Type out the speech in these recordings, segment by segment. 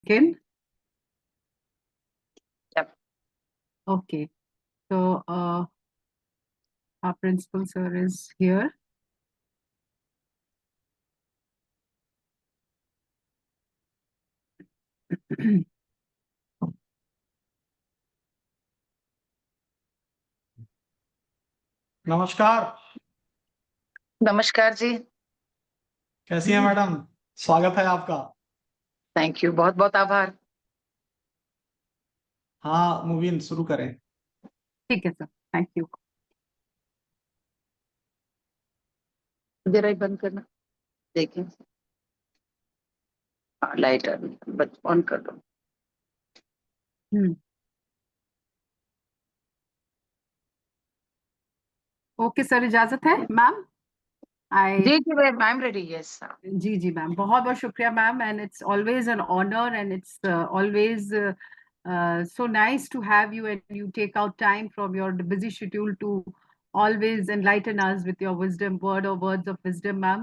In? Yep. Okay. So our principal sir is here. नमस्कार। नमस्कार जी। कैसी हैं मैडम? स्वागत है आपका। थैंक यू, बहुत बहुत आभार। हाँ मुबीन, शुरू करें। ठीक है सर, थैंक यू। जरा ही बंद करना, देखें। हाँ, लाइट ऑन कर दो। ओके सर, इजाजत है मैम। जी जी ma'am, I am ready. Yes जी जी मैम, बहुत बहुत शुक्रिया ma'am, and it's always an honour and it's always so nice to have you, and you take out time from your busy schedule to always enlighten us with your wisdom, words of wisdom, ma'am.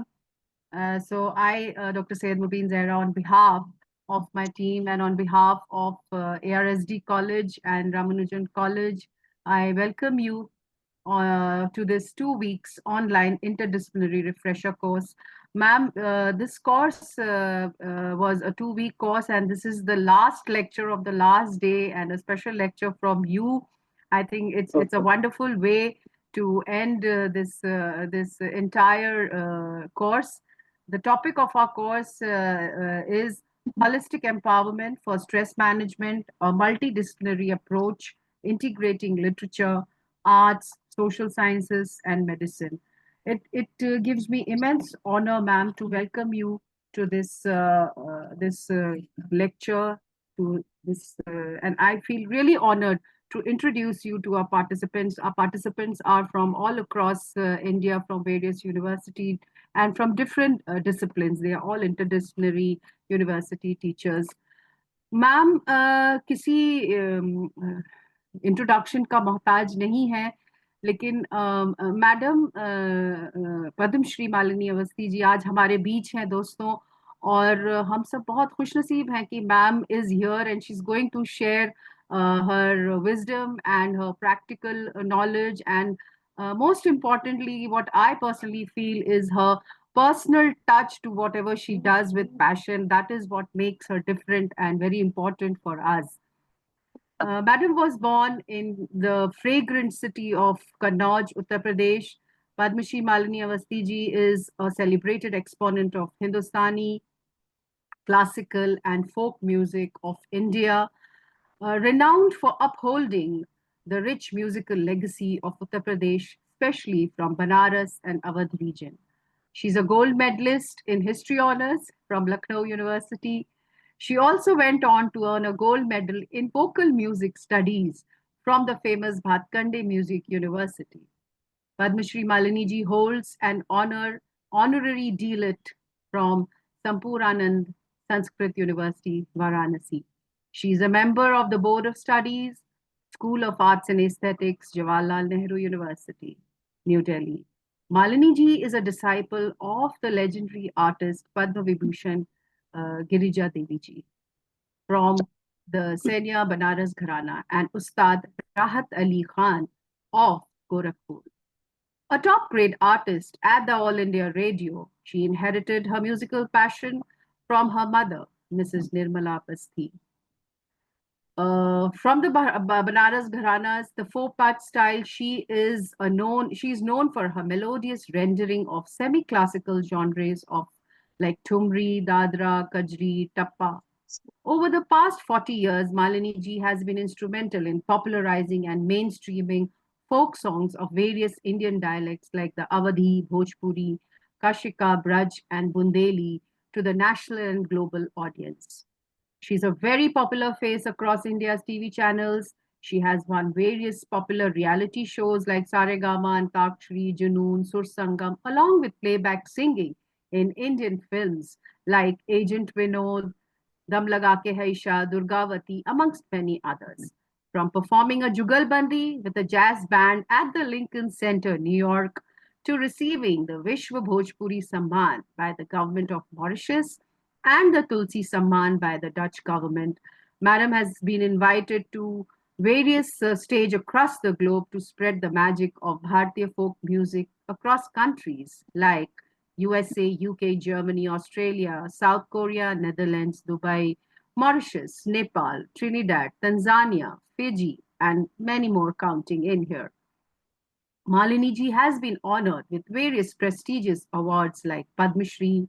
So I, Dr. Syed Mubin Zahra, on behalf of my team and on behalf of ARSD College and Ramanujan College, I welcome you to this 2 weeks online interdisciplinary refresher course. Ma'am, this course was a 2-week course, and this is the last lecture of the last day and a special lecture from you. I think it's a wonderful way to end this entire course. The topic of our course is holistic empowerment for stress management, a multidisciplinary approach, integrating literature, arts, social sciences, and medicine. It gives me immense honor, ma'am, to welcome you to this lecture, to this, and I feel really honored to introduce you to our participants. Our participants are from all across India, from various universities and from different disciplines. They are all interdisciplinary university teachers. Ma'am किसी introduction का मोहताज नहीं है, लेकिन madam Padmashri Malini Awasthi ji आज हमारे बीच हैं दोस्तों, और हम सब बहुत खुशनसीब हैं कि ma'am is here and she is going to share her wisdom and her practical knowledge, and most importantly, what I personally feel is her personal touch to whatever she does with passion. That is what makes her different and very important for us. Madam was born in the fragrant city of Kannauj, Uttar Pradesh. Padma Shri Malini Awasthi ji is a celebrated exponent of Hindustani, classical, and folk music of India, renowned for upholding the rich musical legacy of Uttar Pradesh, especially from Banaras and Awadh region. She's a gold medalist in history honors from Lucknow University. She also went on to earn a gold medal in vocal music studies from the famous Bhatkande Music University. Padma Shri Malini ji holds an honorary D.Litt from Sampuranand Sanskrit University, Varanasi. She is a member of the Board of Studies, School of Arts and Aesthetics, Jawaharlal Nehru University, New Delhi. Malini ji is a disciple of the legendary artist Padma Vibhushan Girija Devi ji from the Senia Banaras Gharana and Ustad Rahat Ali Khan of Gorakhpur. A top grade artist at the All India Radio, she inherited her musical passion from her mother, Mrs. Nirmala Pasthi. From the Banaras Gharanas, the four-part style, she is known for her melodious rendering of semi-classical genres of like Thumri, Dadra, Kajri, Tappa. Over the past 40 years, Malini ji has been instrumental in popularizing and mainstreaming folk songs of various Indian dialects like the Awadhi, Bhojpuri, Kashika, Braj, and Bundeli to the national and global audience. She's a very popular face across India's TV channels. She has won various popular reality shows like Saregama and Takshri, Junoon, Sur Sangam, along with playback singing in Indian films like Agent Vinod, Dam Laga Ke Hai Isha, Durgavati, amongst many others. From performing a Jugalbandi with a jazz band at the Lincoln Center, New York, to receiving the Vishwa Bhojpuri Samman by the government of Mauritius, and the Tulsi Samman by the Dutch government. Madam has been invited to various stage across the globe to spread the magic of Bharatiya folk music across countries like USA, UK, Germany, Australia, South Korea, Netherlands, Dubai, Mauritius, Nepal, Trinidad, Tanzania, Fiji, and many more counting in here. Malini ji has been honored with various prestigious awards like Padma Shri,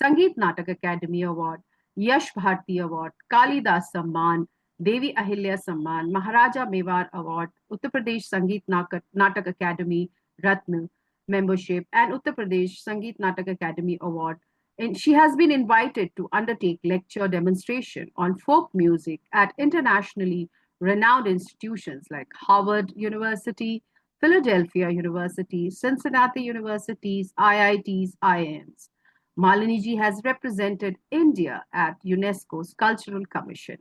Sangeet Natak Academy Award, Yash Bharti Award, Kalidas Samman, Devi Ahilya Samman, Maharaja Mewar Award, Uttar Pradesh Sangeet Natak Academy Ratna membership, and Uttar Pradesh Sangeet Natak Academy Award. And she has been invited to undertake lecture demonstration on folk music at internationally renowned institutions like Harvard University, Philadelphia University, Cincinnati Universities, IITs, IIMs. Maliniji has represented India at UNESCO's Cultural Commission.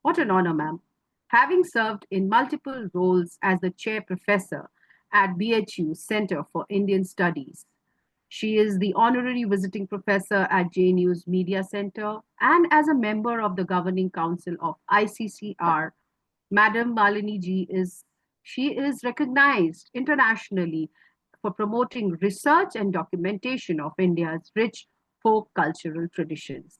What an honor, ma'am. Having served in multiple roles as the chair professor at BHU Center for Indian Studies, she is the honorary visiting professor at JNU's Media Center and as a member of the governing council of ICCR. Madam Malini ji is recognized internationally for promoting research and documentation of India's rich folk cultural traditions.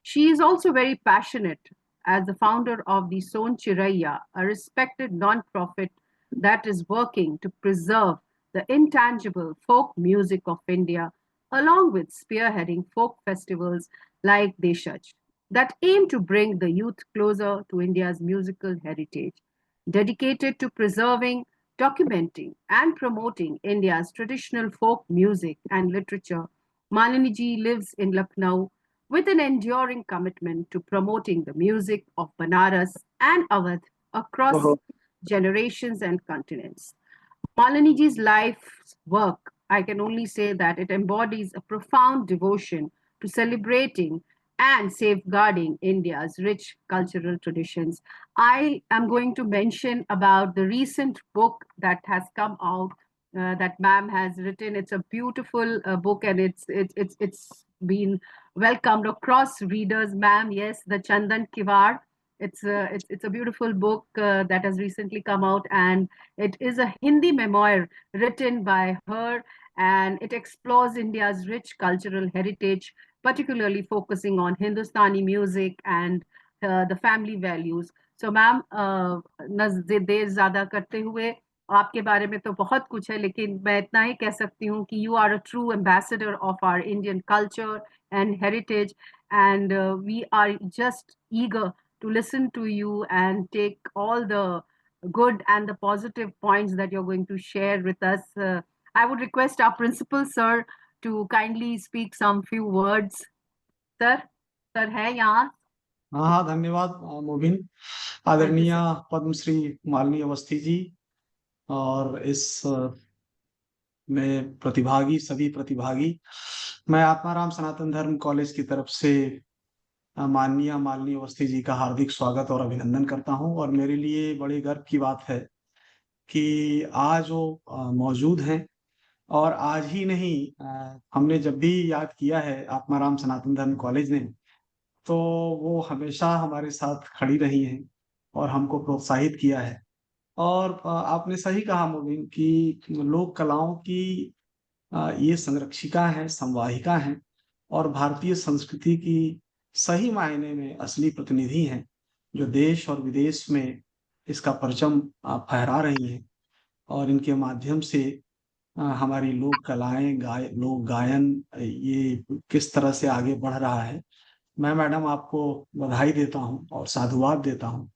She is also very passionate as the founder of the Son Chiraiya, a respected non-profit that is working to preserve the intangible folk music of India, along with spearheading folk festivals like Deshaj that aim to bring the youth closer to India's musical heritage. Dedicated to preserving, documenting, and promoting India's traditional folk music and literature, Malini ji lives in Lucknow with an enduring commitment to promoting the music of Banaras and Awadh across generations and continents. Maliniji's life's work, I can only say that it embodies a profound devotion to celebrating and safeguarding India's rich cultural traditions. I am going to mention about the recent book that has come out that ma'am has written. It's a beautiful book and it's been welcomed across readers, ma'am. Yes, the Chandan Kivar. It's a beautiful book that has recently come out, and it is a Hindi memoir written by her, and it explores India's rich cultural heritage, particularly focusing on Hindustani music and the family values. So ma'am न देर ज्यादा करते हुए आपके बारे में तो बहुत कुछ है, लेकिन मैं इतना ही कह सकती हूँ कि you are a true ambassador of our Indian culture and heritage, and we are just eager to listen to you and take all the good and the positive points that you're going to share with us. I would request our principal, sir, to kindly speak some few words. Sir, sir है यहाँ? हाँ हाँ, धन्यवाद मुबिन। आदरणीय पद्मश्री मालिनी अवस्थी जी और इस में प्रतिभागी सभी प्रतिभागी, मैं आत्माराम सनातन धर्म कॉलेज की तरफ से माननीय मालिनी अवस्थी जी का हार्दिक स्वागत और अभिनंदन करता हूं। और मेरे लिए बड़े गर्व की बात है कि आज वो मौजूद हैं, और आज ही नहीं, हमने जब भी याद किया है आत्माराम सनातन धर्म कॉलेज ने, तो वो हमेशा हमारे साथ खड़ी रही हैं और हमको प्रोत्साहित किया है। और आपने सही कहा मोबिन कि लोक कलाओं की ये संरक्षिका हैं, संवाहिका हैं और भारतीय संस्कृति की सही मायने में असली प्रतिनिधि हैं, जो देश और विदेश में इसका परचम फहरा रही हैं। और इनके माध्यम से हमारी लोक कलाएं, लोक गायन ये किस तरह से आगे बढ़ रहा है। मैं मैडम आपको बधाई देता हूं और साधुवाद देता हूं,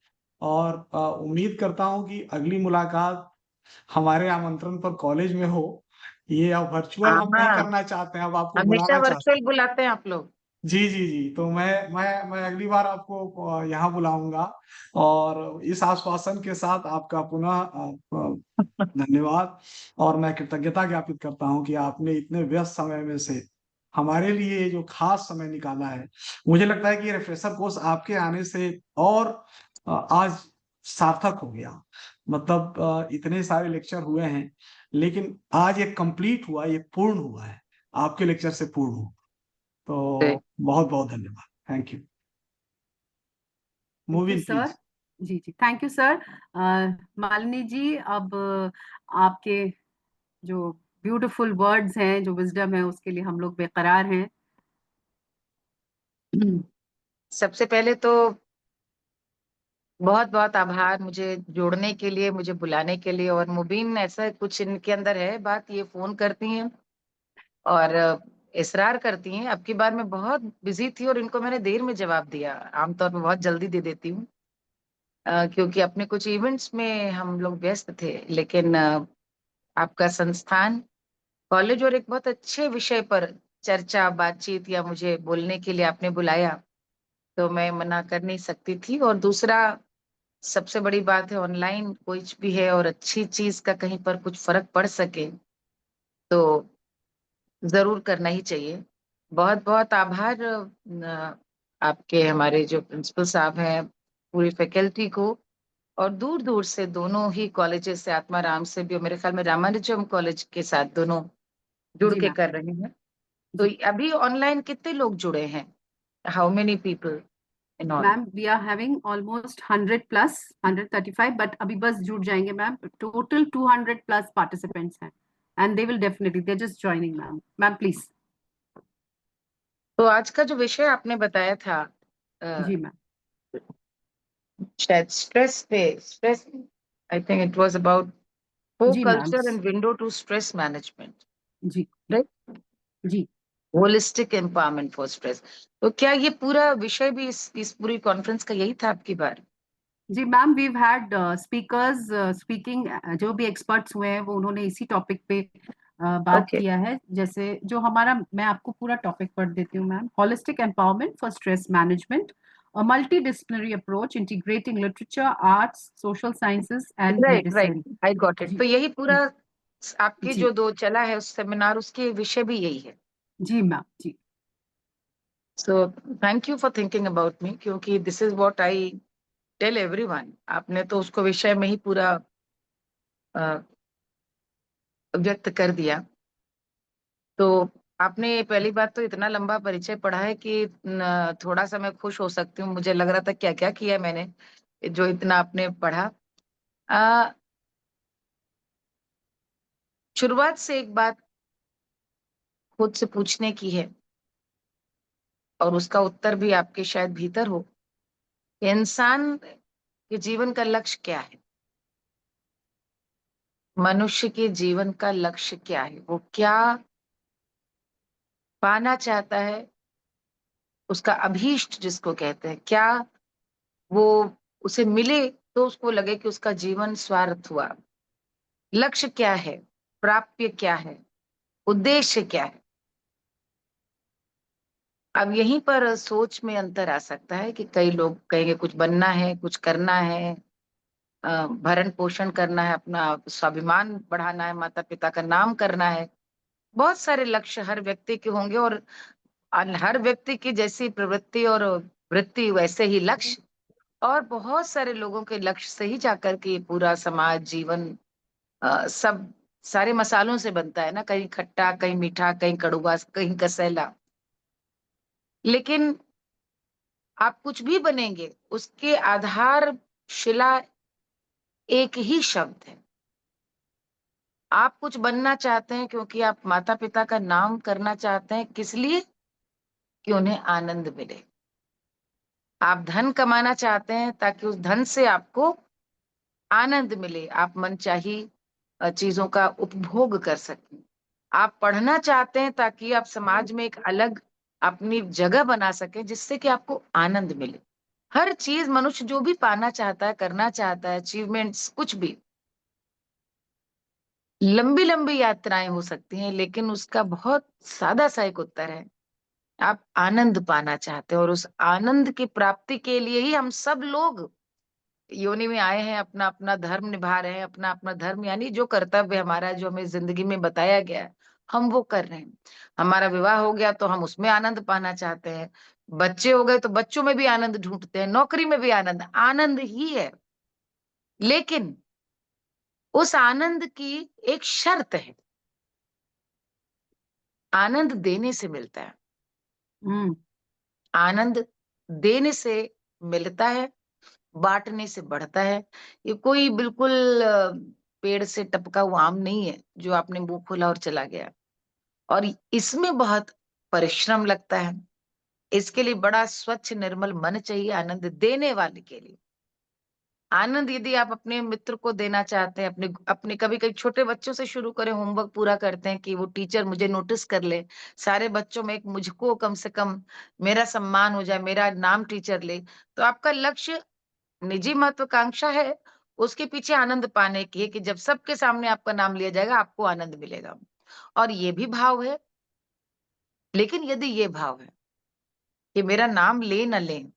और उम्मीद करता हूं कि अगली मुलाकात हमारे आमंत्रण पर कॉलेज में हो। ये अब वर्चुअल हम नहीं करना चाहते हैं, अब आपको हमेशा बुलाना चाहते वर्चुअल बुलाते हैं आप लोग। हैं। जी जी जी, तो मैं अगली बार आपको यहाँ बुलाऊंगा, और इस आश्वासन के साथ आपका पुनः धन्यवाद। और मैं कृतज्ञता ज्ञापित करता हूं कि आपने इतने व्यस्त समय में से हमारे लिए जो खास समय निकाला है। मुझे लगता है कि ये रिफ्रेशर कोर्स आपके आने से और आज सार्थक हो गया। मतलब इतने सारे लेक्चर हुए हैं, लेकिन आज ये कंप्लीट हुआ, ये पूर्ण हुआ है, आपके लेक्चर से पूर्ण हुआ। तो बहुत बहुत धन्यवाद। Thank you. थैंक यू मूविन सर। प्लीज। जी जी, thank you sir. Malini ji, अब आपके जो ब्यूटीफुल वर्ड्स हैं, जो विजडम है, उसके लिए हम लोग बेकरार हैं। सबसे पहले तो बहुत बहुत आभार मुझे जोड़ने के लिए, मुझे बुलाने के लिए। और मुबीन, ऐसा कुछ इनके अंदर है बात, ये फोन करती हैं और इसरार करती हैं। अब की बार मैं बहुत बिजी थी और इनको मैंने देर में जवाब दिया, आमतौर पर बहुत जल्दी दे देती हूँ क्योंकि अपने कुछ इवेंट्स में हम लोग व्यस्त थे। लेकिन आपका संस्थान, कॉलेज और एक बहुत अच्छे विषय पर चर्चा, बातचीत या मुझे बोलने के लिए आपने बुलाया, तो मैं मना कर नहीं सकती थी। और दूसरा, सबसे बड़ी बात है, ऑनलाइन कुछ भी है और अच्छी चीज का कहीं पर कुछ फर्क पड़ सके तो जरूर करना ही चाहिए। बहुत बहुत आभार आपके, हमारे जो प्रिंसिपल साहब हैं, पूरी फैकल्टी को, और दूर दूर से दोनों ही कॉलेजेस से, आत्माराम से भी और मेरे ख्याल में रामानुजम कॉलेज के साथ दोनों जुड़ जी के मैम। कर रहे हैं। तो जी अभी ऑनलाइन कितने लोग जुड़े हैं? How many people in all? Ma'am, we are having almost 100 plus, 135, but अभी बस जुड़ जाएंगे मैम। टोटल 200 प्लस पार्टिसिपेंट्स हैं, and they will definitely, they just joining ma'am. Ma'am please. तो आज का जो विषय आपने बताया था, जी मैम। शायद स्ट्रेस पे, stress, I think it was about को जी ma'am. Culture and window to stress management, जी राइट? जी होलिस्टिक एम्पावरमेंट फॉर स्ट्रेस। तो क्या ये पूरा विषय भी इस पूरी कॉन्फ्रेंस का यही था आपकी बार? जी ma'am, we had speakers speaking, जो भी एक्सपर्ट्स हुए हैं वो उन्होंने इसी टॉपिक पे बात ओके, किया है। जैसे जो हमारा, मैं आपको पूरा टॉपिक पढ़ देती हूँ ma'am. Holistic empowerment for stress management, a multidisciplinary approach integrating literature, arts, social sciences and right right, medicine। I got it. जी तो यही पूरा आपकी जी जो दो चला है उस सेमिनार, उसके विषय भी यही है। जी मैम। जी so thank you for thinking about me, क्योंकि this is what I tell everyone. आपने तो उसको विषय में ही पूरा व्यक्त कर दिया। तो आपने पहली बात तो इतना लंबा परिचय पढ़ा है कि थोड़ा सा मैं खुश हो सकती हूँ। मुझे लग रहा था क्या क्या किया मैंने, जो इतना आपने पढ़ा। आ, शुरुआत से एक बात खुद से पूछने की है, और उसका उत्तर भी आपके शायद भीतर हो कि इंसान के जीवन का लक्ष्य क्या है? मनुष्य के जीवन का लक्ष्य क्या है? वो क्या पाना चाहता है? उसका अभीष्ट जिसको कहते हैं, क्या वो उसे मिले तो उसको लगे कि उसका जीवन स्वार्थ हुआ? लक्ष्य क्या है? प्राप्य क्या है? उद्देश्य क्या है? अब यहीं पर सोच में अंतर आ सकता है कि कई लोग कहेंगे कुछ बनना है, कुछ करना है, भरण पोषण करना है, अपना स्वाभिमान बढ़ाना है, माता पिता का नाम करना है। बहुत सारे लक्ष्य हर व्यक्ति के होंगे, और हर व्यक्ति की जैसी प्रवृत्ति और वृत्ति वैसे ही लक्ष्य। और बहुत सारे लोगों के लक्ष्य से ही जाकर के ये पूरा समाज, जीवन, सब सारे मसालों से बनता है ना, कहीं खट्टा, कहीं मीठा, कहीं कड़वा, कहीं कसैला। लेकिन आप कुछ भी बनेंगे, उसके आधार शिला एक ही शब्द है। आप कुछ बनना चाहते हैं क्योंकि आप माता पिता का नाम करना चाहते हैं, किस लिए? कि उन्हें आनंद मिले। आप धन कमाना चाहते हैं ताकि उस धन से आपको आनंद मिले, आप मनचाही चीजों का उपभोग कर सकें। आप पढ़ना चाहते हैं ताकि आप समाज में एक अलग अपनी जगह बना सकें, जिससे कि आपको आनंद मिले। हर चीज मनुष्य जो भी पाना चाहता है, करना चाहता है, अचीवमेंट्स कुछ भी, लंबी लंबी यात्राएं हो सकती हैं, लेकिन उसका बहुत सादा सा एक उत्तर है, आप आनंद पाना चाहते हैं। और उस आनंद की प्राप्ति के लिए ही हम सब लोग योनि में आए हैं, अपना अपना धर्म निभा रहे हैं। अपना अपना धर्म यानी जो कर्तव्य हमारा, जो हमें जिंदगी में बताया गया है, हम वो कर रहे हैं। हमारा विवाह हो गया तो हम उसमें आनंद पाना चाहते हैं, बच्चे हो गए तो बच्चों में भी आनंद ढूंढते हैं, नौकरी में भी आनंद, आनंद ही है। लेकिन उस आनंद की एक शर्त है, आनंद देने से मिलता है। हम्म। आनंद देने से मिलता है, बाँटने से बढ़ता है। ये कोई बिल्कुल पेड़ से टपका हुआ आम नहीं है, जो आपने मुँह खोला और चला गया। और इसमें बहुत परिश्रम लगता है। इसके लिए बड़ा स्वच्छ निर्मल मन चाहिए आनंद देने वाले के लिए। आनंद यदि आप अपने मित्र को देना चाहते हैं, अपने अपने कभी-कभी छोटे बच्चों से शुरू करें, होमवर्क पूरा करते हैं कि वो टीचर मुझे नोटिस कर ले, सारे बच्चों में एक मुझको कम से कम मेरा सम्मान हो जाए, मेरा नाम टीचर ले। तो आपका लक्ष्य निजी महत्वाकांक्षा है, उसके पीछे आनंद पाने की है कि जब सबके सामने आपका नाम लिया जाएगा, आपको आनंद मिलेगा। और ये भी भाव है, लेकिन यदि ये भाव है कि मेरा नाम ले ना लें,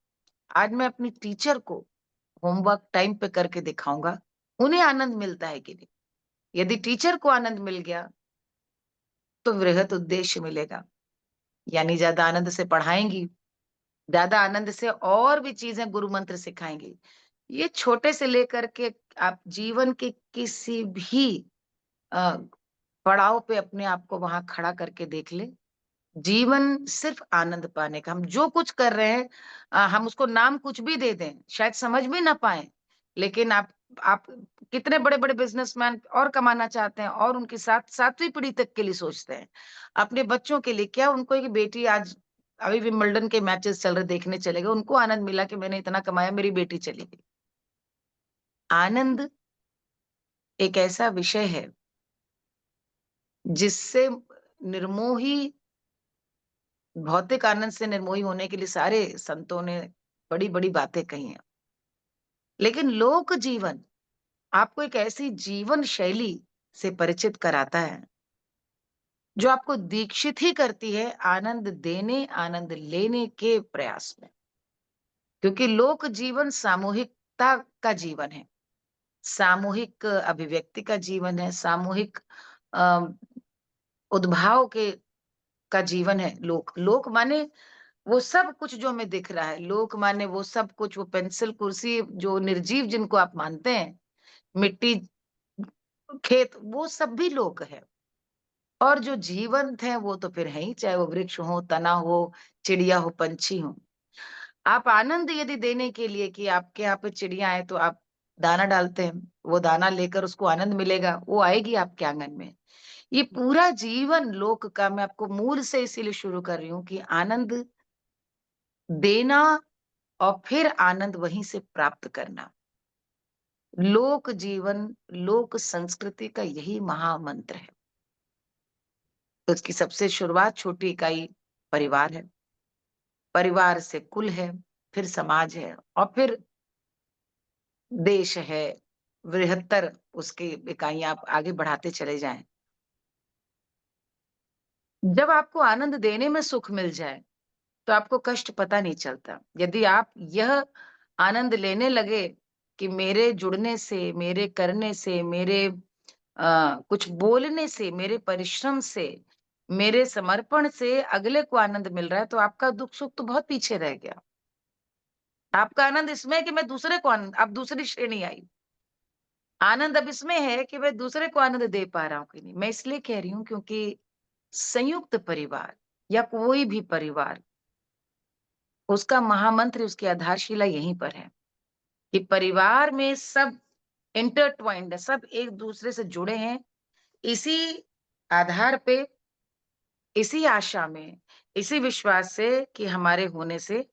आज मैं अपनी टीचर को होमवर्क टाइम पे करके दिखाऊँगा, उन्हें आनंद मिलता है कि नहीं? यदि टीचर को आनंद मिल गया, तो वृहत उद्देश्य मिलेगा। यानी ज़्यादा आनंद से पढ़ाएँगी, ज़्यादा आनंद से और भी चीज़ें गुरु मंत्र सिखाएँगी। ये छोटे से लेकर के आप जीवन के किसी भी अ, पड़ाव पे अपने आप को वहाँ खड़ा करके देख लें। जीवन सिर्फ आनंद पाने का। हम जो कुछ कर रहे हैं हम उसको नाम कुछ भी दे दें, शायद समझ में ना पाएँ, लेकिन आप कितने बड़े-बड़े बिज़नेसमैन और कमाना चाहते हैं और उनकी 7वीं पीढ़ी तक के लिए सोचते हैं। अपने बच्चों के लिए क्या उनको एक बेटी आज अभी विंबलडन के मैचेस चल रहे देखने चले गए, उनको आनंद मिला कि मैंने इतना कमाया, मेरी बेटी चली गई। आनंद एक ऐसा विषय है, जिससे निर्मोही भौतिक आनंद से निर्मोही होने के लिए सारे संतों ने बड़ी-बड़ी बातें कही हैं। लेकिन लोक जीवन आपको एक ऐसी जीवन शैली से परिचित कराता है, जो आपको दीक्षित ही करती है आनंद देने, आनंद लेने के प्रयास में। क्योंकि लोक जीवन सामूहिकता का जीवन है, सामूहिक अभिव्यक्ति का जीवन है, सामूहिक अ, उद्भाव के का जीवन है लोक। लोक माने वो सब कुछ जो हमें दिख रहा है, लोक माने वो सब कुछ, वो पेंसिल, कुर्सी, जो निर्जीव जिनको आप मानते हैं, मिट्टी, खेत, वो सब भी लोक है। और जो जीवंत हैं, वो तो फिर हैं ही, चाहे वो वृक्ष हो, तना हो, चिड़िया हो, पंछी हो। आप आनंद यदि देने के लिए कि आपके यहाँ पे चिड़िया आए, तो आप दाना डालते हैं, वो दाना लेकर उसको आनंद मिलेगा, वो आएगी आपके आंगन में। ये पूरा जीवन लोक का मैं आपको मूल से इसीलिए शुरू कर रही हूँ कि आनंद देना और फिर आनंद वहीं से प्राप्त करना। लोक जीवन, लोक संस्कृति का यही महामंत्र है। तो इसकी सबसे शुरुआत छोटी इकाई परिवार है। परिवार से कुल है, फिर समाज है और फिर देश है, बृहत्तर उसकी इकाइयाँ आप आगे बढ़ाते चले जाएँ। जब आपको आनंद देने में सुख मिल जाए, तो आपको कष्ट पता नहीं चलता। यदि आप यह आनंद लेने लगे कि मेरे जुड़ने से, मेरे करने से, मेरे कुछ बोलने से, मेरे परिश्रम से, मेरे समर्पण से अगले को आनंद मिल रहा है, तो आपका दुःख-सुख तो बहुत पीछे रह गया। आपका आनंद इसमें है कि मैं दूसरे को आनंद, अब दूसरी श्रेणी आई। आनंद अब इसमें है कि मैं दूसरे को आनंद दे पा रहा हूँ कि नहीं। मैं इसलिए कह रही हूँ क्योंकि संयुक्त परिवार या कोई भी परिवार, उसका महामंत्र, उसकी आधारशिला यहीं पर है कि परिवार में सब इंटरट्वाइंड है, सब एक-दूसरे से जुड़े हैं। इसी आधार पे, इसी आशा में, इसी विश्वास से कि हमारे होने से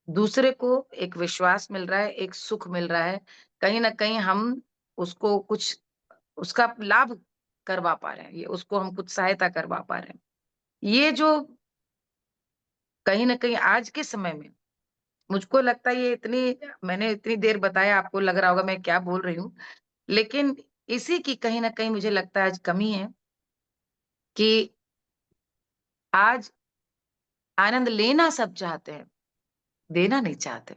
दूसरे को एक विश्वास मिल रहा है, एक सुख मिल रहा है। कहीं न कहीं हम उसको कुछ उसका लाभ करवा पा रहे हैं, ये उसको हम कुछ सहायता करवा पा रहे हैं। ये जो कहीं न कहीं आज के समय में मुझको लगता है, ये इतनी मैंने इतनी देर बताया, आपको लग रहा होगा मैं क्या बोल रही हूँ। लेकिन इसी की कहीं न कहीं मुझे लगता है आज कमी है कि आज आनंद लेना सब चाहते हैं, देना नहीं चाहते।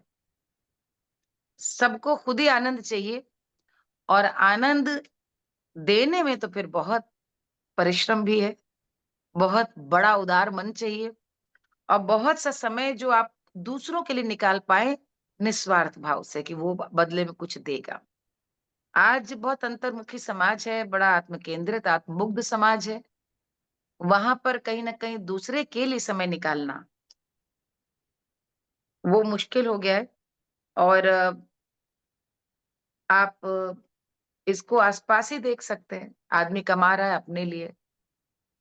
सबको खुद ही आनंद चाहिए और आनंद देने में तो फिर बहुत परिश्रम भी है, बहुत बड़ा उदार मन चाहिए और बहुत सा समय जो आप दूसरों के लिए निकाल पाएँ निस्वार्थ भाव से कि वो बदले में कुछ देगा। आज बहुत अंतर्मुखी समाज है, बड़ा आत्मकेंद्रित, आत्ममुग्ध समाज है। वहाँ पर कहीं न कहीं दूसरे के लिए समय निकालना वो मुश्किल हो गया है। और आप इसको आस-पास ही देख सकते हैं। आदमी कमा रहा है अपने लिए,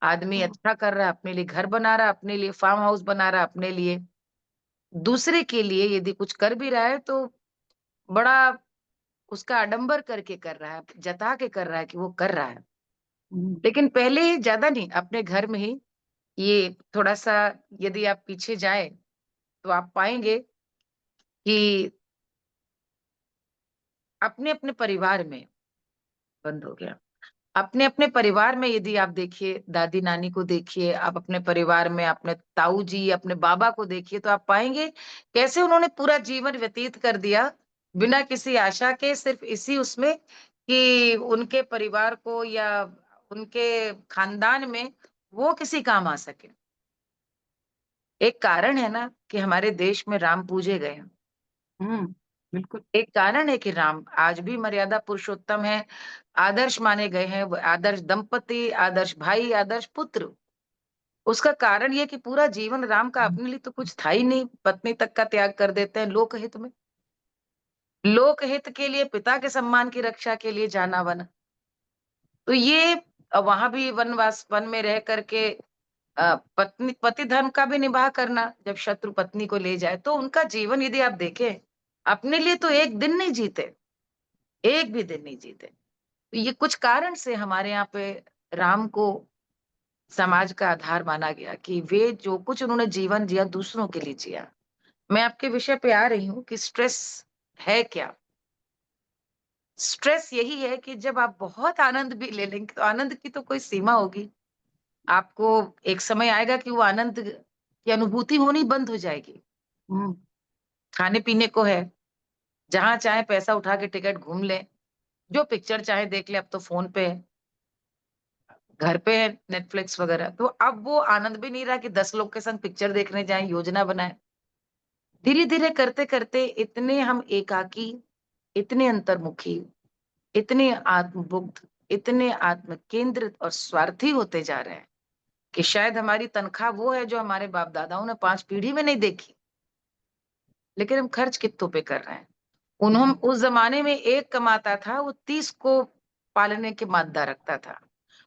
आदमी हुँ, अच्छा कर रहा है अपने लिए, घर बना रहा है अपने लिए, फार्म हाउस बना रहा है अपने लिए। दूसरे के लिए यदि कुछ कर भी रहा है तो बड़ा उसका आडंबर करके कर रहा है, जता के कर रहा है कि वो कर रहा है। हुँ, लेकिन पहले ज़्यादा नहीं, अपने घर में ही ये थोड़ा-सा यदि आप पीछे जाएँ, तो आप पाएँगे कि अपने-अपने परिवार में बंद हो गया। अपने-अपने परिवार में यदि आप देखिए, दादी-नानी को देखिए, आप अपने परिवार में अपने ताऊ जी, अपने बाबा को देखिए, तो आप पाएँगे कैसे उन्होंने पूरा जीवन व्यतीत कर दिया, बिना किसी आशा के, सिर्फ़ इसी उसमें कि उनके परिवार को या उनके खानदान में वो किसी काम आ सके। एक कारण है ना कि हमारे देश में राम पूजे गए हैं। हुँ, बिल्कुल। एक कारण है कि राम आज भी मर्यादा पुरुषोत्तम है, आदर्श माने गए हैं, वो आदर्श दंपति, आदर्श भाई, आदर्श पुत्र। उसका कारण ये कि पूरा जीवन राम का अपने लिए तो कुछ था ही नहीं, पत्नी तक का त्याग कर देते हैं लोकहित में। लोकहित के लिए, पिता के सम्मान की रक्षा के लिए जाना-बना। तो ये वहाँ भी वनवास वन में रह कर के पत्नी पति धर्म का भी निबाह करना, जब शत्रु पत्नी को ले जाए, तो उनका जीवन यदि आप देखें, अपने लिए तो एक दिन नहीं जीते, एक भी दिन नहीं जीते। तो ये कुछ कारण से हमारे यहाँ पे राम को समाज का आधार माना गया कि वे जो कुछ उन्होंने जीवन जिया दूसरों के लिए जिया। मैं आपके विषय पे आ रही हूँ कि स्ट्रेस है क्या? स्ट्रेस यही है कि जब आप बहुत आनंद भी ले लेंगे तो आनंद की तो कोई सीमा होगी। आपको एक समय आएगा कि वो आनंद की अनुभूति होनी बंद हो जाएगी। हुँ, खाने-पीने को है, जहाँ चाहे पैसा उठा के टिकट घूम लें, जो पिक्चर चाहे देख लें, अब तो फ़ोन पे है। घर पे है नेटफ्लिक्स वगैरह, तो अब वो आनंद भी नहीं रहा कि 10 लोग के संग पिक्चर देखने जाएँ, योजना बनाएँ। धीरे-धीरे करते-करते इतने हम एकाकी, इतने अंतर्मुखी, इतने आत्मबुद्ध, इतने आत्मकेंद्रित और स्वार्थी होते जा रहे हैं कि शायद हमारी तनख्वाह वो है जो हमारे बाप-दादाओं ने 5 पीढ़ी में नहीं देखी, लेकिन हम खर्च कित्तों पे कर रहे हैं। हुँ, उस ज़माने में 1 कमाता था, वो 30 को पालने की मादा रखता था।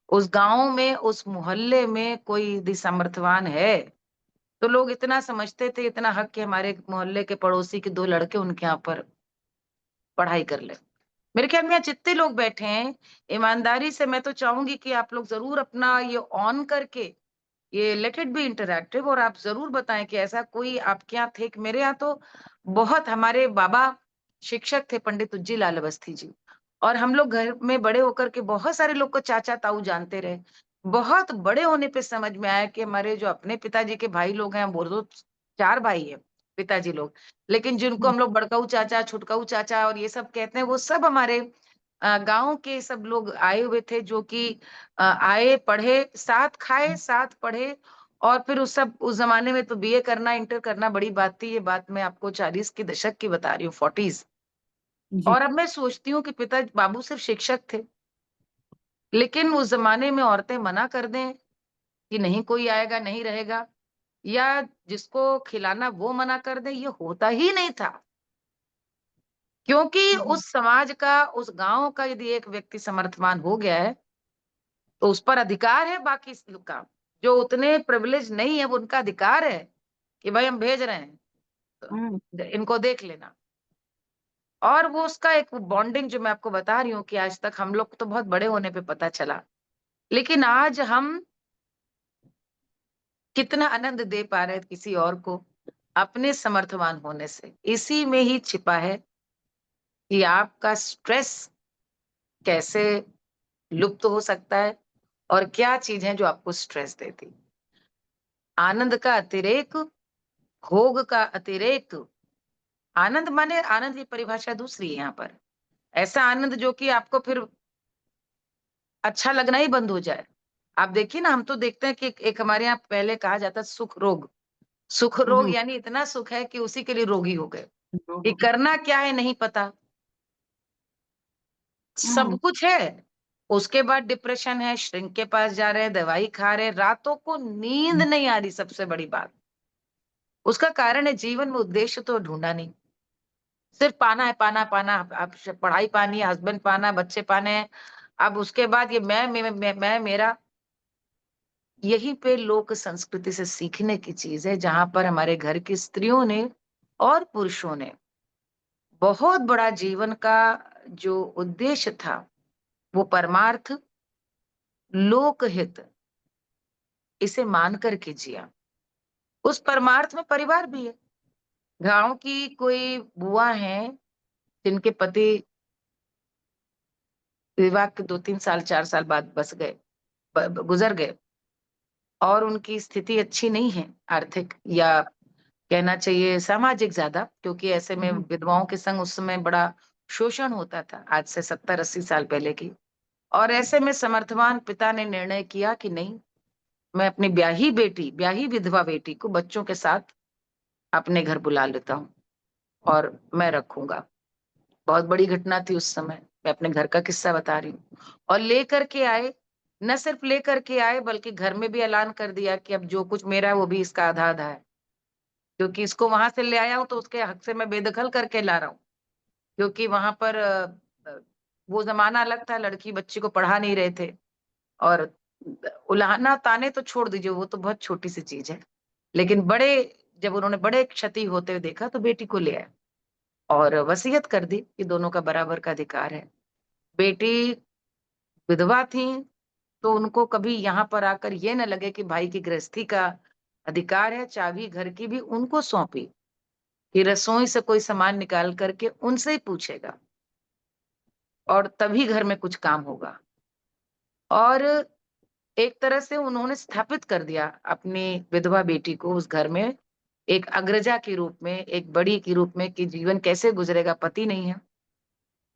उस गाँव में, उस मोहल्ले में कोई यदि सामर्थ्यवान है, तो लोग इतना समझते थे, इतना हक कि हमारे मोहल्ले के पड़ोसी के 2 लड़के उनके यहाँ पर पढ़ाई कर लें। मेरे ख्याल में यहाँ जितने लोग बैठे हैं, ईमानदारी से मैं तो चाहूँगी कि आप लोग ज़रूर अपना ये ऑन करके, ये लेट इट बी इंटरैक्टिव, और आप ज़रूर बताएँ कि ऐसा कोई आपके यहाँ थे कि मेरे यहाँ तो बहुत हमारे बाबा शिक्षक थे, पंडित तुज्जी लाल अवस्थी जी। और हम लोग घर में बड़े होकर के बहुत सारे लोग को चाचा-ताऊ जानते रहे। बहुत बड़े होने पे समझ में आया कि हमारे जो अपने पिताजी के भाई लोग हैं, वो तो 4 भाई हैं पिताजी लोग। लेकिन जिनको हुँ, हम लोग बड़काऊ चाचा, छुटकाऊ चाचा और ये सब कहते हैं, वो सब हमारे गाँव के सब लोग आए हुए थे जो कि आए, पढ़े, साथ खाए, साथ पढ़े, और फिर उस ज़माने में तो बीए करना, इंटर करना बड़ी बात थी। ये बात मैं आपको 40 के दशक की बता रही हूँ, 40s। जी। और अब मैं सोचती हूँ कि बाबू सिर्फ शिक्षक थे, लेकिन उस ज़माने में औरतें मना कर दें कि नहीं कोई आएगा, नहीं रहेगा, या जिसको खिलाना वो मना कर दे, ये होता ही नहीं था। क्योंकि हुँ, उस समाज का, उस गाँव का यदि एक व्यक्ति समर्थवान हो गया है, तो उस पर अधिकार है बाकी स लोग का। जो उतने प्रिविलेज नहीं है, वो उनका अधिकार है कि भाई हम भेज रहे हैं, हुँ, तो इनको देख लेना। और वो उसका एक बॉन्डिंग जो मैं आपको बता रही हूँ कि आज तक हम लोग को तो बहुत बड़े होने पे पता चला। लेकिन आज हम कितना आनंद दे पा रहे हैं किसी और को, अपने समर्थवान होने से। इसी में ही छिपा है कि आपका स्ट्रेस कैसे लुप्त हो सकता है और क्या चीज़ है जो आपको स्ट्रेस देती। आनंद का अतिरेक, भोग का अतिरेक। आनंद माने, आनंद की परिभाषा दूसरी है यहाँ पर। ऐसा आनंद जो कि आपको फिर अच्छा लगना ही बंद हो जाए। आप देखिए ना, हम तो देखते हैं कि एक एक हमारे यहाँ पहले कहा जाता है सुख रोग। सुख रोग हुँ, यानी इतना सुख है कि उसी के लिए रोगी हो गए, कि हुँ, करना क्या है नहीं पता। सब हुँ, कुछ है, उसके बाद डिप्रेशन है, श्रिंक के पास जा रहे हैं, दवाई खा रहे हैं, रातों को नींद नहीं आ रही, सबसे बड़ी बात। उसका कारण है जीवन में उद्देश्य तो ढूंढा नहीं, सिर्फ पाना है, पाना पाना। अब पढ़ाई पानी है, हस्बैंड पाना है, बच्चे पाने हैं। अब उसके बाद ये मैं मेरा, यही पे लोक संस्कृति से सीखने की चीज है, जहां पर हमारे घर की स्त्रियों ने और पुरुषों ने बहुत बड़ा जीवन का जो उद्देश्य था, वो परमार्थ, लोकहित, इसे मान करके जिया। उस परमार्थ में परिवार भी है। गांव की कोई बुआ है जिनके पति विवाह के 2-3 साल 4 साल बाद बस गए, गुजर गए, और उनकी स्थिति अच्छी नहीं है आर्थिक, या कहना चाहिए सामाजिक ज्यादा, क्योंकि ऐसे में हम्म, विधवाओं के संग उस समय बड़ा शोषण होता था, आज से 70-80 साल पहले की। और ऐसे में समर्थवान पिता ने निर्णय किया कि नहीं, मैं अपनी ब्याही विधवा बेटी को बच्चों के साथ अपने घर बुला लेता हूँ और मैं रखूंगा। बहुत बड़ी घटना थी उस समय, मैं अपने घर का किस्सा बता रही हूँ। और लेकर के आए, न सिर्फ लेकर के आए बल्कि घर में भी ऐलान कर दिया कि अब जो कुछ मेरा है वो भी इसका आधा आधा है, क्योंकि इसको वहां से ले आया हूं तो उसके हक से मैं बेदखल करके ला रहा हूँ। क्योंकि वहां पर अ, वो जमाना अलग था, लड़की बच्ची को पढ़ा नहीं रहे थे। और उलाहना ताने तो छोड़ दीजिए, वो तो बहुत छोटी सी चीज है, लेकिन बड़े, जब उन्होंने बड़े क्षति होते हुए देखा तो बेटी को ले आए और वसीयत कर दी कि दोनों का बराबर का अधिकार है। बेटी विधवा थी, तो उनको कभी यहाँ पर आकर ये न लगे कि भाई की गृहस्थी का अधिकार है, चाबी घर की भी उनको सौंपी कि रसोई से कोई सामान निकाल करके उनसे ही पूछेगा और तभी घर में कुछ काम होगा। और एक तरह से उन्होंने स्थापित कर दिया अपनी विधवा बेटी को उस घर में, एक अग्रजा के रूप में, एक बड़ी के रूप में, कि जीवन कैसे गुजरेगा, पति नहीं है।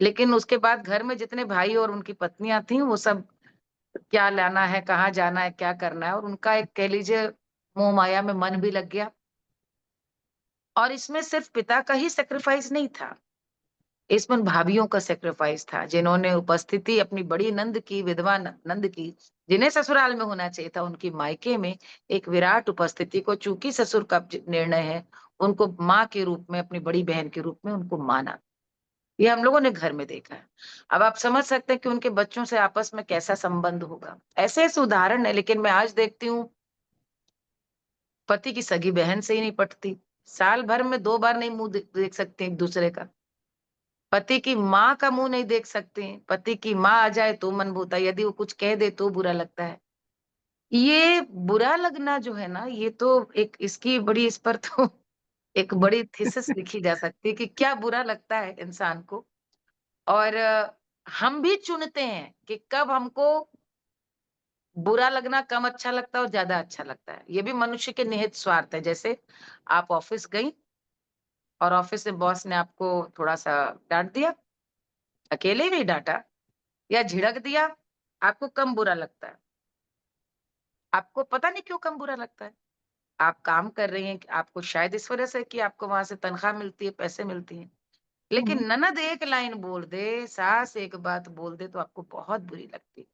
लेकिन उसके बाद घर में जितने भाई और उनकी पत्नियां थी, वो सब क्या लाना है, कहाँ जाना है, क्या करना है, और उनका एक कह लीजिए मोह माया में मन भी लग गया। और इसमें सिर्फ पिता का ही सेक्रीफाइस नहीं था, इसमें भाभीियों का सेक्रीफाइस था, जिन्होंने उपस्थिति अपनी बड़ी नंद की, विधवा नंद की, जिन्हें ससुराल में होना चाहिए था, उनकी मायके में एक विराट उपस्थिति को, चूंकि ससुर का निर्णय है, उनको माँ के रूप में, अपनी बड़ी बहन के रूप में उनको माना। ये हम लोगों ने घर में देखा है। अब आप समझ सकते हैं कि उनके बच्चों से आपस में कैसा संबंध होगा। ऐसे ऐसे उदाहरण है, लेकिन मैं आज देखती हूँ पति की सगी बहन से ही नहीं पटती, साल भर में 2 बार नहीं मुंह देख सकते एक दूसरे का, पति की माँ का मुंह नहीं देख सकते हैं, पति की माँ आ जाए तो मन भूता, यदि वो कुछ कह दे तो बुरा लगता है। ये बुरा लगना जो है ना, ये तो एक इसकी बड़ी, इस पर तो एक बड़ी थीसिस लिखी जा सकती है कि क्या बुरा लगता है इंसान को। और हम भी चुनते हैं कि कब हमको बुरा लगना कम अच्छा लगता है और ज्यादा अच्छा लगता है। ये भी मनुष्य के निहित स्वार्थ है। जैसे आप ऑफिस गई और ऑफिस में बॉस ने आपको थोड़ा सा डांट दिया, अकेले में ही डांटा या झिड़क दिया, आपको कम बुरा लगता है। आपको पता नहीं क्यों कम बुरा लगता है। आप काम कर रही हैं, आपको शायद इस वजह से कि आपको वहां से तनख्वाह मिलती है, पैसे मिलती हैं। हम्म, लेकिन ननद एक लाइन बोल दे, सास एक बात बोल दे, तो आपको बहुत बुरी लगती है।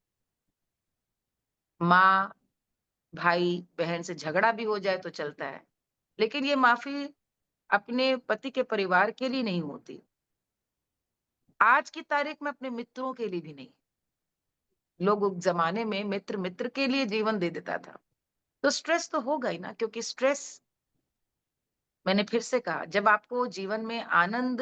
माँ भाई बहन से झगड़ा भी हो जाए तो चलता है, लेकिन ये माफी अपने पति के परिवार के लिए नहीं होती, आज की तारीख में अपने मित्रों के लिए भी नहीं। लोग उस जमाने में मित्र मित्र के लिए जीवन दे देता था। तो स्ट्रेस तो होगा ही ना, क्योंकि स्ट्रेस, मैंने फिर से कहा, जब आपको जीवन में आनंद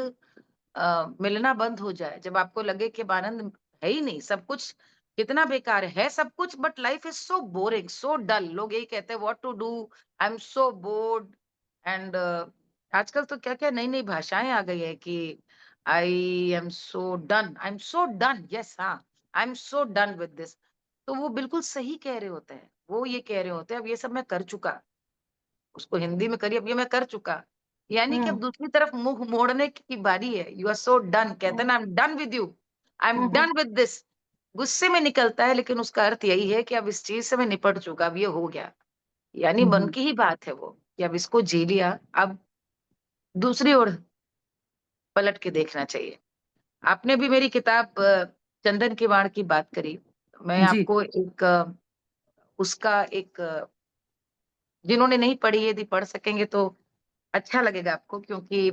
मिलना बंद हो जाए, जब आपको लगे कि अब आनंद है ही नहीं, सब कुछ कितना बेकार है सब कुछ, but life is so boring, so dull, लोग यही कहते हैं what to do, I am so bored. And आजकल तो क्या क्या नई नई भाषाएं आ गई है कि I am so done, I am so done, yes, हाँ, I am so done with this. तो वो बिल्कुल सही कह रहे होते हैं, वो ये कह रहे होते हैं अब ये सब मैं कर चुका, उसको हिंदी में करिए, अब ये मैं कर चुका, यानी कि अब हम्म, दूसरी तरफ मुंह मोड़ने की बारी है। यू आर सो डन, कहते हैं ना, I am done with you, I am hmm, done with this. गुस्से में निकलता है, लेकिन उसका अर्थ यही है कि अब इस चीज से मैं निपट चुका, अब ये हो गया, यानी मन हम्म, की ही बात है वो, कि अब इसको जी लिया, अब दूसरी ओर पलट के देखना चाहिए। आपने भी मेरी किताब चंदन की वाण की बात करी, मैं जी, आपको एक उसका एक जिन्होंने नहीं पढ़ी, यदि पढ़ सकेंगे तो अच्छा लगेगा आपको, क्योंकि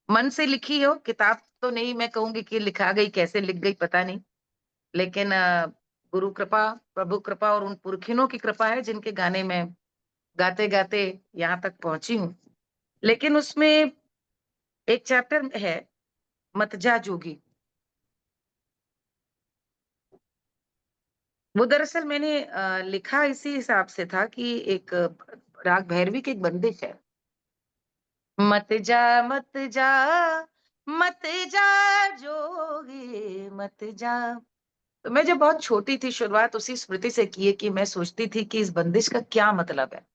मन से लिखी हो किताब तो नहीं मैं कहूंगी कि लिखा गई, कैसे लिख गई पता नहीं, लेकिन गुरु कृपा, प्रभु कृपा और उन पुरखिनों की कृपा है जिनके गाने में गाते गाते यहाँ तक पहुंची हूँ। लेकिन उसमें एक चैप्टर है, मत जा जोगी। वो दरअसल मैंने लिखा इसी हिसाब से था कि एक राग भैरवी की एक बंदिश है, मत जा मत जा मत जा जोगी मत जा। तो मैं जब बहुत छोटी थी, शुरुआत उसी स्मृति से की है कि मैं सोचती थी कि इस बंदिश का क्या मतलब है,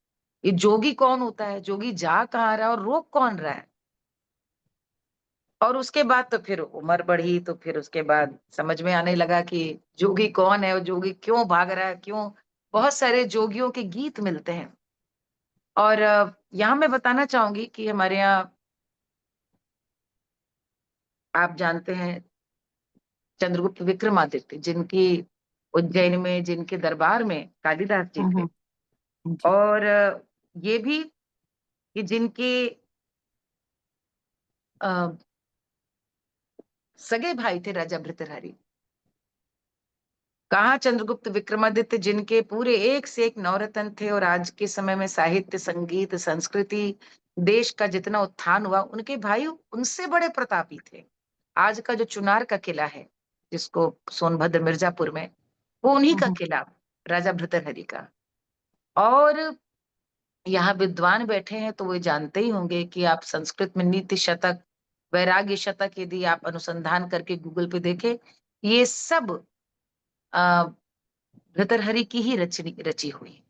ये जोगी कौन होता है, जोगी जा कहाँ रहा है और रोक कौन रहा है। और उसके बाद तो फिर उम्र बढ़ी, तो फिर उसके बाद समझ में आने लगा कि जोगी कौन है और जोगी क्यों भाग रहा है, क्यों। बहुत सारे जोगियों के गीत मिलते हैं। और यहाँ मैं बताना चाहूंगी कि हमारे यहाँ आप जानते हैं चंद्रगुप्त विक्रमादित्य, जिनकी उज्जैन में जिनके दरबार में कालिदास जी थे। जी। और ये भी कि जिनके अ, सगे भाई थे राजा भृतृहरि। कहाँ चंद्रगुप्त विक्रमादित्य, जिनके पूरे एक से एक नवरत्न थे, और आज के समय में साहित्य, संगीत, संस्कृति, देश का जितना उत्थान हुआ, उनके भाई उनसे बड़े प्रतापी थे। आज का जो चुनार का किला है, जिसको सोनभद्र मिर्जापुर में, वो उन्हीं का किला, राजा भृतृहरि का। और यहाँ विद्वान बैठे हैं तो वो जानते ही होंगे कि आप संस्कृत में नीति शतक, वैराग्य शतक यदि आप अनुसंधान करके गूगल पे देखें, ये सब भर्तृहरि की ही रची हुई।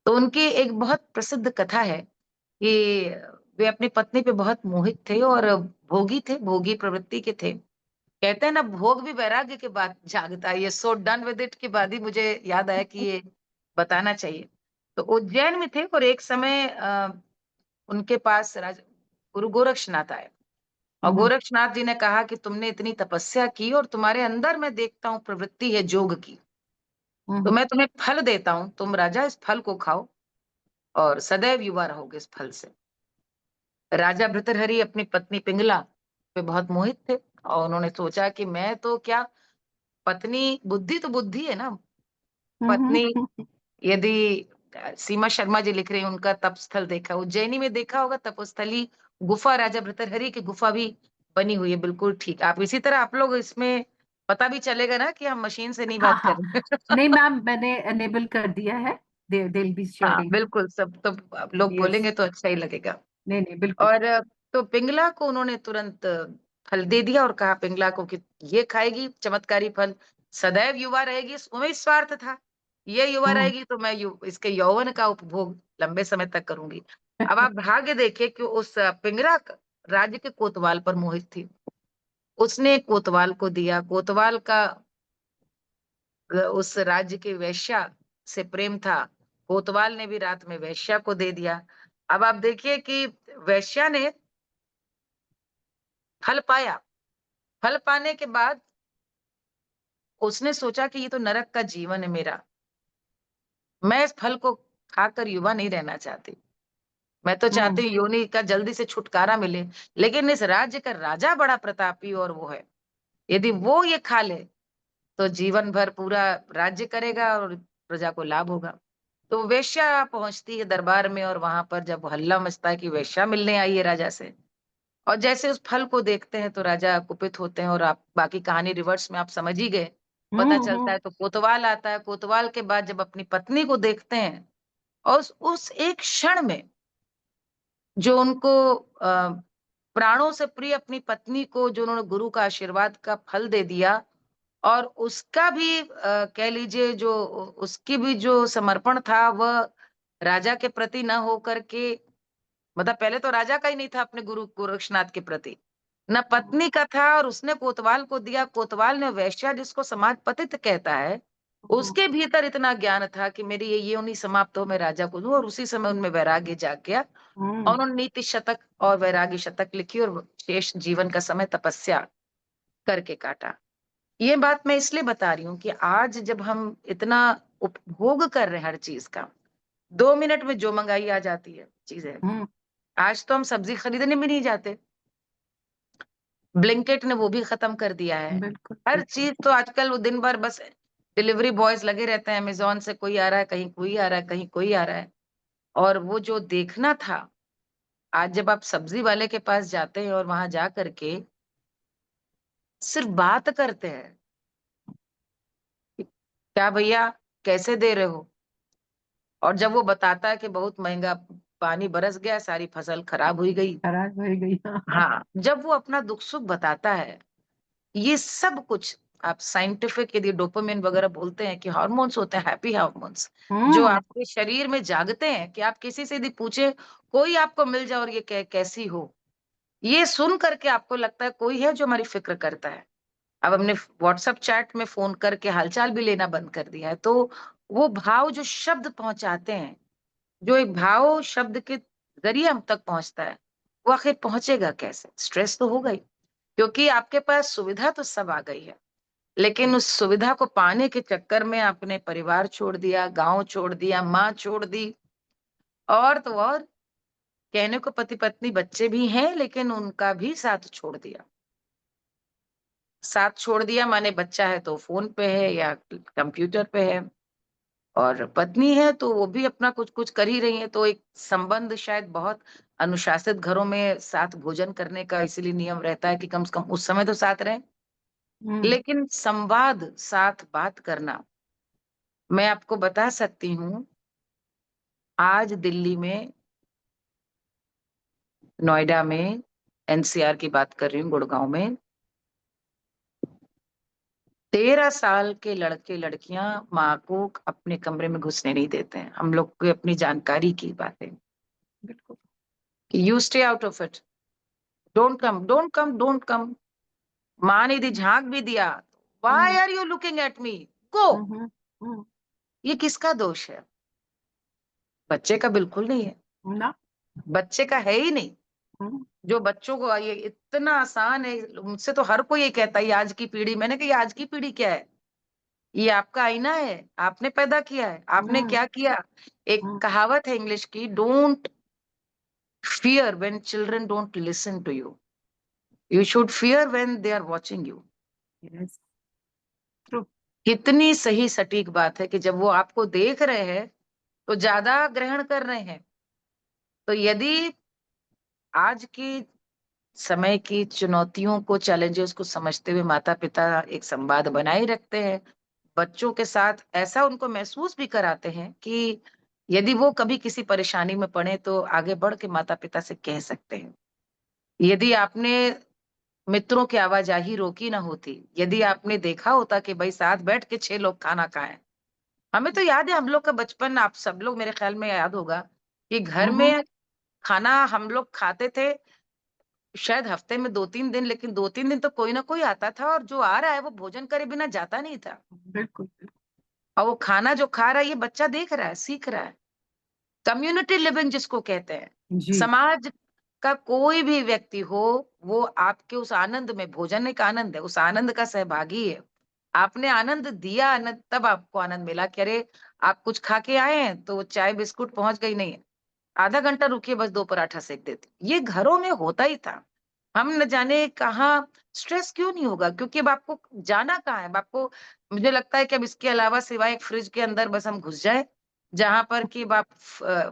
तो उनकी एक बहुत प्रसिद्ध कथा है कि वे अपनी पत्नी पे बहुत मोहित थे और भोगी थे, भोगी प्रवृत्ति के थे। कहते हैं ना, भोग भी वैराग्य के बाद जागता है। ये सो डन विद इट के बाद ही मुझे याद आया कि ये बताना चाहिए। तो उज्जैन में थे और एक समय उनके पास गुरु गोरक्षनाथ आए, और गोरक्षनाथ जी ने कहा कि तुमने इतनी तपस्या की और तुम्हारे अंदर मैं देखता हूँ प्रवृत्ति है जोग की, तो मैं तुम्हें फल देता हूं, तुम राजा इस फल को खाओ और सदैव युवा रहोगे इस फल से। राजा भृतृहरि अपनी पत्नी पिंगला पे बहुत मोहित थे, और उन्होंने सोचा कि मैं तो क्या, पत्नी बुद्धि तो बुद्धि है ना, पत्नी यदि सीमा शर्मा जी लिख रही हैं, उनका तपस्थल देखा, उज्जैनी में देखा होगा तपस्थली गुफा, राजा भृतृहरि की गुफा भी बनी हुई है, बिल्कुल ठीक। आप इसी तरह आप लोग इसमें पता भी चलेगा ना कि हम मशीन से नहीं हाँ बात कर हाँ, रहे। नहीं मैम, मैंने एनेबल कर दिया है। दे बी हाँ शेयरिंग। बिल्कुल, सब तो आप लोग यस। बोलेंगे तो अच्छा ही लगेगा। नहीं नहीं, बिल्कुल। और तो पिंगला को उन्होंने तुरंत फल दे दिया और कहा पिंगला को कि ये खाएगी चमत्कारी फल, सदैव युवा रहेगी, उसमें ही स्वार्थ था, ये युवा हम्म रहेगी तो मैं इसके यौवन का उपभोग लंबे समय तक करूंगी। अब आप भाग्य देखिए कि उस पिंगला राज्य के कोतवाल पर मोहित थी, उसने कोतवाल को दिया, कोतवाल का उस राज्य के वेश्या से प्रेम था, कोतवाल ने भी रात में वेश्या को दे दिया। अब आप देखिए कि वेश्या ने फल पाया, फल पाने के बाद उसने सोचा कि ये तो नरक का जीवन है मेरा, मैं इस फल को खाकर युवा नहीं रहना चाहती, मैं तो चाहती हम्म हूँ योनि का जल्दी से छुटकारा मिले। लेकिन इस राज्य का राजा बड़ा प्रतापी और वो है, यदि वो ये खा ले तो जीवन भर पूरा राज्य करेगा और प्रजा को लाभ होगा। तो वेश्या पहुंचती है दरबार में, और वहां पर जब हल्ला मचता है कि वेश्या मिलने आई है राजा से, और जैसे उस फल को देखते हैं तो राजा कुपित होते हैं, और आप बाकी कहानी रिवर्स में आप समझ ही गए। पता चलता हम्म। है तो कोतवाल आता है, कोतवाल के बाद जब अपनी पत्नी को देखते हैं, और उस एक क्षण में जो उनको प्राणों से प्रिय अपनी पत्नी को, जो उन्होंने गुरु का आशीर्वाद का फल दे दिया, और उसका भी कह लीजिए जो उसकी भी जो समर्पण था वह राजा के प्रति न हो करके, मतलब पहले तो राजा का ही नहीं था अपने गुरु गोरक्षनाथ के प्रति, न पत्नी का था, और उसने कोतवाल को दिया। कोतवाल ने वेश्या, जिसको समाज पतित कहता है, उसके भीतर इतना ज्ञान था कि मेरी ये योनि समाप्त हो, मैं राजा को दूं, और उसी समय उनमें वैराग्य जाग गया, और उन्होंने नीति शतक और वैराग्य शतक लिखी और शेष जीवन का समय तपस्या करके काटा। ये बात मैं इसलिए बता रही हूँ कि आज जब हम इतना उपभोग कर रहे हैं हर चीज का, 2 मिनट में जो मंगाई आ जाती है चीजें, आज तो हम सब्जी खरीदने भी नहीं जाते, ब्लिंकिट ने वो भी खत्म कर दिया है। बिल्कुल, हर बिल्कुल। चीज तो आजकल वो दिन भर बस डिलीवरी बॉयज लगे रहते हैं, अमेज़न से कोई आ रहा है, कहीं कोई आ रहा है, कहीं कोई आ रहा है। और वो जो देखना था, आज जब आप सब्जी वाले के पास जाते हैं और वहां जा करके सिर्फ बात करते हैं कि क्या भैया कैसे दे रहे हो, और जब वो बताता है कि बहुत महंगा, पानी बरस गया, सारी फसल खराब हुई गई। खराब हो गई। हाँ। हाँ, जब वो अपना दुख सुख बताता है, ये सब कुछ आप साइंटिफिक यदि डोपामिन वगैरह बोलते हैं कि हार्मोन्स होते हैं, हैप्पी हार्मोन्स, जो हुँ, आपके शरीर में जागते हैं कि आप किसी से यदि पूछे, कोई आपको मिल जाए और ये कैसी हो, ये सुन करके आपको लगता है कोई है जो हमारी फिक्र करता है। अब हमने व्हाट्सएप चैट में फोन करके हालचाल भी लेना बंद कर दिया है। तो वो भाव जो शब्द पहुंचाते हैं, जो एक भाव शब्द के जरिए हम तक पहुंचता है, वो आखिर पहुंचेगा कैसे? स्ट्रेस तो होगा ही, क्योंकि आपके पास सुविधा तो सब आ गई है, लेकिन उस सुविधा को पाने के चक्कर में आपने परिवार छोड़ दिया, गांव छोड़ दिया, माँ छोड़ दी, और तो और कहने को पति पत्नी बच्चे भी हैं, लेकिन उनका भी साथ छोड़ दिया। साथ छोड़ दिया माने बच्चा है तो फोन पे है या कंप्यूटर पे है, और पत्नी है तो वो भी अपना कुछ कुछ कर ही रही है। तो एक संबंध शायद बहुत अनुशासित घरों में साथ भोजन करने का इसीलिए नियम रहता है कि कम से कम उस समय तो साथ रहें, हुँ, लेकिन संवाद, साथ बात करना, मैं आपको बता सकती हूँ, आज दिल्ली में, नोएडा में, एनसीआर की बात कर रही हूँ, गुड़गांव में 13 साल के लड़के लड़कियां माँ को अपने कमरे में घुसने नहीं देते हैं। हम लोग को अपनी जानकारी की बातें बिल्कुल। कि you stay out of it, don't come, don't come, don't come. माँ ने यदि झांक भी दिया, why hmm, are you looking at me, go. Hmm, hmm, hmm, ये किसका दोष है? बच्चे का बिल्कुल नहीं है, ना। बच्चे का है ही नहीं। हुँ, जो बच्चों को ये इतना आसान है, मुझसे तो हर कोई ये कहता है ये आज की पीढ़ी। मैंने कहा ये आज की पीढ़ी क्या है? ये आपका आईना है, आपने पैदा किया है, आपने हुँ, क्या किया। एक हुँ, कहावत है इंग्लिश की, don't fear when children don't listen to you, you should fear when they are watching you. Yes, true. कितनी सही सटीक बात है कि जब वो आपको देख रहे हैं तो ज्यादा ग्रहण कर रहे हैं। तो यदि आज की समय की चुनौतियों को, चैलेंजेस को समझते हुए माता पिता एक संवाद बनाए रखते हैं, बच्चों के साथ ऐसा उनको महसूस भी कराते हैं कि यदि वो कभी किसी परेशानी में पड़े तो आगे बढ़ के माता पिता से कह सकते हैं। यदि आपने मित्रों की आवाजाही रोकी ना होती, यदि आपने देखा होता कि भाई साथ बैठ के 6 लोग खाना खाएं। हमें तो याद है हम लोग का बचपन, आप सब लोग मेरे ख्याल में याद होगा कि घर हुँ, हुँ, में खाना हम लोग खाते थे, शायद हफ्ते में 2-3 दिन, लेकिन 2-3 दिन तो कोई ना कोई आता था, और जो आ रहा है वो भोजन करे बिना जाता नहीं था। बिल्कुल, और वो खाना जो खा रहा है ये बच्चा देख रहा है, सीख रहा है। कम्युनिटी लिविंग जिसको कहते हैं, जी। समाज का कोई भी व्यक्ति हो, वो आपके उस आनंद में, भोजन एक आनंद है, उस आनंद का सहभागी है। आपने आनंद दिया, आनंद तब आपको आनंद मिला कि अरे आप कुछ खा के आए हैं तो चाय बिस्कुट पहुंच गई, नहीं है आधा घंटा रुकिए बस 2 पराठा सेक देती। ये घरों में होता ही था। हम न जाने कहाँ, स्ट्रेस क्यों नहीं होगा? क्योंकि अब आपको जाना कहाँ है? अब आपको, मुझे लगता है कि अब इसके अलावा सिवाय एक फ्रिज के अंदर बस हम घुस जाएँ, जहाँ पर कि अब आप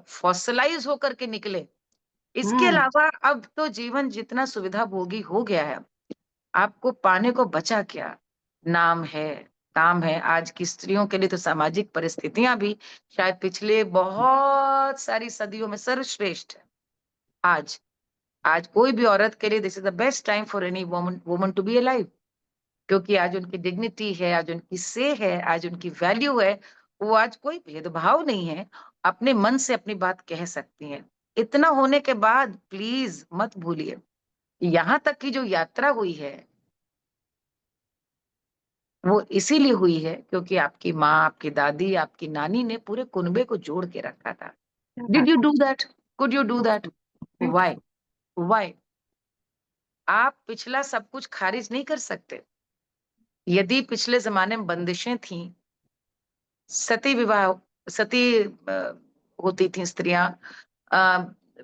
फॉसिलाइज़ होकर के निकले। इसके हुँ, अलावा अब तो जीवन जितना सुविधाभोगी हो गया है, आपको पाने को बचा क्या? नाम है, काम है। आज की स्त्रियों के लिए तो सामाजिक परिस्थितियाँ भी शायद पिछले बहुत सारी सदियों में सर्वश्रेष्ठ है। आज आज कोई भी औरत के लिए this is the best time for any woman woman to be alive, क्योंकि आज उनकी डिग्निटी है, आज उनकी से है, आज उनकी वैल्यू है। वो आज कोई भेदभाव नहीं है, अपने मन से अपनी बात कह सकती हैं। इतना होने के बाद प्लीज़ मत भूलिए, यहाँ तक की जो यात्रा हुई है, वो इसीलिए हुई है क्योंकि आपकी माँ, आपकी दादी, आपकी नानी ने पूरे कुनबे को जोड़ के रखा था। क्या डिड बात यू है! Do that? Could you do that? Beautiful, why? Beautiful. Why? आप पिछला सब कुछ खारिज नहीं कर सकते। यदि पिछले ज़माने में बंदिशें थीं, सती विवाह, सती होती थीं स्त्रियाँ,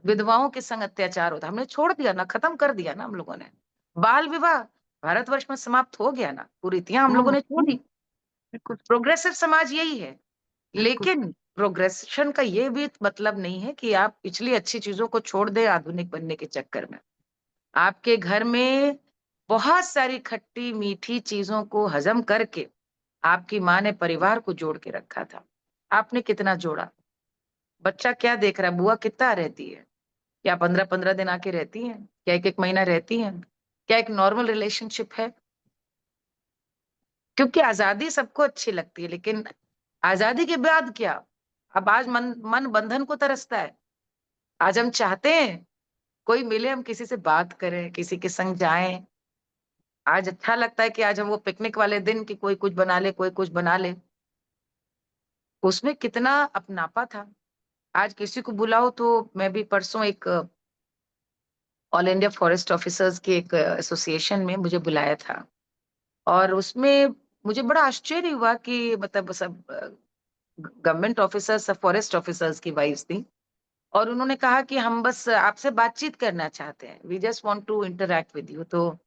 विधवाओं के संग अत्याचार होता, हमने छोड़ दिया ना, खत्म कर दिया ना हम लोगों ने। बाल विवाह भारतवर्ष में समाप्त हो गया ना, कुरीतियां हम लोगों ने छोड़ दी। बिल्कुल, प्रोग्रेसिव समाज यही है। बिल्कुल। लेकिन प्रोग्रेशन का ये भी मतलब नहीं है कि आप पिछली अच्छी चीजों को छोड़ दें आधुनिक बनने के चक्कर में। आपके घर में बहुत सारी खट्टी मीठी चीजों को हजम करके आपकी माँ ने परिवार को जोड़ के रखा था। आपने कितना जोड़ा? बच्चा क्या देख रहा है? बुआ कितना रहती है? क्या 15-15 दिन आके रहती हैं? क्या 1-1 महीना रहती हैं? क्या एक नॉर्मल रिलेशनशिप है? क्योंकि आजादी सबको अच्छी लगती है, लेकिन आजादी के बाद क्या? अब आज मन मन बंधन को तरसता है। आज हम चाहते हैं कोई मिले, हम किसी से बात करें, किसी के संग जाएं। आज अच्छा लगता है कि आज हम वो पिकनिक वाले दिन कि कोई कुछ बना ले, कोई कुछ बना ले। उसमें कितना अपनापा था। आज किसी को बुलाओ तो मैं भी परसों एक ऑल इंडिया फॉरेस्ट ऑफिसर्स के एक एसोसिएशन में मुझे बुलाया था, और उसमें मुझे बड़ा आश्चर्य हुआ कि मतलब सब गवर्नमेंट ऑफिसर्स, फॉरेस्ट ऑफिसर्स की वाइफ्स थी, और उन्होंने कहा कि हम बस आपसे बातचीत करना चाहते हैं, we just want to interact with you, तो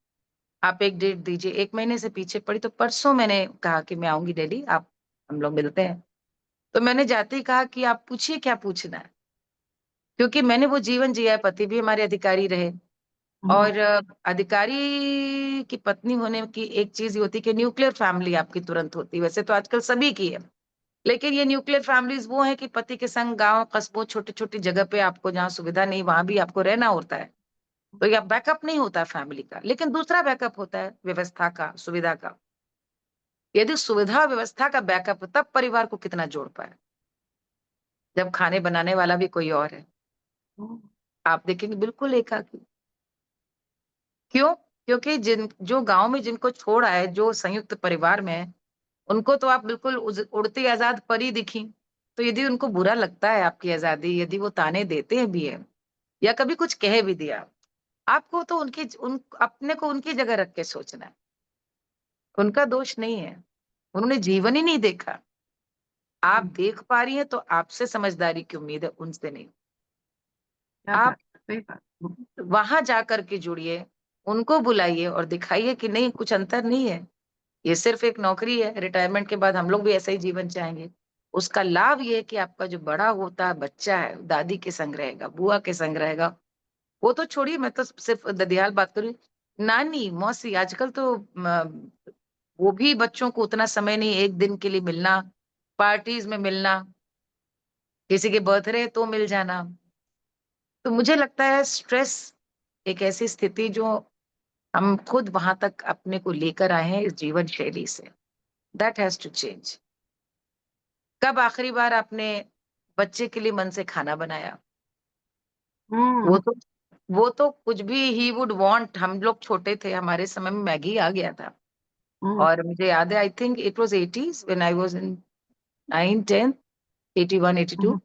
आप एक डेट दीजिए। 1 महीने से पीछे पड़ी, तो परसों मैंने कहा कि मैं आऊंगी दिल्ली, आप हम लोग मिलते हैं। तो मैंने जाते ही कहा कि आप पूछिए क्या पूछना है, क्योंकि मैंने वो जीवन जिया है, पति भी हमारे अधिकारी रहे, हुँ, और अधिकारी की पत्नी होने की एक चीज ये होती है कि न्यूक्लियर फैमिली आपकी तुरंत होती है, वैसे तो आजकल सभी की है, लेकिन ये न्यूक्लियर फैमिलीज वो है कि पति के संग गांव कस्बों छोटी छोटी जगह पे आपको जहाँ सुविधा नहीं वहां भी आपको रहना होता है। तो यह बैकअप नहीं होता फैमिली का, लेकिन दूसरा बैकअप होता है व्यवस्था का, सुविधा का। यदि सुविधा व्यवस्था का बैकअप, तब परिवार को कितना जोड़ पाए, जब खाने बनाने वाला भी कोई और है। हुँ, आप देखेंगे बिल्कुल एकाकी। क्यों? क्योंकि जिन जो गांव में जिनको छोड़ा है, जो संयुक्त परिवार में है, उनको तो आप बिल्कुल उड़ती आजाद परी दिखी। तो यदि उनको बुरा लगता है आपकी आजादी, यदि वो ताने देते हैं भी है या कभी कुछ कह भी दिया, आपको तो उन अपने को उनकी जगह रख के सोचना है। उनका दोष नहीं है, उन्होंने जीवन ही नहीं देखा। आप हुँ, देख पा रही हैं तो आपसे समझदारी की उम्मीद है, उनसे नहीं। क्या आप बात है, सही बात। वहां जाकर के जुड़िए, उनको बुलाइए और दिखाइए कि नहीं, कुछ अंतर नहीं है। ये सिर्फ एक नौकरी है, रिटायरमेंट के बाद हम लोग भी ऐसा ही जीवन चाहेंगे। उसका लाभ ये है कि आपका जो बड़ा होता बच्चा है, दादी के संग रहेगा, बुआ के संग रहेगा। वो तो छोड़िए, मैं तो सिर्फ ददियाल बात करूँ, नानी, मौसी, आजकल तो वो भी बच्चों को उतना समय नहीं, 1 दिन के लिए मिलना, पार्टीज में मिलना, किसी के बर्थडे तो मिल जाना। तो मुझे लगता है स्ट्रेस एक ऐसी स्थिति जो हम खुद वहां तक अपने को लेकर आए हैं इस जीवन शैली से, दैट हैज टू चेंज। कब आखिरी बार आपने बच्चे के लिए मन से खाना बनाया? वो हुँ, तो वो तो कुछ भी ही वुड वांट। हम लोग छोटे थे, हमारे समय में मैगी आ गया था, हुँ, और मुझे याद है, आई think it was 80s when I was in 9 10 81 82। Hmm,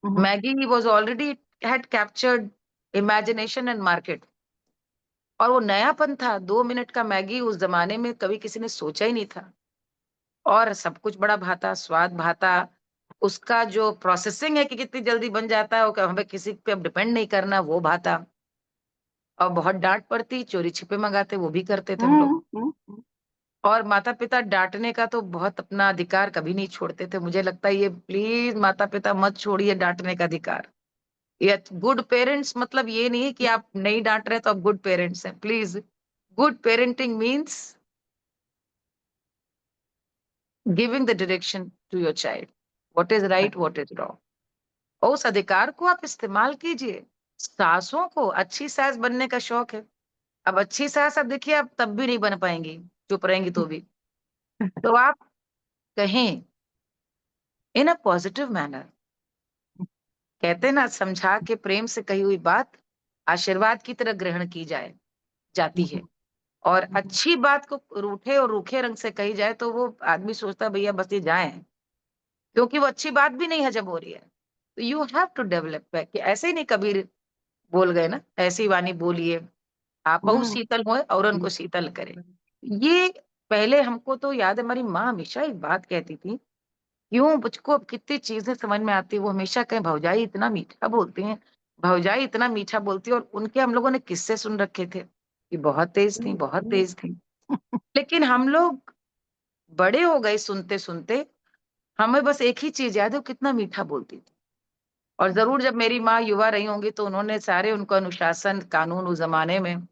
hmm, Maggi was already had captured imagination and market, और वो नयापन था। 2 मिनट का मैगी उस जमाने में कभी किसी ने सोचा ही नहीं था, और सब कुछ बड़ा भाता, स्वाद भाता। उसका जो प्रोसेसिंग है कि कितनी जल्दी बन जाता है, वो हमें किसी पे अब डिपेंड नहीं करना, वो भाता। और बहुत डांट पड़ती, चोरी छिपे मंगाते, वो भी करते थे हम लोग। हुँ, हुँ, हुँ, और माता पिता डांटने का तो बहुत अपना अधिकार कभी नहीं छोड़ते थे। मुझे लगता है ये प्लीज माता पिता मत छोड़िए डांटने का अधिकार। ये गुड पेरेंट्स मतलब ये नहीं है कि आप नहीं डांट रहे तो आप गुड पेरेंट्स हैं, please. Good parenting means giving the direction to your child, what is right, right. What is wrong. और उस अधिकार को आप इस्तेमाल कीजिए। सासों को अच्छी सास बनने का शौक है, अब अच्छी सास अब देखिए आप तब भी नहीं बन पाएंगी, चुप रहेंगी तो भी। तो आप कहें इन अ पॉजिटिव मैनर। कहते हैं ना, समझा के प्रेम से कही हुई बात आशीर्वाद की तरह ग्रहण की जाए जाती हुँ, है। हुँ, और हुँ, अच्छी बात को रूठे और रूखे रंग से कही जाए तो वो आदमी सोचता है भैया बस ये जाए, क्योंकि वो अच्छी बात भी नहीं हजम हो रही है। तो यू हैव टू डेवलप कि ऐसे ही नहीं, कबीर बोल गए ना, ऐसी वाणी बोलिए आपहु हुँ, शीतल होए और उनको शीतल करे। ये पहले हमको तो याद है, हमारी माँ हमेशा एक बात कहती थी, क्यों मुझको अब कितनी चीजें समझ में आती है, वो हमेशा कहें भौजाई इतना मीठा बोलती हैं, भौजाई इतना मीठा बोलती है, और उनके हम लोगों ने किस्से सुन रखे थे कि बहुत तेज थी, बहुत तेज थी। लेकिन हम लोग बड़े हो गए सुनते सुनते, हमें बस एक ही चीज याद है, वो कितना मीठा बोलती थी। और जरूर जब मेरी माँ युवा रही होंगी तो उन्होंने सारे उनको अनुशासन कानून उस जमाने में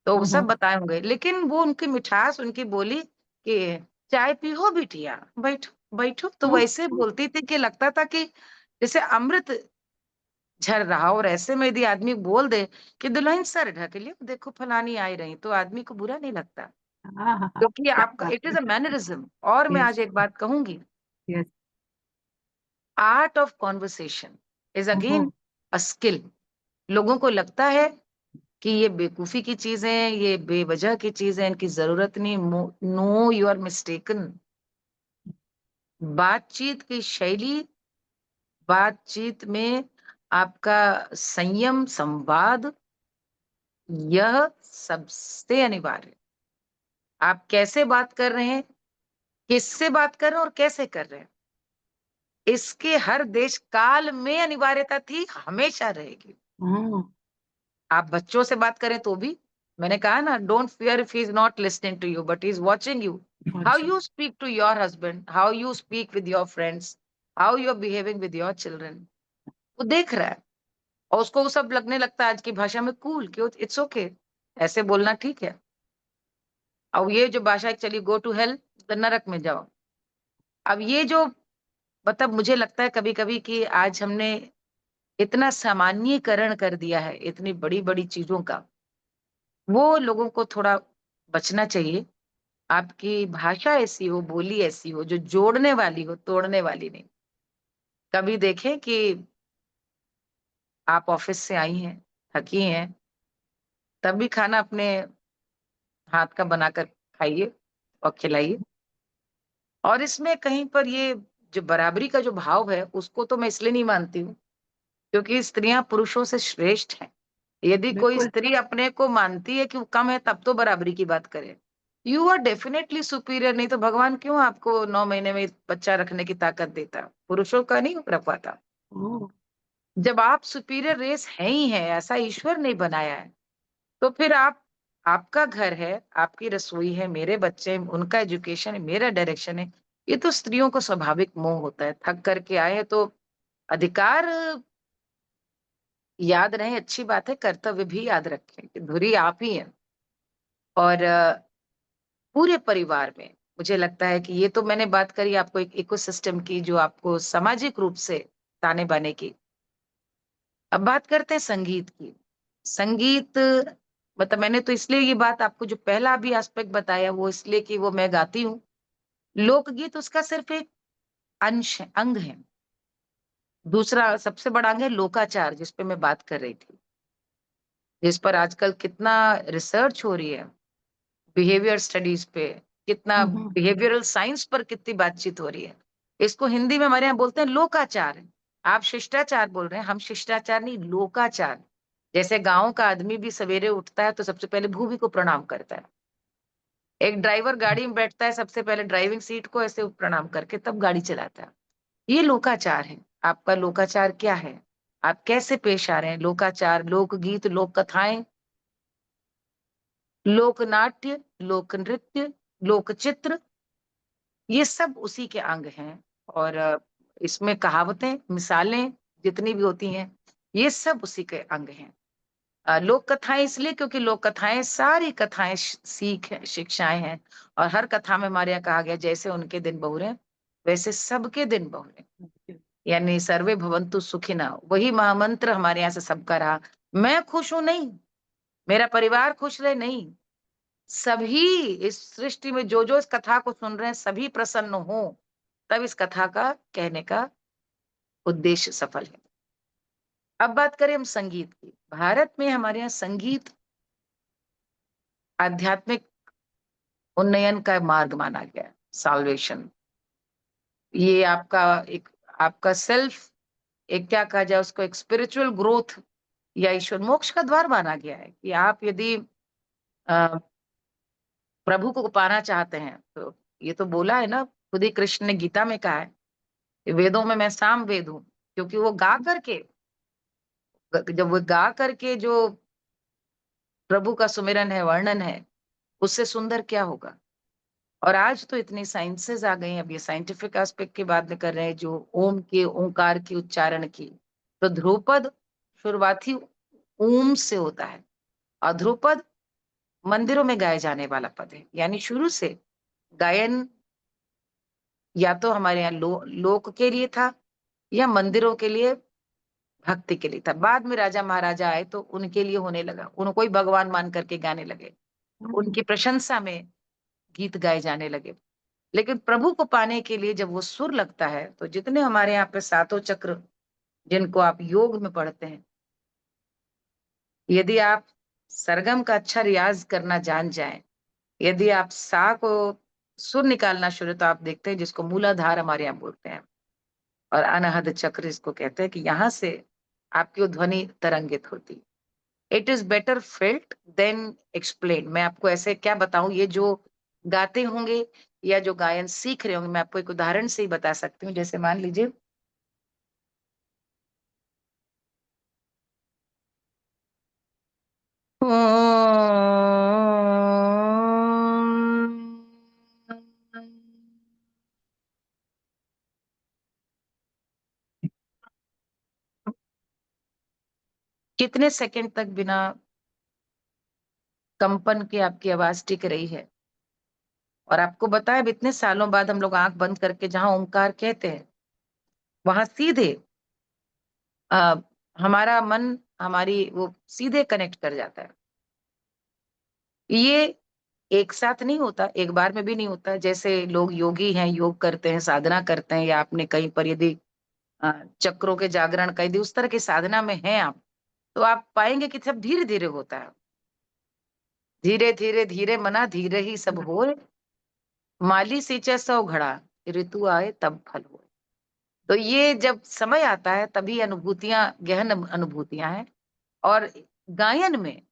तो वो सब बताए होंगे, लेकिन वो उनकी मिठास, उनकी बोली कि चाय पी हो बिटिया, बैठो बैठो, तो वैसे बोलती थी कि लगता था कि जैसे अमृत झर रहा हो। और ऐसे में यदि आदमी बोल दे कि दुल्हन सर ढक लियो, देखो फलानी आई रही, तो आदमी को बुरा नहीं लगता, हाँ, क्योंकि क्या आपका बात इट इज है। अ मैनरिज्म। और मैं यस, आज एक बात कहूंगी, yes. Art of conversation is again a skill. लोगों को लगता है कि ये बेवकूफी की चीज है, ये बेवजह की चीज है, इनकी जरूरत नहीं। No, you are mistaken. बातचीत की शैली, बातचीत में आपका संयम, संवाद, यह सबसे अनिवार्य है। आप कैसे बात कर रहे हैं, किससे बात कर रहे हैं और कैसे कर रहे हैं, इसके हर देश काल में अनिवार्यता थी, हमेशा रहेगी। आप बच्चों से बात करें तो भी, मैंने कहा ना, don't fear if he is not listening to you but he is watching you. How you speak to your husband, how you speak with your friends, how you are behaving with your children, वो देख रहा है। और उसको वो सब लगने लगता है आज की भाषा में कूल, कि इट्स ओके, ऐसे बोलना ठीक है। अब ये जो भाषा है, चलिए गो टू हेल, नरक में जाओ। अब ये जो, मतलब मुझे लगता है कभी कभी कि आज हमने इतना सामान्यीकरण कर दिया है इतनी बड़ी बड़ी चीजों का, वो लोगों को थोड़ा बचना चाहिए। आपकी भाषा ऐसी हो, बोली ऐसी हो जो जोड़ने वाली हो, तोड़ने वाली नहीं। कभी देखें कि आप ऑफिस से आई हैं, थकी हैं, तब भी खाना अपने हाथ का बनाकर खाइए और खिलाइए। और इसमें कहीं पर ये जो बराबरी का जो भाव है, उसको तो मैं इसलिए नहीं मानती हूँ क्योंकि स्त्रियां पुरुषों से श्रेष्ठ हैं। यदि कोई बिल्कुल। स्त्री अपने को मानती है कि वो कम है, तब तो बराबरी की बात करे। यू आर डेफिनेटली सुपीरियर, नहीं तो भगवान क्यों आपको 9 महीने में बच्चा रखने की ताकत देता, पुरुषों का नहीं रख पाता। ओह! जब आप सुपीरियर रेस है ही है, ऐसा ईश्वर ने बनाया है, तो फिर आप, आपका घर है, आपकी रसोई है, मेरे बच्चे हैं, उनका एजुकेशन है, मेरा डायरेक्शन है। ये तो स्त्रियों को स्वाभाविक मोह होता है, थक करके आए हैं तो अधिकार याद रहे, अच्छी बात है, कर्तव्य भी याद रखें कि धुरी आप ही है। और पूरे परिवार में मुझे लगता है कि ये तो मैंने बात करी आपको एक इकोसिस्टम की, जो आपको सामाजिक रूप से ताने बाने की। अब बात करते हैं संगीत की। संगीत, मतलब मैंने तो इसलिए ये बात आपको जो पहला भी एस्पेक्ट बताया वो इसलिए कि वो मैं गाती हूँ। लोकगीत उसका सिर्फ एक अंश है, अंग है। दूसरा सबसे बड़ा अंग है लोकाचार, जिस पे मैं बात कर रही थी, जिस पर आजकल कितना रिसर्च हो रही है, बिहेवियर स्टडीज पे, कितना बिहेवियरल साइंस पर कितनी बातचीत हो रही है। इसको हिंदी में हमारे यहाँ बोलते हैं लोकाचार। आप शिष्टाचार बोल रहे हैं, हम शिष्टाचार नहीं, लोकाचार। जैसे गांव का आदमी भी सवेरे उठता है तो सबसे पहले भूमि को प्रणाम करता है। एक ड्राइवर गाड़ी में बैठता है, सबसे पहले ड्राइविंग सीट को ऐसे प्रणाम करके तब गाड़ी चलाता है। ये लोकाचार है। आपका लोकाचार क्या है, आप कैसे पेश आ रहे हैं? लोकाचार, लोकगीत, लोक कथाएं, लोक नाट्य, लोक नृत्य, लोक चित्र, ये सब उसी के अंग हैं। और इसमें कहावतें, मिसालें जितनी भी होती हैं, ये सब उसी के अंग हैं। लोक कथाएं इसलिए क्योंकि लोक कथाएं, सारी कथाएं सीख है, शिक्षाएं हैं। और हर कथा में हमारे यहाँ कहा गया, जैसे उनके दिन बहुरे वैसे सबके दिन बहुरे, यानी सर्वे भवन्तु सुखिनः, वही महामंत्र हमारे यहाँ से सबका रहा। मैं खुश हूं नहीं, मेरा परिवार खुश रहे नहीं, सभी इस सृष्टि में जो जो इस कथा को सुन रहे हैं सभी प्रसन्न हो, तब इस कथा का कहने का उद्देश्य सफल है। अब बात करें हम संगीत की। भारत में हमारे यहाँ संगीत आध्यात्मिक उन्नयन का मार्ग माना गया है, साल्वेशन। ये आपका एक, आपका सेल्फ, एक क्या कहा जाए उसको, एक स्पिरिचुअल ग्रोथ या ईश्वर मोक्ष का द्वार माना गया है। कि आप यदि अ, प्रभु को पाना चाहते हैं तो, ये तो बोला है ना, खुद ही कृष्ण ने गीता में कहा है, वेदों में मैं साम वेद हूं, क्योंकि वो जब वो गा करके जो प्रभु का सुमिरन है, वर्णन है, उससे सुंदर क्या होगा? और आज तो इतनी साइंसेस आ गई हैं, अब ये साइंटिफिक एस्पेक्ट की बात नहीं कर रहे हैं, जो ओम के ओंकार के उच्चारण की। तो ध्रुपद शुरुआती ओम से होता है और ध्रुपद मंदिरों में गाए जाने वाला पद है। यानी शुरू से गायन या तो हमारे यहाँ लोक के लिए था या मंदिरों के लिए, भक्ति के लिए था। बाद में राजा महाराजा आए तो उनके लिए होने लगा, उनको ही भगवान मान करके गाने लगे, हुँ, उनकी प्रशंसा में गीत गाए जाने लगे। लेकिन प्रभु को पाने के लिए जब वो सुर लगता है, तो जितने हमारे यहाँ पे सातों चक्र, जिनको आप योग में पढ़ते हैं, यदि आप सरगम का अच्छा रियाज करना जान जाएं, यदि आप सा को सुर निकालना शुरू, तो आप देखते हैं जिसको मूलाधार हमारे यहाँ बोलते हैं और अनहद चक्र इसको कहते हैं, कि यहाँ से आपकी वो ध्वनि तरंगित होती। It is better felt than explain. मैं आपको ऐसे क्या बताऊं, ये जो गाते होंगे या जो गायन सीख रहे होंगे, मैं आपको एक उदाहरण से ही बता सकती हूँ। जैसे मान लीजिए कितने सेकंड तक बिना कंपन के आपकी आवाज टिक रही है। और आपको बताए, अब इतने सालों बाद हम लोग आंख बंद करके जहां ओंकार कहते हैं, वहां सीधे आ, हमारा मन, हमारी वो सीधे कनेक्ट कर जाता है। ये एक साथ नहीं होता, एक बार में भी नहीं होता। जैसे लोग योगी हैं, योग करते हैं, साधना करते हैं, या आपने कहीं पर यदि चक्रों के जागरण कर दी, उस तरह की साधना में हैं आप, तो आप पाएंगे कि सब धीरे धीरे होता है। धीरे धीरे धीरे मना धीरे ही सब हुँ, होए, माली सींचे सौ घड़ा, ऋतु आए तब फल होए। तो ये जब समय आता है तभी अनुभूतियां, गहन अनुभूतियां हैं। और गायन में,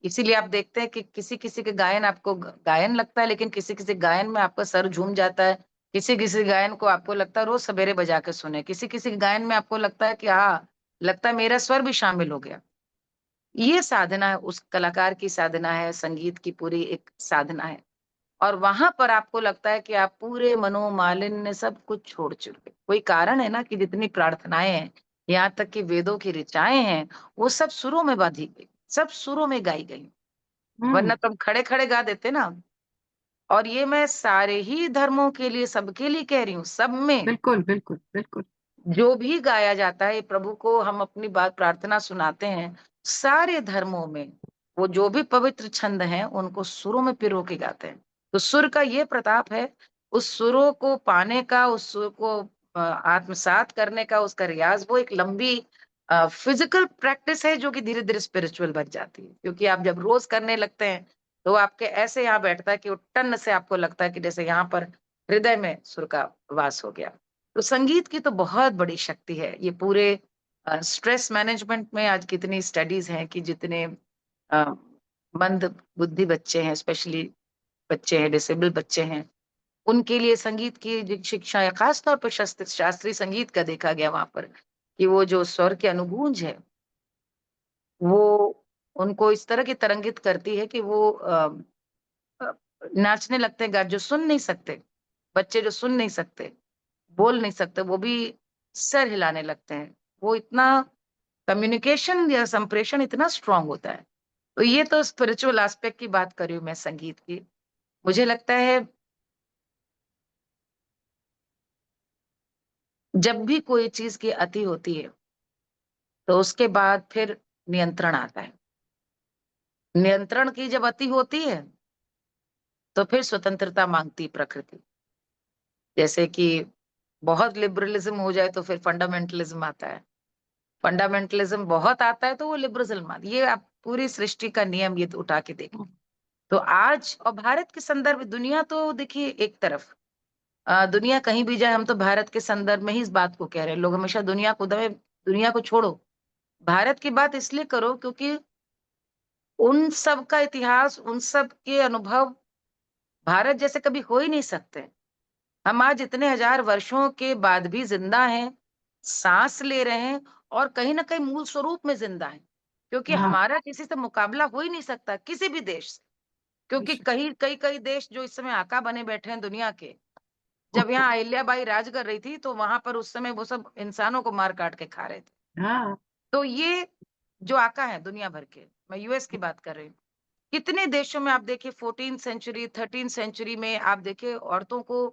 इसीलिए आप देखते हैं कि किसी किसी के गायन आपको गायन लगता है, लेकिन किसी किसी गायन में आपका सर झूम जाता है। किसी किसी गायन को आपको लगता है रोज सवेरे बजा के सुने। किसी किसी गायन में आपको लगता है कि हाँ, लगता है मेरा स्वर भी शामिल हो गया। ये साधना है, उस कलाकार की साधना है, संगीत की पूरी एक साधना है। और वहां पर आपको लगता है कि आप पूरे मनोमालिन्य सब कुछ छोड़ चुके। कोई कारण है ना कि जितनी प्रार्थनाएं हैं, यहाँ तक कि वेदों की ऋचाएं हैं, वो सब सुरों में बांधी गई, सब सुरों में गाई गई। हुँ, वरना तुम खड़े खड़े गा देते ना। और ये मैं सारे ही धर्मों के लिए, सबके लिए कह रही हूँ, सब में बिल्कुल, बिल्कुल, बिल्कुल। जो भी गाया जाता है, प्रभु को हम अपनी बात प्रार्थना सुनाते हैं, सारे धर्मों में वो जो भी पवित्र छंद हैं, उनको सुरों में पिरो के गाते हैं। तो सुर का ये प्रताप है, उस सुरों को पाने का, उस सुर को आत्मसात करने का, उसका रियाज, वो एक लंबी फिजिकल प्रैक्टिस है, जो कि धीरे धीरे स्पिरिचुअल बन जाती है। क्योंकि आप जब रोज करने लगते हैं, तो आपके ऐसे यहाँ बैठता है कि वो टन से आपको लगता है कि जैसे यहाँ पर हृदय में सुर का वास हो गया। तो संगीत की तो बहुत बड़ी शक्ति है। ये पूरे स्ट्रेस मैनेजमेंट में आज कितनी स्टडीज हैं कि जितने अ, मंद बुद्धि बच्चे हैं, स्पेशली बच्चे हैं, डिसेबल बच्चे हैं, उनके लिए संगीत की जो शिक्षा है, खास तौर पर शास्त्रीय संगीत का देखा गया वहां पर, कि वो जो स्वर की अनुगूंज है, वो उनको इस तरह की तरंगित करती है कि वो अ, नाचने लगते हैं। जो सुन नहीं सकते, बच्चे जो सुन नहीं सकते, बोल नहीं सकते, वो भी सर हिलाने लगते हैं। वो इतना कम्युनिकेशन या संप्रेषण इतना स्ट्रांग होता है। तो ये तो स्पिरिचुअल एस्पेक्ट की बात कर रही हूँ मैं संगीत की। मुझे लगता है जब भी कोई चीज की अति होती है, तो उसके बाद फिर नियंत्रण आता है। नियंत्रण की जब अति होती है, तो फिर स्वतंत्रता मांगती प्रकृति। जैसे कि बहुत लिबरलिज्म हो जाए तो फिर फंडामेंटलिज्म आता है। फंडामेंटलिज्म बहुत आता है तो वो लिबरलिज्म आता है। ये आप पूरी सृष्टि का नियम ये तो उठा के देख। हुँ, तो आज और भारत के संदर्भ में, दुनिया तो देखिए एक तरफ, दुनिया कहीं भी जाए, हम तो भारत के संदर्भ में ही इस बात को कह रहे हैं। लोग हमेशा दुनिया को दबे, दुनिया को छोड़ो, भारत की बात इसलिए करो क्योंकि उन सब का इतिहास, उन सब के अनुभव भारत जैसे कभी हो ही नहीं सकते। हम आज इतने हजार वर्षों के बाद भी जिंदा हैं, सांस ले रहे हैं, और कहीं न कहीं मूल स्वरूप में ज़िंदा हैं। क्योंकि हाँ, हमारा किसी से मुकाबला हो ही नहीं सकता, किसी भी देश से। क्योंकि बेशक। कई देश जो इस समय आका बने बैठे हैं दुनिया के, जब यहाँ अहिल्याबाई राज कर रही थी, तो वहाँ पर उस समय वो सब इंसानों को मार काट के खा रहे थे। हाँ, तो ये जो आका हैं दुनिया भर के, मैं यूएस की बात कर रही हूँ। कितने देशों में आप देखिए 14th सेंचुरी, 13th सेंचुरी में आप देखिए औरतों को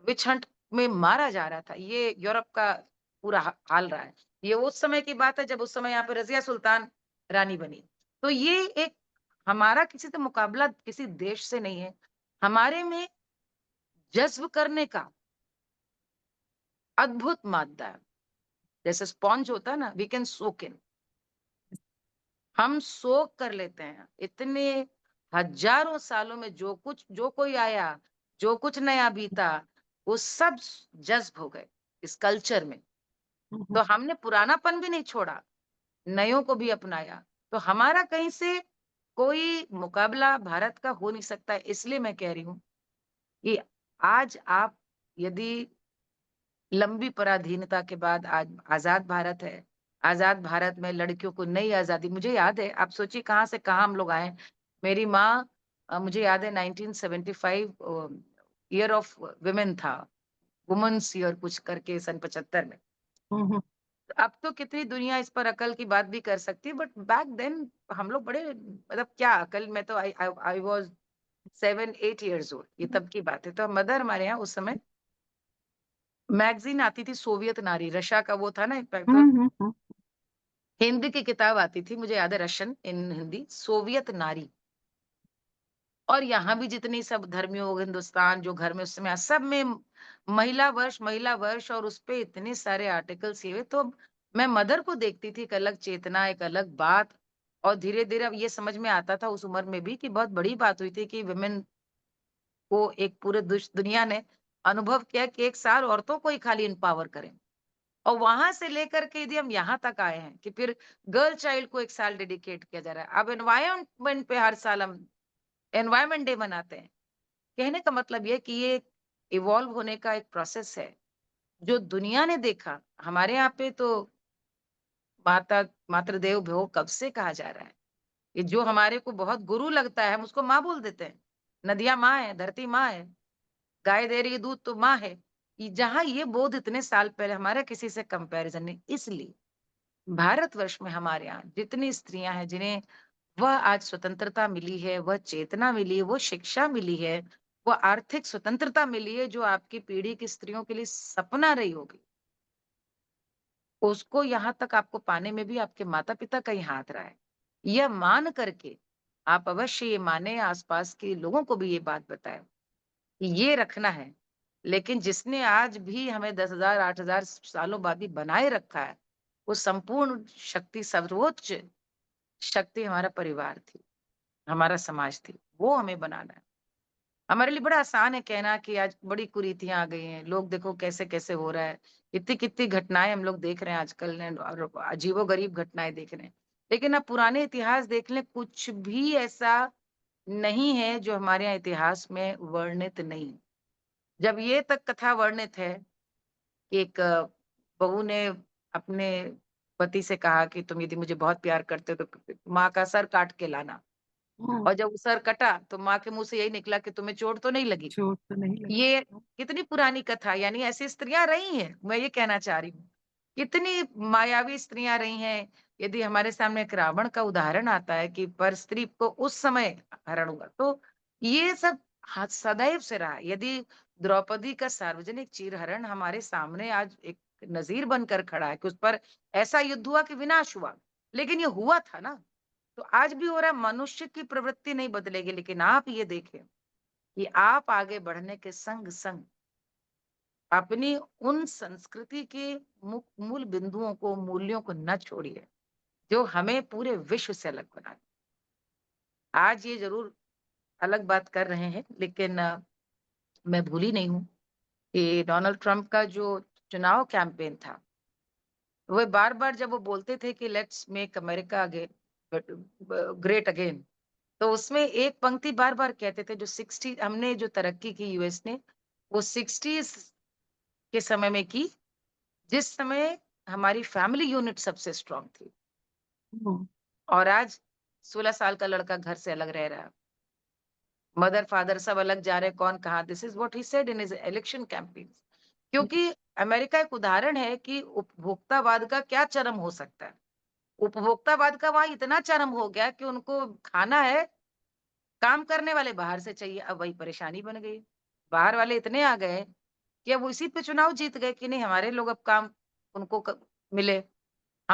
विच हंट में मारा जा रहा था। ये यूरोप का पूरा हाल रहा है। ये उस समय की बात है जब उस समय यहाँ पे रज़िया सुल्तान रानी बनी। तो ये एक हमारा किसी से मुकाबला किसी देश से नहीं है। हमारे में जज़्ब करने का अद्भुत मादा है। जैसे स्पॉन्ज होता है ना, वी कैन सोक इन, हम सोक कर लेते हैं। इतने हज़ारों सालों में जो कोई आया, जो कुछ नया बीता, वो सब जज़्ब हो गए इस कल्चर में। हुँ, हुँ, तो हमने पुरानापन भी नहीं छोड़ा, नयों को भी अपनाया। तो हमारा कहीं से कोई मुकाबला भारत का हो नहीं सकता है। इसलिए मैं कह रही हूँ कि आज आप यदि लंबी पराधीनता के बाद आज आज़ाद भारत है। आज़ाद भारत में लड़कियों को नई आज़ादी, मुझे याद है, आप सोचिए कहाँ से कहाँ हम लोग आए हैं। मेरी माँ, मुझे याद है 1975 ईयर ऑफ वुमेन था, वुमेन्स ईयर कुछ करके सन 75 में। हुँ, हुँ, अब तो कितनी दुनिया इस पर अकल की बात भी कर सकती है, बट बैक देन हम लोग बड़े, मतलब क्या अकल में, तो आई वाज़ 7-8 इयर्स ओल्ड, ये तब की बात है। तो मदर हमारे यहाँ उस समय मैगज़ीन आती थी सोवियत नारी, रशिया का वो था ना एक पेपर, हुँ, हुँ, हुँ, हिंदी की किताब आती थी, मुझे याद है, रशियन इन हिंदी, सोवियत नारी। और यहाँ भी जितनी सब धर्मियों हिंदुस्तान जो घर में उस समय सब में महिला वर्ष और उसपे इतने सारे आर्टिकल्स ये हुए। तो मैं मदर को देखती थी, एक अलग चेतना, एक अलग बात। और धीरे-धीरे अब ये समझ में आता था उस उम्र में भी कि बहुत बड़ी बात हुई थी कि वुमेन को एक पूरे दुनिया ने अनुभव किया कि एक साल औरतों को ही खाली एम्पावर करें। और वहां से लेकर के यदि हम यहाँ तक आए हैं कि फिर गर्ल चाइल्ड को एक साल डेडिकेट किया जा रहा है। अब एनवायरनमेंट पे हर साल हम एनवायरनमेंट डे मनाते हैं। कहने का मतलब ये कि ये इवॉल्व होने का एक प्रोसेस है, जो दुनिया ने देखा। हमारे यहाँ पे तो माता मातृदेवो भव कब से कहा जा रहा है। ये जो हमारे को बहुत गुरु लगता है, हम उसको माँ बोल देते हैं। नदियाँ माँ है, धरती माँ है, गाय दे रही है दूध तो माँ है। ये जहाँ ये बोध इतने साल पहले, हमारा किसी से कंपैरिजन नहीं। इसलिए भारतवर्ष में हमारे यहाँ जितनी स्त्रियाँ हैं जिन्हें वह आज स्वतंत्रता मिली है, वह चेतना मिली है, वो शिक्षा मिली है, वो आर्थिक स्वतंत्रता मिली है, जो आपकी पीढ़ी की स्त्रियों के लिए सपना रही होगी। उसको यहाँ तक आपको पाने में भी आपके माता-पिता का ही हाथ रहा है। यह मान करके आप अवश्य ये माने, आस-पास के लोगों को भी ये बात बताएँ कि ये रखना है। लेकिन जिसने आज भी हमें 10,000 8,000 सालों बाद भी बनाए रखा है, वो संपूर्ण शक्ति, सर्वोच्च शक्ति हमारा परिवार थी, हमारा समाज थी। वो हमें बनाना है। हमारे लिए बड़ा आसान है कहना कि आज बड़ी कुरीतियाँ आ गई हैं। लोग देखो कैसे-कैसे हो रहा है। कितनी-कितनी घटनाएँ हम लोग देख रहे हैं आजकल ने, और अजीबो-गरीब घटनाएँ देख रहे हैं। लेकिन आप पुराने इतिहास देख लें, कुछ भी ऐसा नहीं है जो हमारे यहाँ इतिहास में वर्णित नहीं। जब ये तक कथा वर्णित है कि एक बहू ने अपने पति से कहा कि तुम यदि मुझे बहुत प्यार करते हो तो माँ का सर काट के लाना। हुँ, और जब वो सर कटा तो माँ के मुँह से यही निकला कि तुम्हें चोट तो नहीं लगी? चोट तो नहीं लगी। ये कितनी पुरानी कथा, यानी ऐसी स्त्रियाँ रही हैं, मैं ये कहना चाह रही हूँ। कितनी मायावी स्त्रियाँ रही हैं। यदि हमारे सामने एक रावण का उदाहरण आता है कि पर स्त्री को उस समय हरण हुआ, तो ये सब सदैव से रहा है। यदि द्रौपदी का सार्वजनिक चीरहरण हमारे सामने आज एक नज़ीर बनकर खड़ा है कि उस पर ऐसा युद्ध हुआ कि विनाश हुआ, लेकिन ये हुआ था ना, तो आज भी हो रहा है। मनुष्य की प्रवृत्ति नहीं बदलेगी, लेकिन आप ये देखें कि आप आगे बढ़ने के संग-संग अपनी उन संस्कृति के मूल बिंदुओं को, मूल्यों को न छोड़िए, जो हमें पूरे विश्व से अलग बनाती। आज ये ज़रूर अलग बात कर रहे हैं, लेकिन मैं भूली नहीं हूँ कि डोनाल्ड ट्रम्प का जो चुनाव कैंपेन था, वह बार-बार जब वो बोलते थे कि let's make America again but great again, तो उसमें एक पंक्ति बार-बार कहते थे, जो 60 हमने जो तरक्की की यूएस ने, वो 60s के समय में की, जिस समय हमारी फैमिली यूनिट सबसे स्ट्रांग थी। हुँ, और आज 16 साल का लड़का घर से अलग रह रहा है। मदर फादर सब अलग जा रहे हैं, कौन कहाँ, this is what he said in his election campaign. Hmm, क्योंकि अमेरिका एक उदाहरण है कि उपभोक्तावाद का क्या चरम हो सकता है। उपभोक्तावाद का वहां इतना चरम हो गया कि उनको खाना है, काम करने वाले बाहर से चाहिए। अब वही परेशानी बन गई। बाहर वाले इतने आ गए कि अब इसी पे चुनाव जीत गए कि नहीं, हमारे लोग अब काम उनको मिले,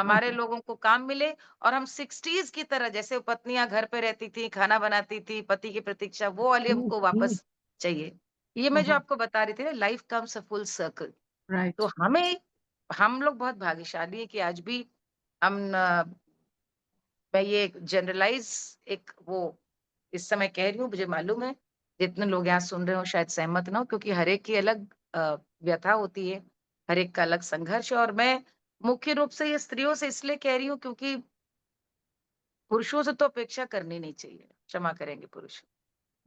हुँ, हमारे हुँ, लोगों को काम मिले। और हम 60s की तरह, जैसे पत्नियां घर पे रहती थी, खाना बनाती थी, पति की प्रतीक्षा, वो वाली हुँ, हमको हुँ, वापस चाहिए। ये हुँ, मैं जो हुँ, आपको बता रही थी ना, life comes a full circle. Right. तो हम लोग बहुत भाग्यशाली है कि आज भी हम मैं ये जनरलाइज एक वो इस समय कह रही हूँ, मुझे मालूम है जितने लोग यहाँ सुन रहे हो शायद सहमत ना हो, क्योंकि हर एक की अलग व्यथा होती है, हर एक का अलग संघर्ष है। और मैं मुख्य रूप से ये स्त्रियों से इसलिए कह रही हूँ क्योंकि पुरुषों से तो अपेक्षा करनी नहीं चाहिए, क्षमा करेंगे पुरुष।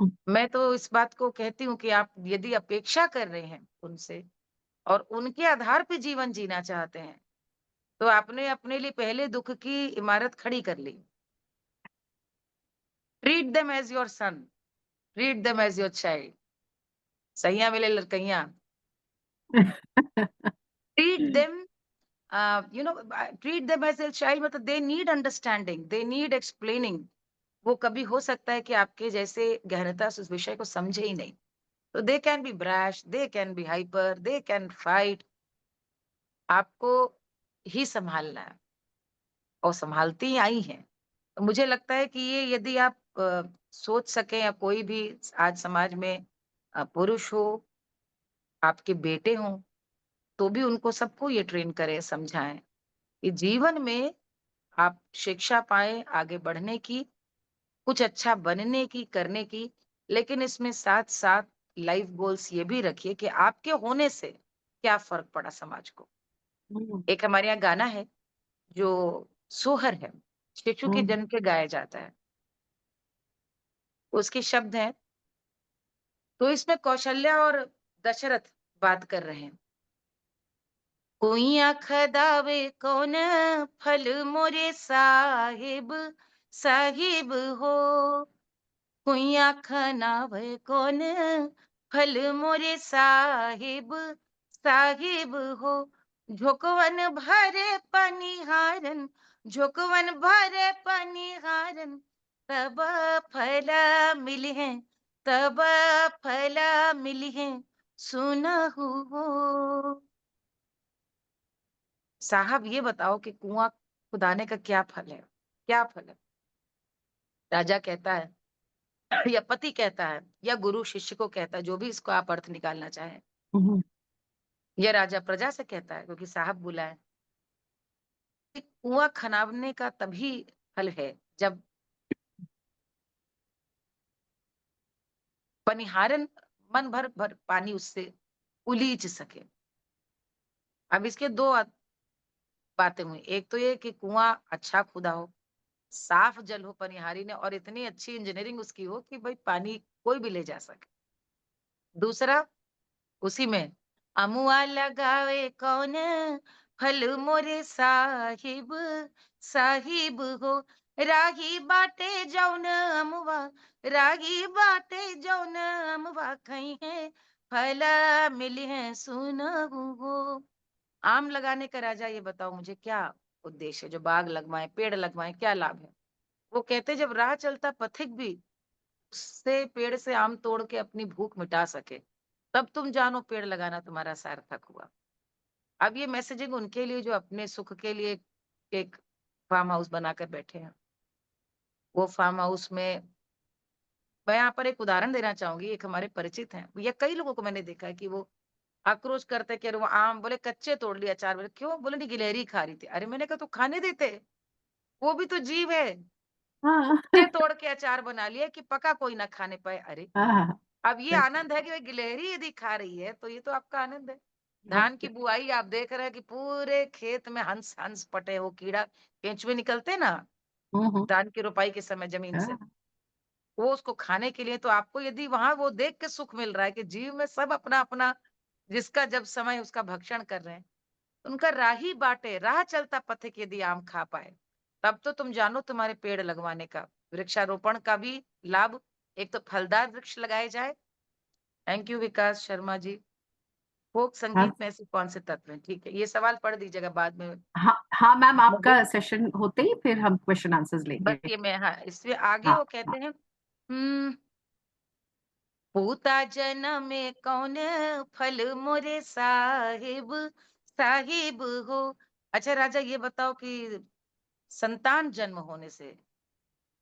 हुँ, मैं तो इस बात को कहती हूँ कि आप यदि अपेक्षा कर रहे हैं उनसे और उनके आधार पे जीवन जीना चाहते हैं, तो आपने अपने लिए पहले दुःख की इमारत खड़ी कर ली। Treat them as your son, treat them as your child. सैया मिले लड़कैया, treat them you know treat them as a child, मतलब they need understanding, they need explaining. वो कभी हो सकता है कि आपके जैसे गहनता से उस विषय को समझे ही नहीं। तो they can be brash, they can be hyper, they can fight. आपको ही सँभालना है और सँभालती ही आई हैं। तो मुझे लगता है कि ये यदि आप सोच सकें, या कोई भी आज समाज में पुरुष हो, आपके बेटे हों, तो भी उनको सबको ये ट्रेन करें, समझाएँ कि जीवन में आप शिक्षा पाएँ आगे बढ़ने की, कुछ अच्छा बनने की, करने की, लेकिन इसमें साथ-साथ लाइफ गोल्स ये भी रखिए कि आपके होने से क्या फ़र्क पड़ा समाज को। हुँ, एक हमारे यहाँ गाना है जो सोहर है, शिशु के हुँ, जन्म पे गाया जाता है। उसके शब्द हैं, तो इसमें कौशल्या और दशरथ बात कर रहे हैं। "कुइयाँ खदावे कौन फल मोरे साहिब, साहिब हो। कुइयाँ खनावे कौन फल मोरे साहिब, साहिब हो। झोंकवन भरे पनिहारन, झोंकवन भरे पनिहारन, तब फल मिली हैं, तब फल मिली हैं, सुनहु हो।" साहब ये बताओ कि कुआँ खुदाने का क्या फल है? क्या फल है? राजा कहता है या पति कहता है या गुरु शिष्य को कहता है, जो भी इसको आप अर्थ निकालना चाहें। हुँ, या राजा प्रजा से कहता है क्योंकि साहब बुलाए। कि कुआँ खनाबने का तभी फल है जब पनिहारन मन भर भर पानी उससे उलीच सके। अब इसके 2 बातें हुई। एक तो ये कि कुआँ अच्छा खुदा हो, साफ जल हो पनिहारी ने, और इतनी अच्छी इंजीनियरिंग उसकी हो कि भई पानी कोई भी ले जा सके। दूसरा उसी में, अमुआ लगावे कौन फल मोरे साहिब, साहिब हो। राही बाटे जौन अमुआ, राही बाटे जौन अमुआ, खई है फल मिली है सुनहु हो। आम लगाने का राजा, ये बताओ मुझे क्या उद्देश्य है? जो बाग लगवाएं, पेड़ लगवाएं, क्या लाभ है? वो कहते जब राह चलता पथिक भी उससे पेड़ से आम तोड़ के अपनी भूख मिटा सके, तब तुम जानो पेड़ लगाना तुम्हारा सार्थक हुआ। अब ये मैसेजिंग उनके लिए जो अपने सुख के लिए एक फार्म हाउस बनाकर बैठे हैं। वो फार्म हाउस में मैं यहाँ पर एक उदाहरण देना चाहूँगी, एक हमारे परिचित हैं, या कई लोगों को मैंने देखा है कि वो आक्रोश करते कि अरे वो आम बोले कच्चे तोड़ लिया, अचार बोले क्यों? बोले नहीं गिलहरी खा रही थी। अरे मैंने कहा तो खाने देते, वो भी तो जीव है। हाँ, कच्चे तोड़ के अचार बना लिया कि पका कोई ना खाने पाए। अरे हाँ, अब ये सही आनंद है कि भाई गिलहरी यदि खा रही है तो ये तो आपका आनंद है। धान की बात है। बुआई आप देख रहे हैं कि पूरे खेत में हंस हंस पटे, वो कीड़ा केंचुए निकलते हैं ना हुँ, हुँ, धान की रोपाई के समय जमीन से, हाँ, वो उसको खाने के लिए। तो आपको यदि वहां वो देख के सुख मिल रहा है कि जीव में सब अपना अपना जिसका जब समय उसका भक्षण कर रहे हैं, उनका राही बाटे, राह चलता पथिक यदि आम खा पाए, तब तो तुम जानो तुम्हारे पेड़ लगवाने का। वृक्षारोपण का भी लाभ, एक तो फलदार वृक्ष लगाए जाए। थैंक यू विकास शर्मा जी। फोक हाँ संगीत में ऐसे कौन से तत्व हैं? ठीक है, ये सवाल पढ़ दीजिएगा बाद में। हाँ हाँ मैम, मुझे आपका सेशन होते ही फिर हम क्वेश्चन आंसर्स बस लेंगे। ये मैं, हाँ, इससे आगे हाँ वो हाँ। कहते हैं, पूता जनमे कौन फल मोरे साहिब, साहिब हो। अच्छा राजा, ये बताओ कि संतान जन्म होने से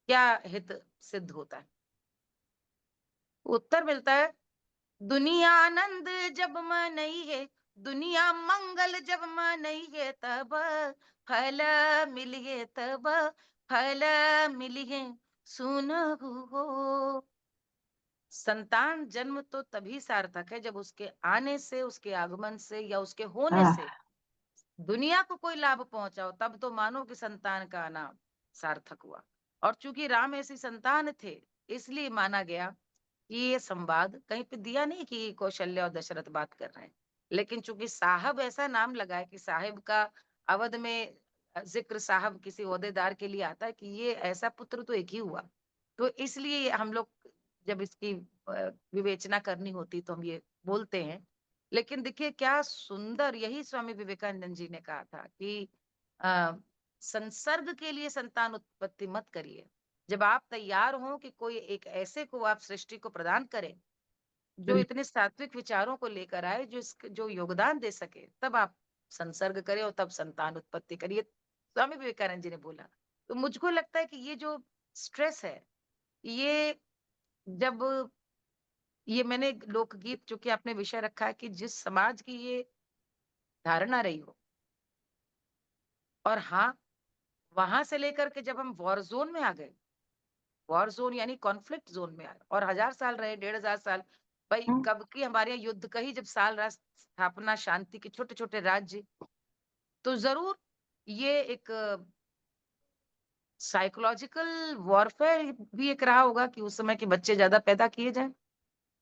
क्या हित सिद्ध होता है? उत्तर मिलता है, दुनिया आनंद जब मनई है, दुनिया मंगल जब मनई है, तब फल मिलिए, तब फल मिलिए, सुनहु हो। संतान जन्म तो तभी सार्थक है जब उसके आने से, उसके आगमन से या उसके होने आह, से दुनिया को कोई लाभ पहुंचाओ, तब तो मानो कि संतान का आना सार्थक हुआ। और चूंकि राम ऐसी संतान थे, इसलिए माना गया कि ये संवाद कहीं पे दिया नहीं कि कौशल्य और दशरथ बात कर रहे हैं, लेकिन चूंकि साहब ऐसा नाम लगा है कि साहिब का अवध में जिक्र साहब किसी ओहदेदार के लिए आता है, कि ये ऐसा पुत्र तो एक ही हुआ, तो इसलिए हम लोग जब इसकी विवेचना करनी होती तो हम ये बोलते हैं। लेकिन देखिए क्या सुंदर, यही स्वामी विवेकानंद जी ने कहा था कि अ, संसर्ग के लिए संतान उत्पत्ति मत करिए। जब आप तैयार हो कि कोई एक ऐसे को आप सृष्टि को प्रदान करें जो बिल्कुल। इतने सात्विक विचारों को लेकर आए, जो योगदान दे सके, तब आप संसर्ग करें और तब संतान उत्पत्ति करिए, स्वामी विवेकानंद जी ने बोला। तो मुझको लगता है कि ये जो स्ट्रेस है, ये जब, ये मैंने लोकगीत, जो कि आपने विषय रखा है कि जिस समाज की ये धारणा रही हो, और हाँ, वहां से लेकर के जब हम वॉर जोन में आ गए, वॉर जोन यानी कॉन्फ्लिक्ट जोन में आए और 1000 साल रहे, 1500 साल, भाई हम्म, कब की हमारे यहाँ युद्ध का ही जब साल रहा, स्थापना शांति के छोटे छोटे राज्य, तो जरूर ये एक साइकोलॉजिकल वॉरफेयर भी एक रहा होगा कि उस समय के बच्चे ज्यादा पैदा किए जाए।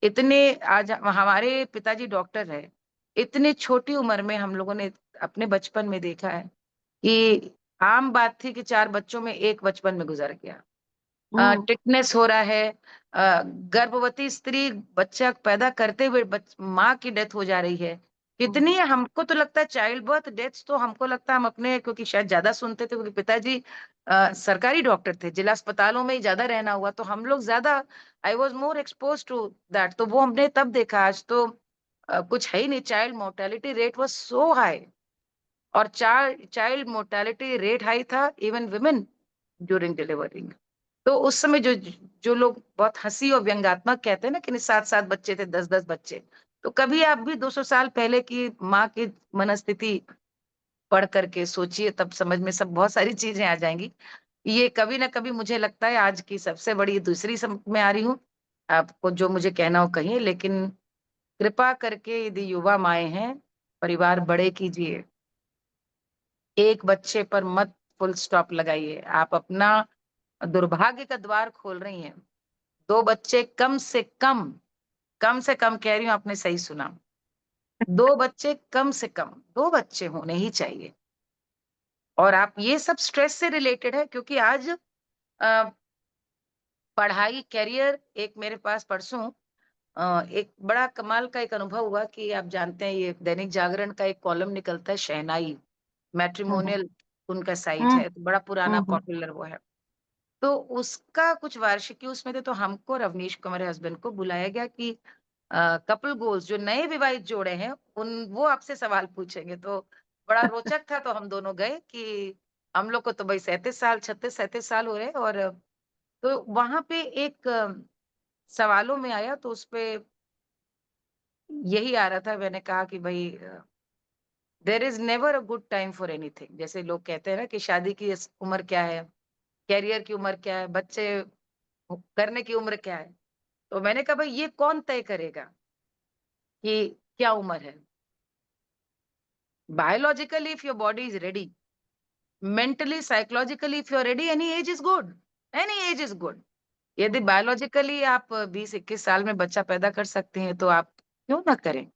इतने, आज हमारे पिताजी डॉक्टर है, इतने छोटी उम्र में हम लोगों ने अपने बचपन में देखा है कि आम बात थी कि 4 बच्चों में एक बचपन में गुजर गया। हम्म, टिटनेस हो रहा है, गर्भवती स्त्री बच्चा पैदा करते हुए माँ की डेथ हो जा रही है। हम्म, कितनी, हमको तो लगता है चाइल्ड बर्थ डेथ्स तो हमको लगता है हम अपने, क्योंकि शायद ज्यादा सुनते थे क्योंकि पिताजी सरकारी डॉक्टर थे, जिला अस्पतालों में ही ज्यादा रहना हुआ, तो हम लोग ज्यादा, I was more expose to that, तो वो हमने तब देखा। आज तो कुछ है ही नहीं, child mortality rate was so high, और चाइल्ड मोर्टेलिटी रेट हाई था इवन वुमेन ड्यूरिंग डिलीवरी। तो उस समय जो जो लोग बहुत हंसी और व्यंग्यात्मक कहते हैं ना कि 7-7 बच्चे थे, 10-10 बच्चे, तो कभी आप भी 200 साल पहले की माँ की मनस्थिति पढ़ करके सोचिए, तब समझ में सब बहुत सारी चीजें आ जाएंगी। ये कभी ना कभी मुझे लगता है आज की सबसे बड़ी दूसरी समझ में आ रही हूँ। आपको जो मुझे कहना हो कहिए, लेकिन कृपा करके यदि युवा माए हैं, परिवार बड़े कीजिए, एक बच्चे पर मत फुल स्टॉप लगाइए। आप अपना दुर्भाग्य का द्वार खोल रही हैं। 2 बच्चे कम से कम कह रही हूँ, आपने सही सुना, 2 बच्चे कम से कम, 2 बच्चे होने ही चाहिए। और आप, ये सब स्ट्रेस से रिलेटेड है, क्योंकि आज पढ़ाई, करियर, एक मेरे पास परसों एक बड़ा कमाल का एक अनुभव हुआ कि आप जानते हैं ये दैनिक जागरण का एक कॉलम निकलता है, शहनाई हम्म, मैट्रिमोनियल, उनका साइट हम्म, है, तो बड़ा पुराना हम्म, पॉपुलर वो है। तो उसका कुछ वार्षिकी उसमें थे, तो हमको और अवनीश को, मेरे हस्बैंड को बुलाया गया कि कपल गोल्स, जो नए विवाहित जोड़े हैं, उन वो आपसे सवाल पूछेंगे। तो बड़ा रोचक था, तो हम दोनों गए कि हम लोग को तो भाई 37 साल, 36-37 साल हो रहे हैं। और तो वहां पे एक सवालों में आया, तो उसपे यही आ रहा था, मैंने कहा कि भाई there is never a good time for anything. जैसे लोग कहते हैं ना कि शादी की उम्र क्या है, कैरियर की उम्र क्या है, बच्चे करने की उम्र क्या है। तो मैंने कहा भाई ये कौन तय करेगा कि क्या उम्र है? Biologically if your body is ready, mentally psychologically if you are ready, any age is good, any age is good. यदि बायोलॉजिकली आप 20-21 साल में बच्चा पैदा कर सकते हैं, तो आप क्यों ना करें?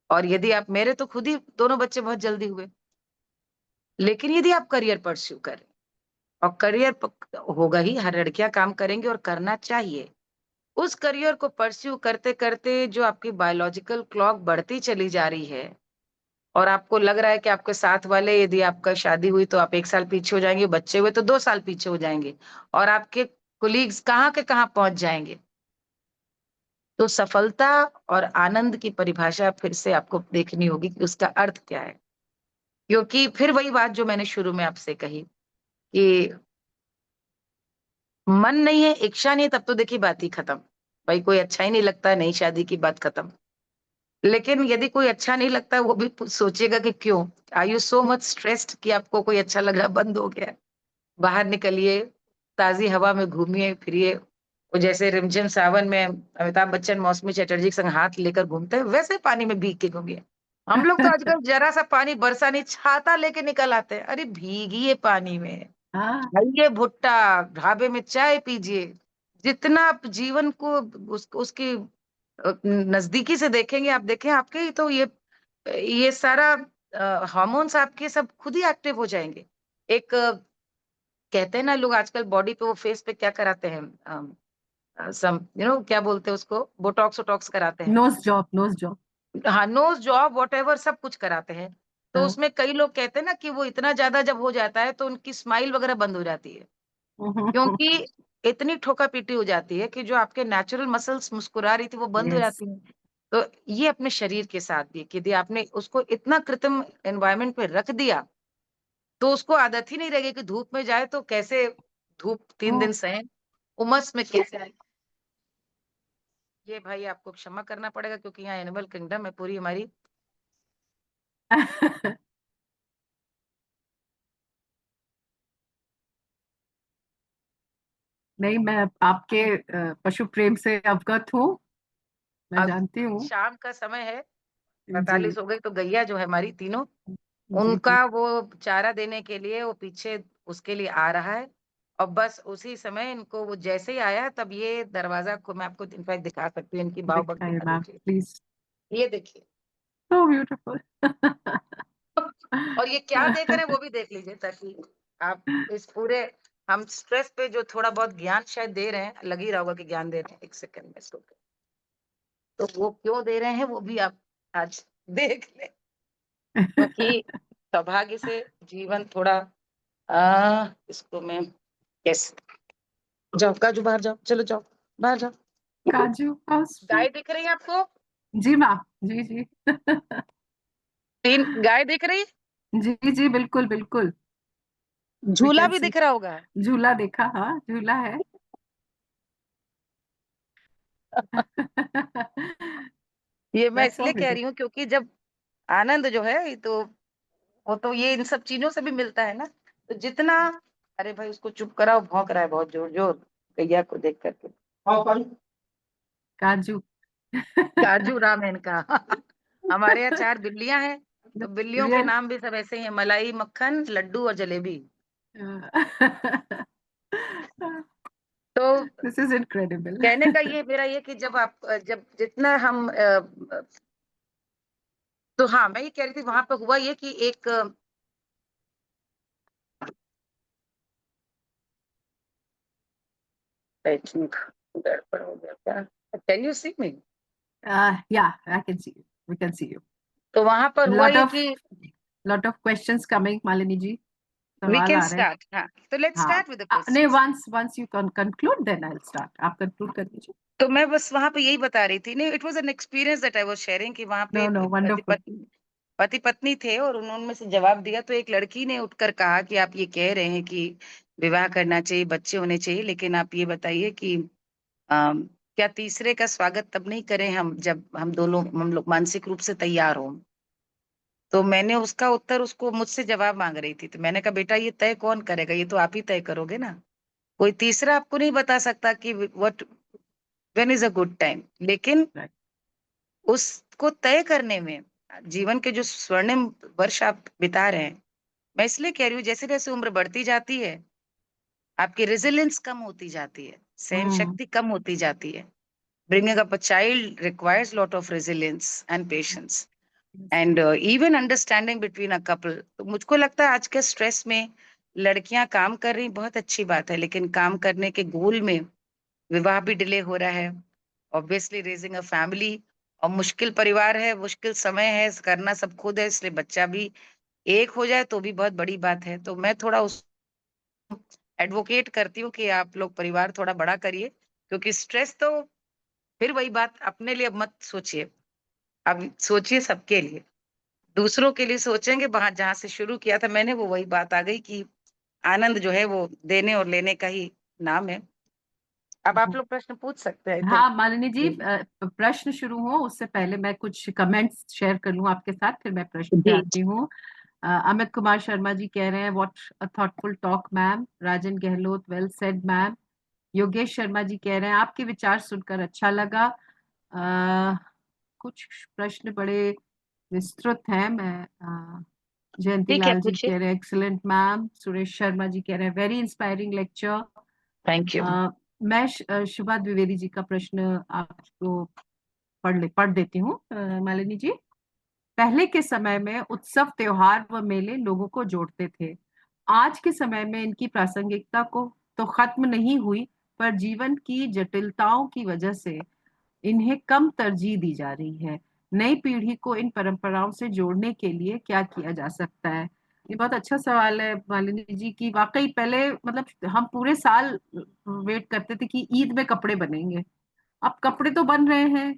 और यदि आप, मेरे तो खुद ही दोनों बच्चे बहुत जल्दी हुए, लेकिन यदि आप करियर परस्यू करें, और करियर होगा ही, हर लड़कियां काम करेंगे और करना चाहिए, उस करियर को परस्यू करते करते जो आपकी बायोलॉजिकल क्लॉक बढ़ती चली जा रही है, और आपको लग रहा है कि आपके साथ वाले, यदि आपका शादी हुई तो आप 1 साल पीछे हो जाएंगे, बच्चे हुए तो 2 साल पीछे हो जाएंगे, और आपके कोलीग्स कहाँ के कहाँ पहुंच जाएंगे। तो सफलता और आनंद की परिभाषा फिर से आपको देखनी होगी कि उसका अर्थ क्या है। क्योंकि फिर वही बात जो मैंने शुरू में आपसे कही कि मन नहीं है, इच्छा नहीं है, तब तो देखिए बात ही खत्म। भाई कोई अच्छा ही नहीं लगता, नई शादी की बात खत्म। लेकिन यदि कोई अच्छा नहीं लगता, वो भी सोचिएगा कि क्यों, are you so much stressed कि आपको कोई अच्छा लगना बंद हो गया। बाहर निकलिए, ताजी हवा में घूमिए फिरिए। वो जैसे रिमझिम सावन में अमिताभ बच्चन मौसमी चटर्जी के संग हाथ लेकर घूमते हैं, वैसे पानी में भीग के घूमिए। हम लोग तो आजकल जरा सा पानी बरसा नहीं, छाता लेके निकल आते हैं। अरे भीगिए पानी में, हाँ, खाइए भुट्टा, ढाबे में चाय पीजिए। जितना आप जीवन को उसकी नजदीकी से देखेंगे, आप देखें आपके ही तो ये सारा हार्मोन्स आपके सब खुद ही एक्टिव हो जाएंगे। एक कहते हैं ना लोग आजकल बॉडी पे, वो फेस पे क्या कराते हैं, सम क्या बोलते हैं उसको, बोटॉक्स वोटॉक्स कराते हैं। Nose job, nose job. हाँ, नोज जॉब वॉटेवर सब कुछ कराते हैं। तो हाँ। उसमें कई लोग कहते हैं ना कि वो इतना ज्यादा जब हो जाता है तो उनकी स्माइल वगैरह बंद हो जाती है, क्योंकि इतनी ठोका पीटी हो जाती है कि जो आपके नेचुरल मसल्स मुस्कुरा रही थी वो बंद हो यस। जाती हैं। तो ये अपने शरीर के साथ भी कि यदि आपने उसको इतना कृत्रिम एनवायरनमेंट में रख दिया, तो उसको आदत ही नहीं रहेगी कि धूप में जाए तो कैसे धूप 3 दिन सहे, उमस में कैसे आए। ये भाई आपको क्षमा करना पड़ेगा, क्योंकि यहाँ एनिमल किंगडम है पूरी हमारी। नहीं, मैं आपके पशु प्रेम से अवगत हूँ, मैं अब जानती हूँ। शाम का समय है, जी। 45 हो गई, तो गैया जो है हमारी तीनों, जी जी। उनका वो चारा देने के लिए वो पीछे उसके लिए आ रहा है। और बस उसी समय इनको, वो जैसे ही आया तब ये दरवाजा को मैं आपको इनफैक्ट दिखा सकती हूँ, इनकी बाव बग दिखाइए दिखा मैम, दीजिए। प्लीज। ये देखिए, सो ब्यूटीफुल। और ये क्या देख रहे हैं वो भी देख लीजिए, ताकि आप इस पूरे, हम स्ट्रेस पे जो थोड़ा बहुत ज्ञान शायद दे रहे हैं, लग ही रहा होगा कि ज्ञान दे रहे हैं, 1 सेकंड में इसको, तो वो क्यों दे रहे हैं वो भी आप आज देख लें। क्योंकि सौभाग्य से जीवन थोड़ा, इसको मैं, यस, जाओ काजू, बाहर जाओ, चलो जाओ, बाहर जाओ। काजू, हाउ गाय स्वीट। दिख रही है आपको? जी मैम, जी जी। 3 गाय दिख रही? जी जी, बिल्कुल बिल्कुल। वी झूला कैन भी सी। दिख रहा होगा। झूला देखा, हाँ झूला है। ये मैं दैट्स सो इसलिए कह रही ब्यूटीफुल। हूँ क्योंकि जब आनंद जो है, ये तो वो तो ये इन सब चीजों से भी मिलता है ना। तो जितना, अरे भाई उसको चुप कराओ, भौंक रहा है बहुत जोर जोर गैया को देख करके। आओ भाई। काजू। काजू राम है इनका। हमारे यहाँ 4 बिल्लियां हैं, तो बिल्लियों के रियल। नाम भी सब ऐसे ही हैं, मलाई, मक्खन, लड्डू और जलेबी। तो दिस इज इनक्रेडिबल। कहने का ये मेरा ये कि जब आप, जब जितना हम तो हाँ, मैं ये कह रही थी वहां पे हुआ ये कि एक, आई थिंक गड़बड़ हो गया क्या, can you see me? Yeah, I can see you. We can see you. तो वहां पर हुआ Lot ये of कि lot of questions coming, Malini ji. We सवाल कैन आ रहे हैं। स्टार्ट, हाँ, तो लेट्स हाँ। स्टार्ट विद द नहीं, questions. once you conclude, then I'll start. आप conclude कर दीजिए। तो मैं बस वहां पे यही बता रही थी, नहीं, it was an experience that I was sharing, कि वहां पे No, no, wonderful. पति पत्नी थे, और उन्होंने से जवाब दिया, तो एक लड़की ने उठकर कहा कि आप ये कह रहे हैं कि विवाह करना चाहिए, बच्चे होने चाहिए, लेकिन आप ये बताइए कि क्या तीसरे का स्वागत तब नहीं करें हम, जब हम लोग मानसिक रूप से तैयार हों। तो मैंने उसका उत्तर, उसको मुझसे जवाब मांग रही थी, तो मैंने कहा बेटा ये तय कौन करेगा, ये तो आप ही तय करोगे ना। कोई तीसरा आपको नहीं बता सकता कि what, when is a good time. लेकिन Right. उसको तय करने में, जीवन के जो स्वर्णिम वर्ष आप बिता रहे हैं, मैं इसलिए कह रही हूँ, जैसे जैसे उम्र बढ़ती जाती है, आपकी रेजिलियंस कम होती जाती है, सहन Hmm. शक्ति कम होती जाती है। Bringing up a child requires lot of resilience and patience. And even understanding between a couple. तो मुझको लगता है आज के स्ट्रेस में लड़कियां काम कर रही, बहुत अच्छी बात है, लेकिन काम करने के गोल में विवाह भी डिले हो रहा है। ऑब्वियसली रेजिंग अ फैमिली, और मुश्किल परिवार है, मुश्किल समय है, करना सब खुद है, इसलिए बच्चा भी एक हो जाए तो भी बहुत बड़ी बात है। तो मैं थोड़ा उस एडवोकेट करती हूँ कि आप लोग परिवार थोड़ा बड़ा करिए, क्योंकि स्ट्रेस तो फिर वही बात, अपने लिए अब मत सोचिए, अब सोचिए सबके लिए। दूसरों के लिए सोचेंगे, वहां जहां से शुरू किया था मैंने, वो वही बात आ गई कि आनंद जो है वो देने और लेने का ही नाम है। अब आप लोग प्रश्न पूछ सकते हैं, आई थिंक। हाँ मालिनी जी, प्रश्न शुरू हो उससे पहले मैं कुछ कमेंट्स शेयर कर लूं आपके साथ, फिर मैं प्रश्न पे जी। आती हूँ। अमित कुमार शर्मा जी कह रहे हैं what a thoughtful talk ma'am. Rajan Gehlot, well said ma'am. Yogesh Sharma ji कह रहे हैं आपके विचार सुनकर अच्छा लगा। कुछ प्रश्न बड़े विस्तृत हैं। मैं जयंती ठीक है, लाल जी पूछिए। कह रहे हैं एक्सीलेंट मैम। सुरेश शर्मा जी कह रहे हैं very inspiring lecture. Thank you. मैं शुभा द्विवेदी जी का प्रश्न आपको पढ़ देती हूँ मालिनी जी। पहले के समय में उत्सव, त्योहार व मेले लोगों को जोड़ते थे। आज के समय में इनकी प्रासंगिकता को तो खत्म नहीं हुई, पर जीवन की जटिलताओं की वजह से इन्हें कम तरजीह दी जा रही है। नई पीढ़ी को इन परंपराओं से जोड़ने के लिए क्या किया जा सकता है? ये बहुत अच्छा सवाल है मालिनी जी की। वाकई पहले मतलब हम पूरे साल वेट करते थे कि ईद में कपड़े बनेंगे। अब कपड़े तो बन रहे हैं,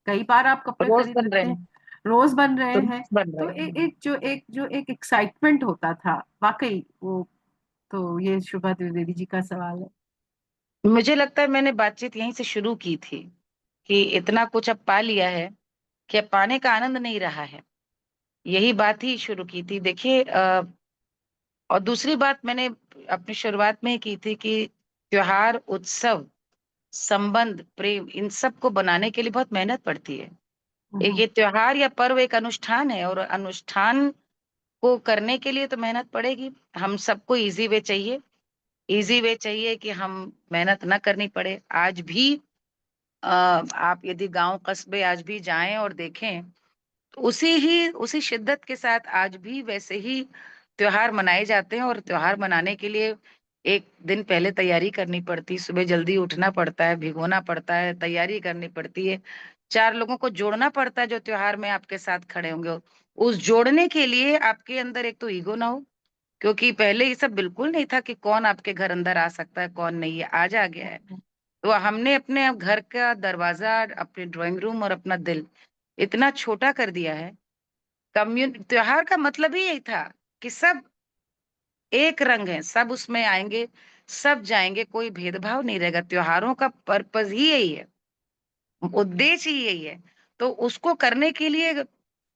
कई बार आप कपड़े रोज खरीद बन रहे लेते हैं, हैं। रोज बन रहे रोज हैं। बन तो रहे एक एक्साइटमेंट होता था वाकई वो। तो ये शुभा द्विवेदी जी का सवाल है। हैं। मुझे लगता है मैंने बातचीत यहीं से शुरू की थी कि इतना कुछ अब पा लिया है कि अब पाने का आनंद नहीं रहा है। यही बात ही शुरू की थी, देखिए। और दूसरी बात मैंने अपनी शुरुआत में ही की थी कि त्योहार, उत्सव, संबंध, प्रेम, इन सब को बनाने के लिए बहुत मेहनत पड़ती है। एक हम्म, ये त्योहार या पर्व एक अनुष्ठान है, और अनुष्ठान को करने के लिए तो मेहनत पड़ेगी। हम सबको इजी वे चाहिए, इजी वे चाहिए कि हम मेहनत ना करनी पड़े। आज भी आप यदि गांव कस्बे आज भी जाएं और देखें, तो उसी शिद्दत के साथ आज भी वैसे ही त्योहार मनाए जाते हैं। और त्योहार मनाने के लिए एक दिन पहले तैयारी करनी पड़ती है, सुबह जल्दी उठना पड़ता है, भिगोना पड़ता है, तैयारी करनी पड़ती है, चार लोगों को जोड़ना पड़ता है जो त्योहार में आपके साथ खड़े होंगे। उस जोड़ने के लिए आपके अंदर एक तो ईगो ना हो, क्योंकि पहले ये सब बिल्कुल नहीं था कि कौन आपके घर अंदर आ सकता है कौन नहीं है, आज आ गया है। तो हमने अपने अब घर का दरवाजा, अपने ड्राइंग रूम और अपना दिल इतना छोटा कर दिया है। त्योहार का मतलब ही यही था कि सब एक रंग है, सब उसमें आएंगे, सब जाएंगे, कोई भेदभाव नहीं रहेगा। त्योहारों का पर्पज ही यही है, उद्देश्य ही यही है। तो उसको करने के लिए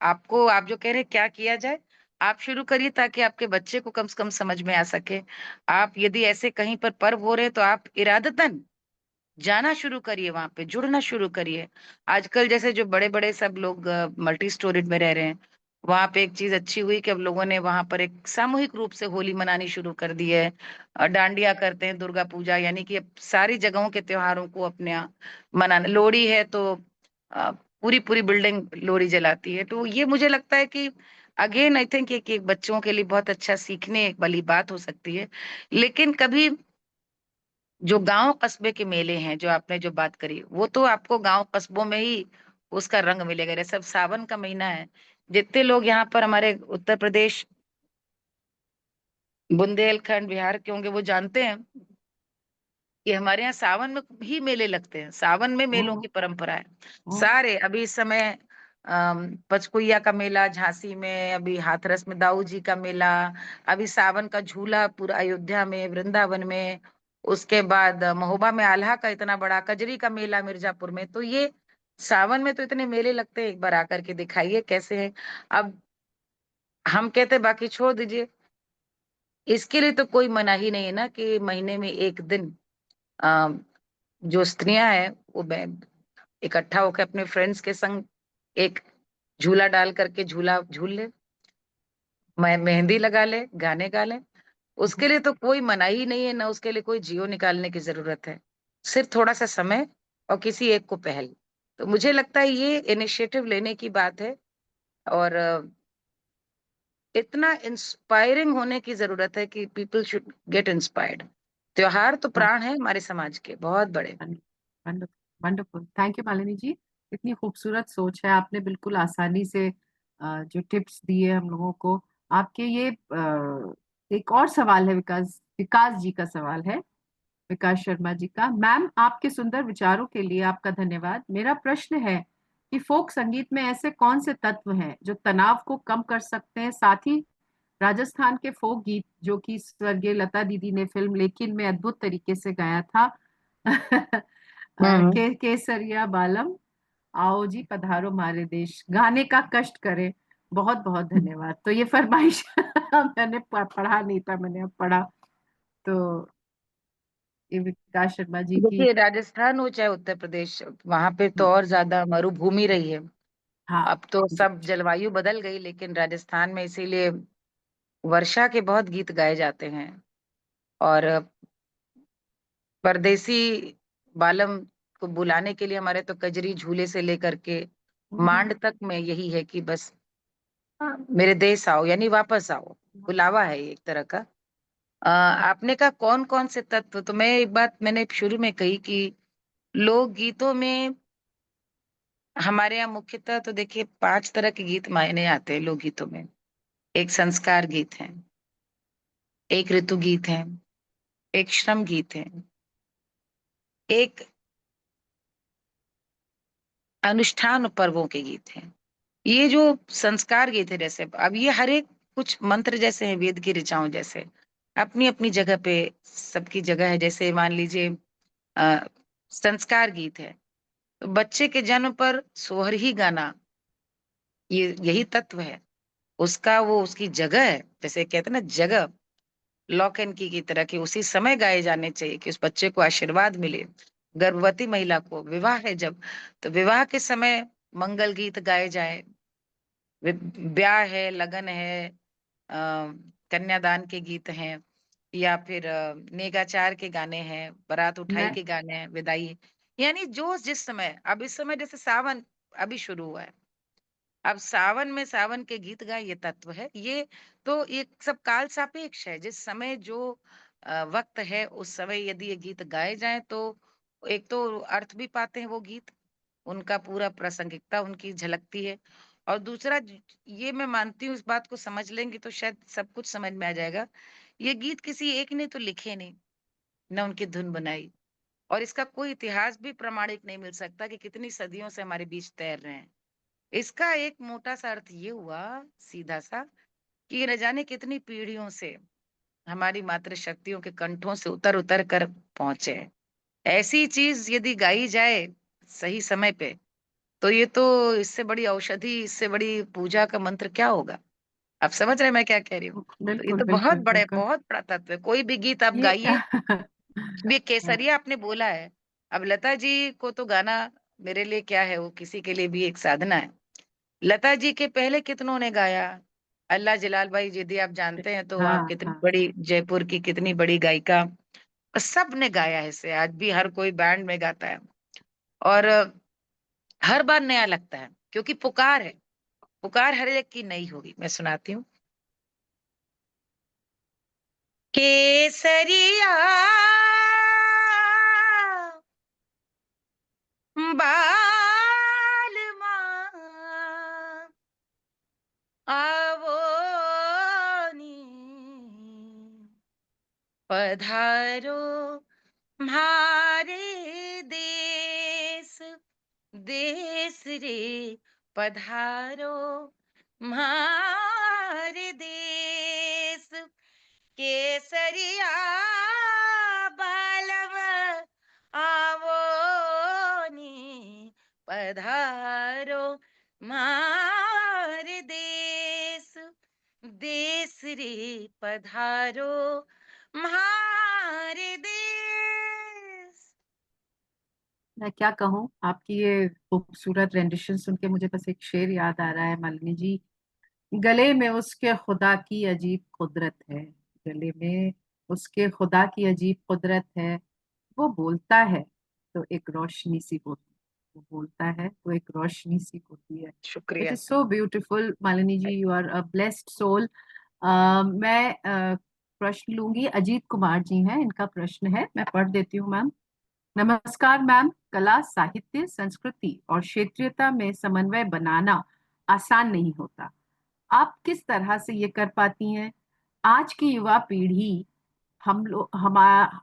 आपको, आप जो कह रहे हैं क्या किया जाए, आप शुरू करिए ताकि आपके बच्चे को कम से कम समझ में आ सके। आप यदि ऐसे कहीं पर पर्व हो रहे हैं तो आप इरादतन जाना शुरू करिए, वहां पे जुड़ना शुरू करिए। आजकल जैसे जो बड़े बड़े सब लोग मल्टी स्टोरेज में रह रहे हैं, वहां पे एक चीज अच्छी हुई कि अब लोगों ने वहां पर एक सामूहिक रूप से होली मनानी शुरू कर दी है। डांडिया करते हैं, दुर्गा पूजा, यानी कि अब सारी जगहों के त्योहारों को अपने यहाँ मनाना। लोहड़ी है तो पूरी पूरी बिल्डिंग लोहड़ी जलाती है। तो ये मुझे लगता है कि अगेन आई थिंक कि बच्चों के लिए बहुत अच्छा सीखने वाली बात हो सकती है। लेकिन कभी जो गांव कस्बे के मेले हैं, जो आपने जो बात करी, वो तो आपको गांव कस्बों में ही उसका रंग मिलेगा। जैसे अब सावन का महीना है, जितने लोग यहाँ पर हमारे उत्तर प्रदेश, बुंदेलखंड, बिहार के होंगे, वो जानते हैं कि हमारे यहाँ सावन में ही मेले लगते हैं। सावन में मेलों हम्म, की परंपरा है हम्म, सारे। अभी इस समय पचकुइया का मेला झांसी में, अभी हाथरस में दाऊ जी का मेला, अभी सावन का झूला पूरा अयोध्या में, वृंदावन में, उसके बाद महोबा में आल्हा का इतना बड़ा, कजरी का मेला मिर्जापुर में। तो ये सावन में तो इतने मेले लगते हैं, एक बार आकर के दिखाइए कैसे है। अब हम कहते हैं बाकी छोड़ दीजिए, इसके लिए तो कोई मनाही नहीं है ना कि महीने में एक दिन अ, जो स्त्रियां हैं वो इकट्ठा होकर अपने फ्रेंड्स के संग एक झूला डाल करके झूला झूल ले, मेहंदी लगा ले, गाने गा ले। उसके लिए तो कोई मनाही नहीं है, ना उसके लिए कोई जियो निकालने की जरूरत है, सिर्फ थोड़ा सा समय और किसी एक को पहल। तो मुझे लगता है ये इनिशिएटिव लेने की बात है और इतना इंस्पायरिंग होने की जरूरत है कि पीपल शुड गेट इंस्पायर्ड। त्योहार तो हाँ, प्राण है हमारे समाज के, बहुत बड़े। Wonderful, wonderful, thank you Malini ji. इतनी खूबसूरत सोच है, आपने बिल्कुल आसानी से जो टिप्स दिए हम लोगों को। आपके ये एक और सवाल है, विकास विकास जी का सवाल है, विकास शर्मा जी का। मैम, आपके सुंदर विचारों के लिए आपका धन्यवाद। मेरा प्रश्न है कि फोक संगीत में ऐसे कौन से तत्व हैं जो तनाव को कम कर सकते हैं? साथ ही राजस्थान के फोक गीत जो कि स्वर्गीय लता दीदी ने फिल्म लेकिन में अद्भुत तरीके से गाया था हम्म। केसरिया बालम, आओ जी पधारो मारे देश, गाने का कष्ट करे। बहुत बहुत धन्यवाद। तो ये फरमाइश मैंने पढ़ा नहीं था, मैंने अब पढ़ा। तो ये विकास शर्मा जी की। देखिए, राजस्थान हो चाहे उत्तर प्रदेश, वहां पे तो हम्म, और ज्यादा मरुभूमि रही है। हाँ अब तो जी, सब जलवायु बदल गई, लेकिन राजस्थान में इसीलिए वर्षा के बहुत गीत गाए जाते हैं। और परदेसी बालम को बुलाने के लिए हमारे तो कजरी झूले से लेकर के हम्म, मांड तक में यही है कि बस मेरे देश आओ, यानी वापस आओ। बुलावा है ये एक तरह का। आपने कहा कौन कौन से तत्व, तो मैं एक बात मैंने शुरू में कही कि लोक गीतों में हमारे यहाँ मुख्यतः तो देखिए 5 तरह के गीत मायने आते हैं लोकगीतों में। एक संस्कार गीत है, एक ऋतु गीत है, एक श्रम गीत है, एक अनुष्ठान और पर्वों के गीत हैं। ये जो संस्कार गीत है, जैसे अब ये हर एक कुछ मंत्र जैसे हैं, वेद की ऋचाओं जैसे, अपनी अपनी जगह पे सबकी जगह है। जैसे मान लीजिए अ, संस्कार गीत है, तो बच्चे के जन्म पर सोहर ही गाना, ये यही तत्व है उसका, वो उसकी जगह है। जैसे कहते हैं ना, जगह लॉक एंड की तरह की उसी समय गाए जाने चाहिए कि उस बच्चे को आशीर्वाद मिले। गर्भवती महिला को विवाह है जब, तो विवाह के समय मंगल गीत गाए जाए। ब्याह है, लगन है, कन्यादान के गीत हैं, या फिर नेगाचार के गाने हैं, बारात उठाई मैं के गाने हैं, विदाई। यानी जो जिस समय, अब इस समय जैसे सावन अभी शुरू हुआ है, अब सावन में सावन के गीत गाए, ये तत्व है ये। तो ये सब काल सापेक्ष है। जिस समय जो वक्त है, उस समय यदि ये गीत गाए जाएं तो एक तो अर्थ भी पाते हैं वो गीत, उनका पूरा प्रासंगिकता उनकी झलकती है। और दूसरा ये मैं मानती हूँ, इस बात को समझ लेंगे तो शायद सब कुछ समझ में आ जाएगा। ये गीत किसी एक ने तो लिखे नहीं, न उनकी धुन बनाई, और इसका कोई इतिहास भी प्रमाणिक नहीं मिल सकता कि कितनी सदियों से हमारे बीच तैर रहे हैं। इसका एक मोटा सा अर्थ ये हुआ, सीधा सा, कि ये न जाने कितनी पीढ़ियों से हमारी मातृशक्तियों के कंठों से उतर उतर कर पहुंचे हैं। ऐसी चीज यदि गाई जाए सही समय पे, तो ये तो इससे बड़ी औषधि, इससे बड़ी पूजा का मंत्र क्या होगा। आप समझ रहे हैं मैं क्या कह रही हूँ। तो ये बिल्कुल तो बहुत बिल्कुल बड़े, बिल्कुल। बहुत बड़ा तत्व है। कोई भी गीत आप ये गाइए। अब ये केसरिया आपने बोला है, अब लता जी को तो गाना मेरे लिए क्या है, वो किसी के लिए भी एक साधना है। लता जी के पहले कितनों ने गाया। अल्लाह जलाल भाई, यदि आप जानते हैं तो, आप हाँ कितनी हाँ, बड़ी जयपुर की कितनी बड़ी गायिका, सब ने गाया है इसे। आज भी हर कोई बैंड में गाता है, और हर बार नया लगता है, क्योंकि पुकार है। पुकार हर एक की नई होगी। मैं सुनाती हूँ। केसरिया बालमा आवो नी पधारो म्हारे देश, देश रे पधारो म्हारे देश। केसरिया बालव आवो नी पधारो म्हारे देश, देश रे पधारो म्हारे देश। मैं क्या कहूँ, आपकी ये खूबसूरत रेंडिशन सुन के मुझे बस एक शेर याद आ रहा है मालिनी जी। गले में उसके खुदा की अजीब कुदरत है, गले में उसके खुदा की अजीब कुदरत है, वो बोलता है तो एक रोशनी सी होती। वो बोलता है वो एक रोशनी सी होती है। इट शुक्रिया। Is so beautiful Malini ji, you are a blessed soul. मैं प्रश्न लूंगी, अजीत कुमार जी हैं, इनका प्रश्न है, मैं पढ़ देती हूँ मैम। नमस्कार मैम, कला, साहित्य, संस्कृति और क्षेत्रीयता में समन्वय बनाना आसान नहीं होता। आप किस तरह से ये कर पाती हैं? आज की युवा पीढ़ी, हम लोग हमारा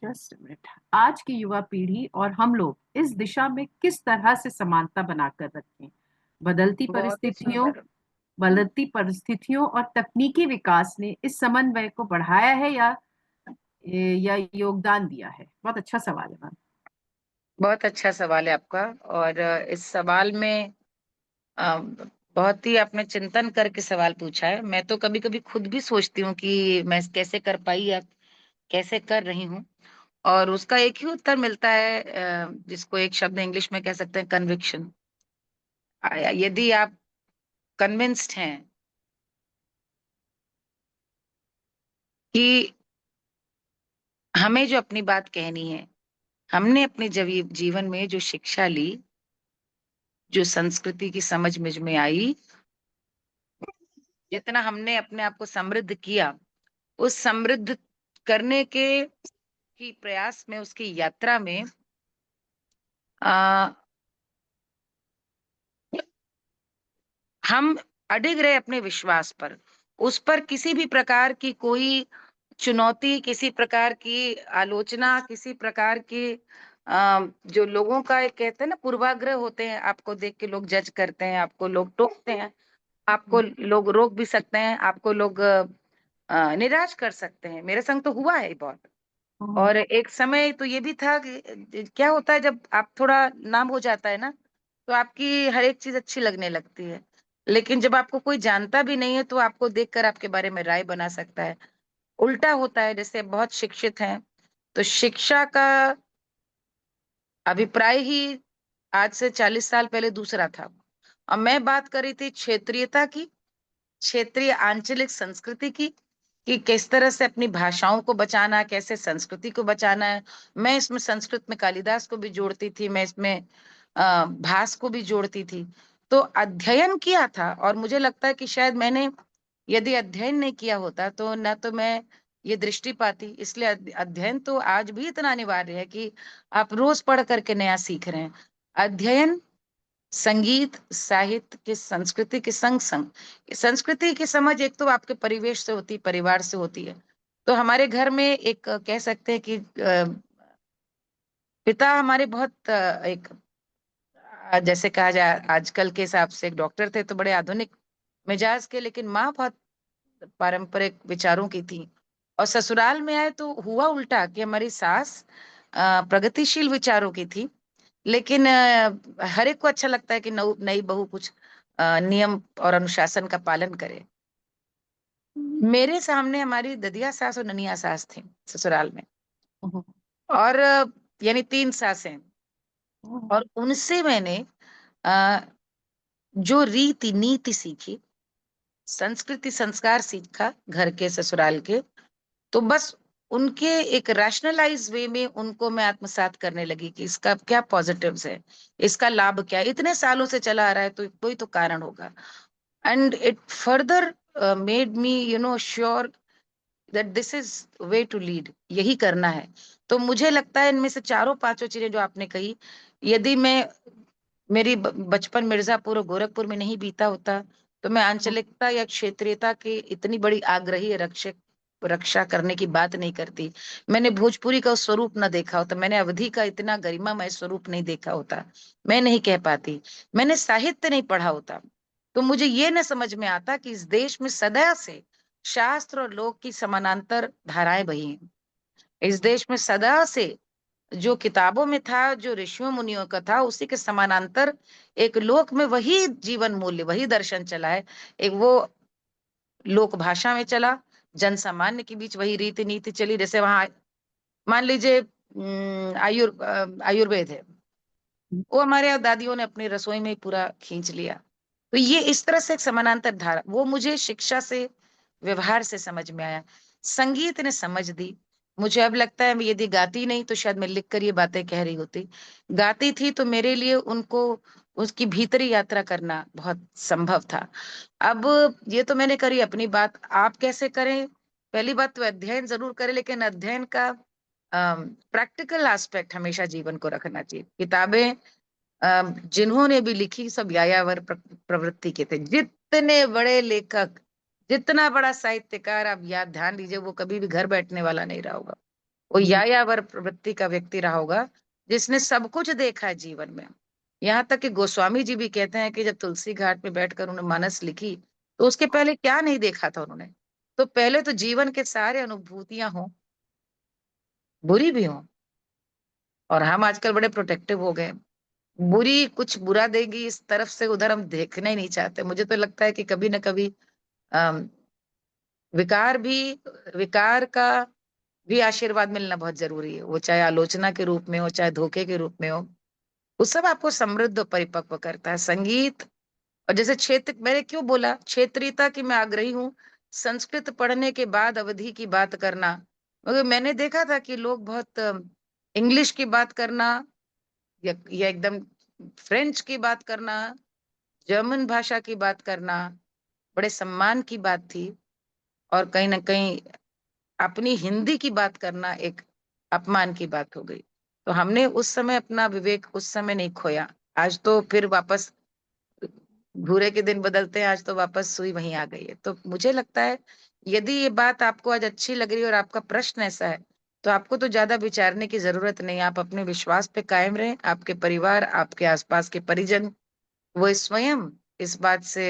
जस्ट मिनट, आज की युवा पीढ़ी और हम लोग इस दिशा में किस तरह से समानता बनाकर रखें? बदलती बहुत ही परिस्थितियों सुंदर। बदलती परिस्थितियों और तकनीकी विकास ने इस समन्वय को बढ़ाया है या योगदान दिया है? बहुत अच्छा सवाल है मैम। बहुत अच्छा सवाल है आपका। और इस सवाल में अ, बहुत ही आपने चिंतन करके सवाल पूछा है। मैं तो कभी कभी खुद भी सोचती हूँ कि मैं कैसे कर पाई या कैसे कर रही हूँ। और उसका एक ही उत्तर मिलता है, जिसको एक शब्द इंग्लिश में कह सकते हैं, कन्विक्शन। यदि आप कन्विंस्ड हैं कि हमें जो अपनी बात कहनी है, हमने अपने जीवन में जो शिक्षा ली, जो संस्कृति की समझ मुझ में आई, जितना हमने अपने आप को समृद्ध किया, उस समृद्ध करने के की प्रयास में, उसकी यात्रा में आ, हम अडिग रहे अपने विश्वास पर। उस पर किसी भी प्रकार की कोई चुनौती, किसी प्रकार की आलोचना, किसी प्रकार की जो लोगों का एक कहते हैं ना पूर्वाग्रह होते हैं, आपको देख के लोग जज करते हैं, आपको लोग टोकते हैं, आपको लोग रोक भी सकते हैं, आपको लोग निराश कर सकते हैं। मेरे संग तो हुआ है बहुत। और एक समय तो ये भी था कि क्या होता है जब आप थोड़ा नाम हो जाता है ना, तो आपकी हर एक चीज अच्छी लगने लगती है। लेकिन जब आपको कोई जानता भी नहीं है तो आपको देखकर आपके बारे में राय बना सकता है। उल्टा होता है, जैसे बहुत शिक्षित हैं तो शिक्षा का अभिप्राय ही आज से 40 साल पहले दूसरा था। और मैं बात कर रही थी क्षेत्रीयता की, क्षेत्रीय आंचलिक संस्कृति की, कि किस तरह से अपनी भाषाओं को बचाना, कैसे संस्कृति को बचाना है। मैं इसमें संस्कृत में कालिदास को भी जोड़ती थी, मैं इसमें भास को भी जोड़ती थी। तो अध्ययन किया था, और मुझे लगता है कि शायद मैंने यदि अध्ययन नहीं किया होता तो न तो मैं ये दृष्टि पाती। इसलिए अध्ययन तो आज भी इतना अनिवार्य है कि आप रोज पढ़ करके नया सीख रहे हैं। अध्ययन, संगीत, साहित्य की, संस्कृति के संग संग संस्कृति की समझ एक तो आपके परिवेश से होती है, परिवार से होती है। तो हमारे घर में एक कह सकते हैं कि पिता हमारे बहुत एक जैसे कहा जाए आजकल के हिसाब से एक डॉक्टर थे तो बड़े आधुनिक मिजाज के, लेकिन माँ बहुत पारंपरिक विचारों की थी। और ससुराल में आए तो हुआ उल्टा कि हमारी सास प्रगतिशील विचारों की थी। लेकिन हर एक को अच्छा लगता है कि नई बहू कुछ नियम और अनुशासन का पालन करे। मेरे सामने हमारी ददिया सास और ननिया सास थी ससुराल में, और यानी 3 सासें। और उनसे मैंने अ, जो रीति नीति सीखी, संस्कृति संस्कार सीखा घर के, ससुराल के, तो बस उनके एक रैशनलाइज वे में उनको मैं आत्मसात करने लगी कि इसका क्या पॉजिटिव्स है, इसका लाभ क्या है, इतने सालों से चला आ रहा है तो कोई तो कारण होगा। And it further made me sure that this is way to lead, यही करना है। तो मुझे लगता है इनमें से चारों पांचों चीजें जो आपने कही, यदि मैं मेरी बचपन मिर्जापुर और गोरखपुर में नहीं बीता होता तो मैं आंचलिकता या क्षेत्रीयता की इतनी बड़ी आग्रही रक्षक रक्षा करने की बात नहीं करती। मैंने भोजपुरी का स्वरूप न देखा होता, मैंने अवधी का इतना गरिमामय स्वरूप नहीं देखा होता, मैं नहीं कह पाती। मैंने साहित्य नहीं पढ़ा होता तो मुझे ये न समझ में आता कि इस देश में सदा से शास्त्र और लोक की समानांतर धाराएं बही हैं। इस देश में सदा से जो किताबों में था, जो ऋषियों मुनियों का था, उसी के समानांतर एक लोक में वही जीवन मूल्य, वही दर्शन चला है। एक वो लोक भाषा में चला, जन सामान्य के बीच वही रीति नीति चली। जैसे वहां मान लीजिए आयुर्वेद है, वो हमारे यहाँ दादियों ने अपनी रसोई में ही पूरा खींच लिया। तो ये इस तरह से एक समानांतर धारा, वो मुझे शिक्षा से, व्यवहार से समझ में आया। संगीत ने समझ दी, मुझे अब लगता है यदि गाती नहीं तो शायद मैं लिख कर ये बातें कह रही होती। गाती थी तो मेरे लिए उनको उसकी भीतरी यात्रा करना बहुत संभव था। अब ये तो मैंने करी अपनी बात, आप कैसे करें? पहली बात तो अध्ययन ज़रूर करें, लेकिन अध्ययन का प्रैक्टिकल एस्पेक्ट हमेशा जीवन को रखना चाहिए। किताबें जिन्होंने भी लिखी सब यायावर प्रवृत्ति के थे। जितने बड़े लेखक, जितना बड़ा साहित्यकार, आप याद ध्यान दीजिए, वो कभी भी घर बैठने वाला नहीं रहा होगा। वो यायावर प्रवृत्ति का व्यक्ति रहा होगा, जिसने सब कुछ देखा है जीवन में। यहाँ तक कि गोस्वामी जी भी कहते हैं कि जब तुलसी घाट पे बैठकर उन्होंने मानस लिखी, तो उसके पहले क्या नहीं देखा था उन्होंने। तो पहले तो जीवन के सारे अनुभूतियां हों, बुरी भी हों, और हम आजकल बड़े प्रोटेक्टिव हो गए। बुरी कुछ बुरा देगी इस तरफ से उधर हम देखना ही नहीं चाहते। मुझे तो लगता है कि कभी ना कभी अम, विकार भी विकार का भी आशीर्वाद मिलना बहुत जरूरी है। वो चाहे आलोचना के रूप में हो, चाहे धोखे के रूप में हो, वो सब आपको समृद्ध और परिपक्व करता है। संगीत, और जैसे क्षेत्र, मैंने क्यों बोला क्षेत्रीयता की मैं आग्रही हूँ, संस्कृत पढ़ने के बाद अवधि की बात करना, मगर मैंने देखा था कि लोग बहुत इंग्लिश की बात करना, या एकदम फ्रेंच की बात करना, जर्मन भाषा की बात करना बड़े सम्मान की बात थी, और कहीं ना कहीं अपनी हिंदी की बात करना एक अपमान की बात हो गई। तो हमने उस समय अपना विवेक उस समय नहीं खोया। आज तो फिर वापस भूरे के दिन बदलते हैं, आज तो वापस सुई वहीं आ गई है। तो मुझे लगता है यदि ये बात आपको आज अच्छी लग रही है और आपका प्रश्न ऐसा है, तो आपको तो ज्यादा विचारने की जरूरत नहीं। आप अपने विश्वास पे कायम रहें। आपके परिवार, आपके आसपास के परिजन, वो स्वयं इस बात से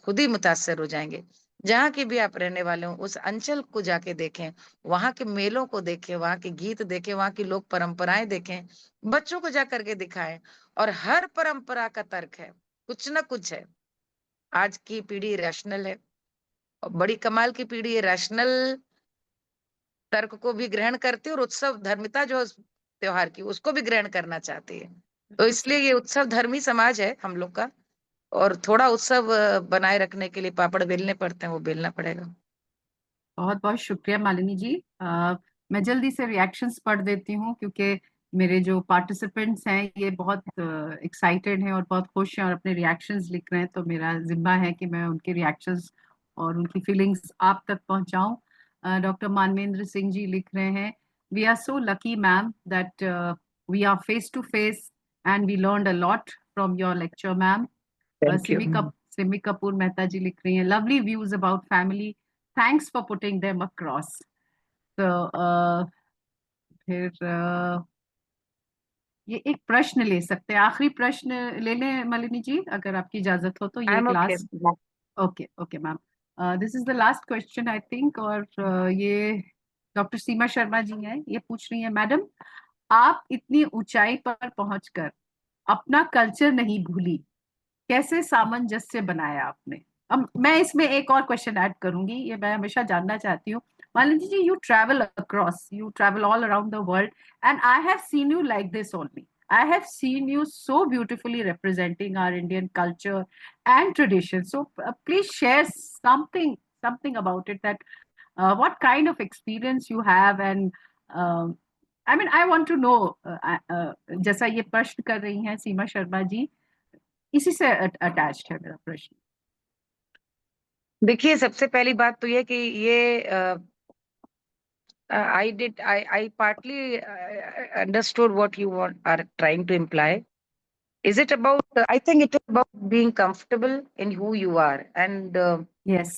खुद ही मुतासर हो जाएंगे। जहाँ की भी आप रहने वाले हो, उस अंचल को जाके देखें, वहां के मेलों को देखें, वहां के गीत देखें, वहां की लोक परंपराएं देखें, बच्चों को जा करके दिखाएं। और हर परंपरा का तर्क है, कुछ ना कुछ है। आज की पीढ़ी रैशनल है, और बड़ी कमाल की पीढ़ी है, रैशनल तर्क को भी ग्रहण करती है, और उत्सव धर्मिता जो त्योहार की उसको भी ग्रहण करना चाहती है। तो इसलिए ये उत्सव धर्मी समाज है हम लोग का, और थोड़ा उत्सव बनाए रखने के लिए पापड़ बेलने पड़ते हैं, वो बेलना पड़ेगा। बहुत बहुत शुक्रिया मालिनी जी। मैं जल्दी से रिएक्शंस पढ़ देती हूँ, क्योंकि मेरे जो पार्टिसिपेंट्स हैं ये बहुत एक्साइटेड हैं और बहुत खुश हैं और अपने रिएक्शंस लिख रहे हैं, तो मेरा जिम्मा है कि मैं उनके रिएक्शंस और उनकी फीलिंग्स आप तक पहुंचाऊं। डॉक्टर मानवेंद्र सिंह जी लिख रहे हैं, we are so lucky ma'am that we are face to face and we learned a lot from your lecture ma'am. Thank you. Simi Kapoor Mehta ji लिख रही हैं, lovely views about family, thanks for putting them across. तो फिर ये एक प्रश्न ले सकते हैं, आखिरी प्रश्न ले लें मालिनी जी, अगर आपकी इजाजत हो तो। आई ये एम एक okay. Last, okay okay ma'am, this is the last question I think. और ये डॉक्टर सीमा शर्मा जी हैं, ये पूछ रही हैं, मैडम आप इतनी ऊंचाई पर पहुंचकर अपना कल्चर नहीं भूली, कैसे सामंजस्य बनाया आपने? अब मैं इसमें एक और क्वेश्चन ऐड करूंगी, ये मैं हमेशा जानना चाहती हूँ। Malini ji, you travel across, you travel all around the world, and I have seen you like this only. I have seen you so beautifully representing our Indian culture and tradition. So please share something about it, that what kind of experience you have, and I mean I want to know, जैसा ये प्रश्न कर रही हैं सीमा शर्मा जी, इसी से attached है मेरा प्रश्न। देखिए, सबसे पहली बात तो ये कि ये I partly understood what you are trying to imply. Is it about, I think it is about being comfortable in who you are, and Yes, yes.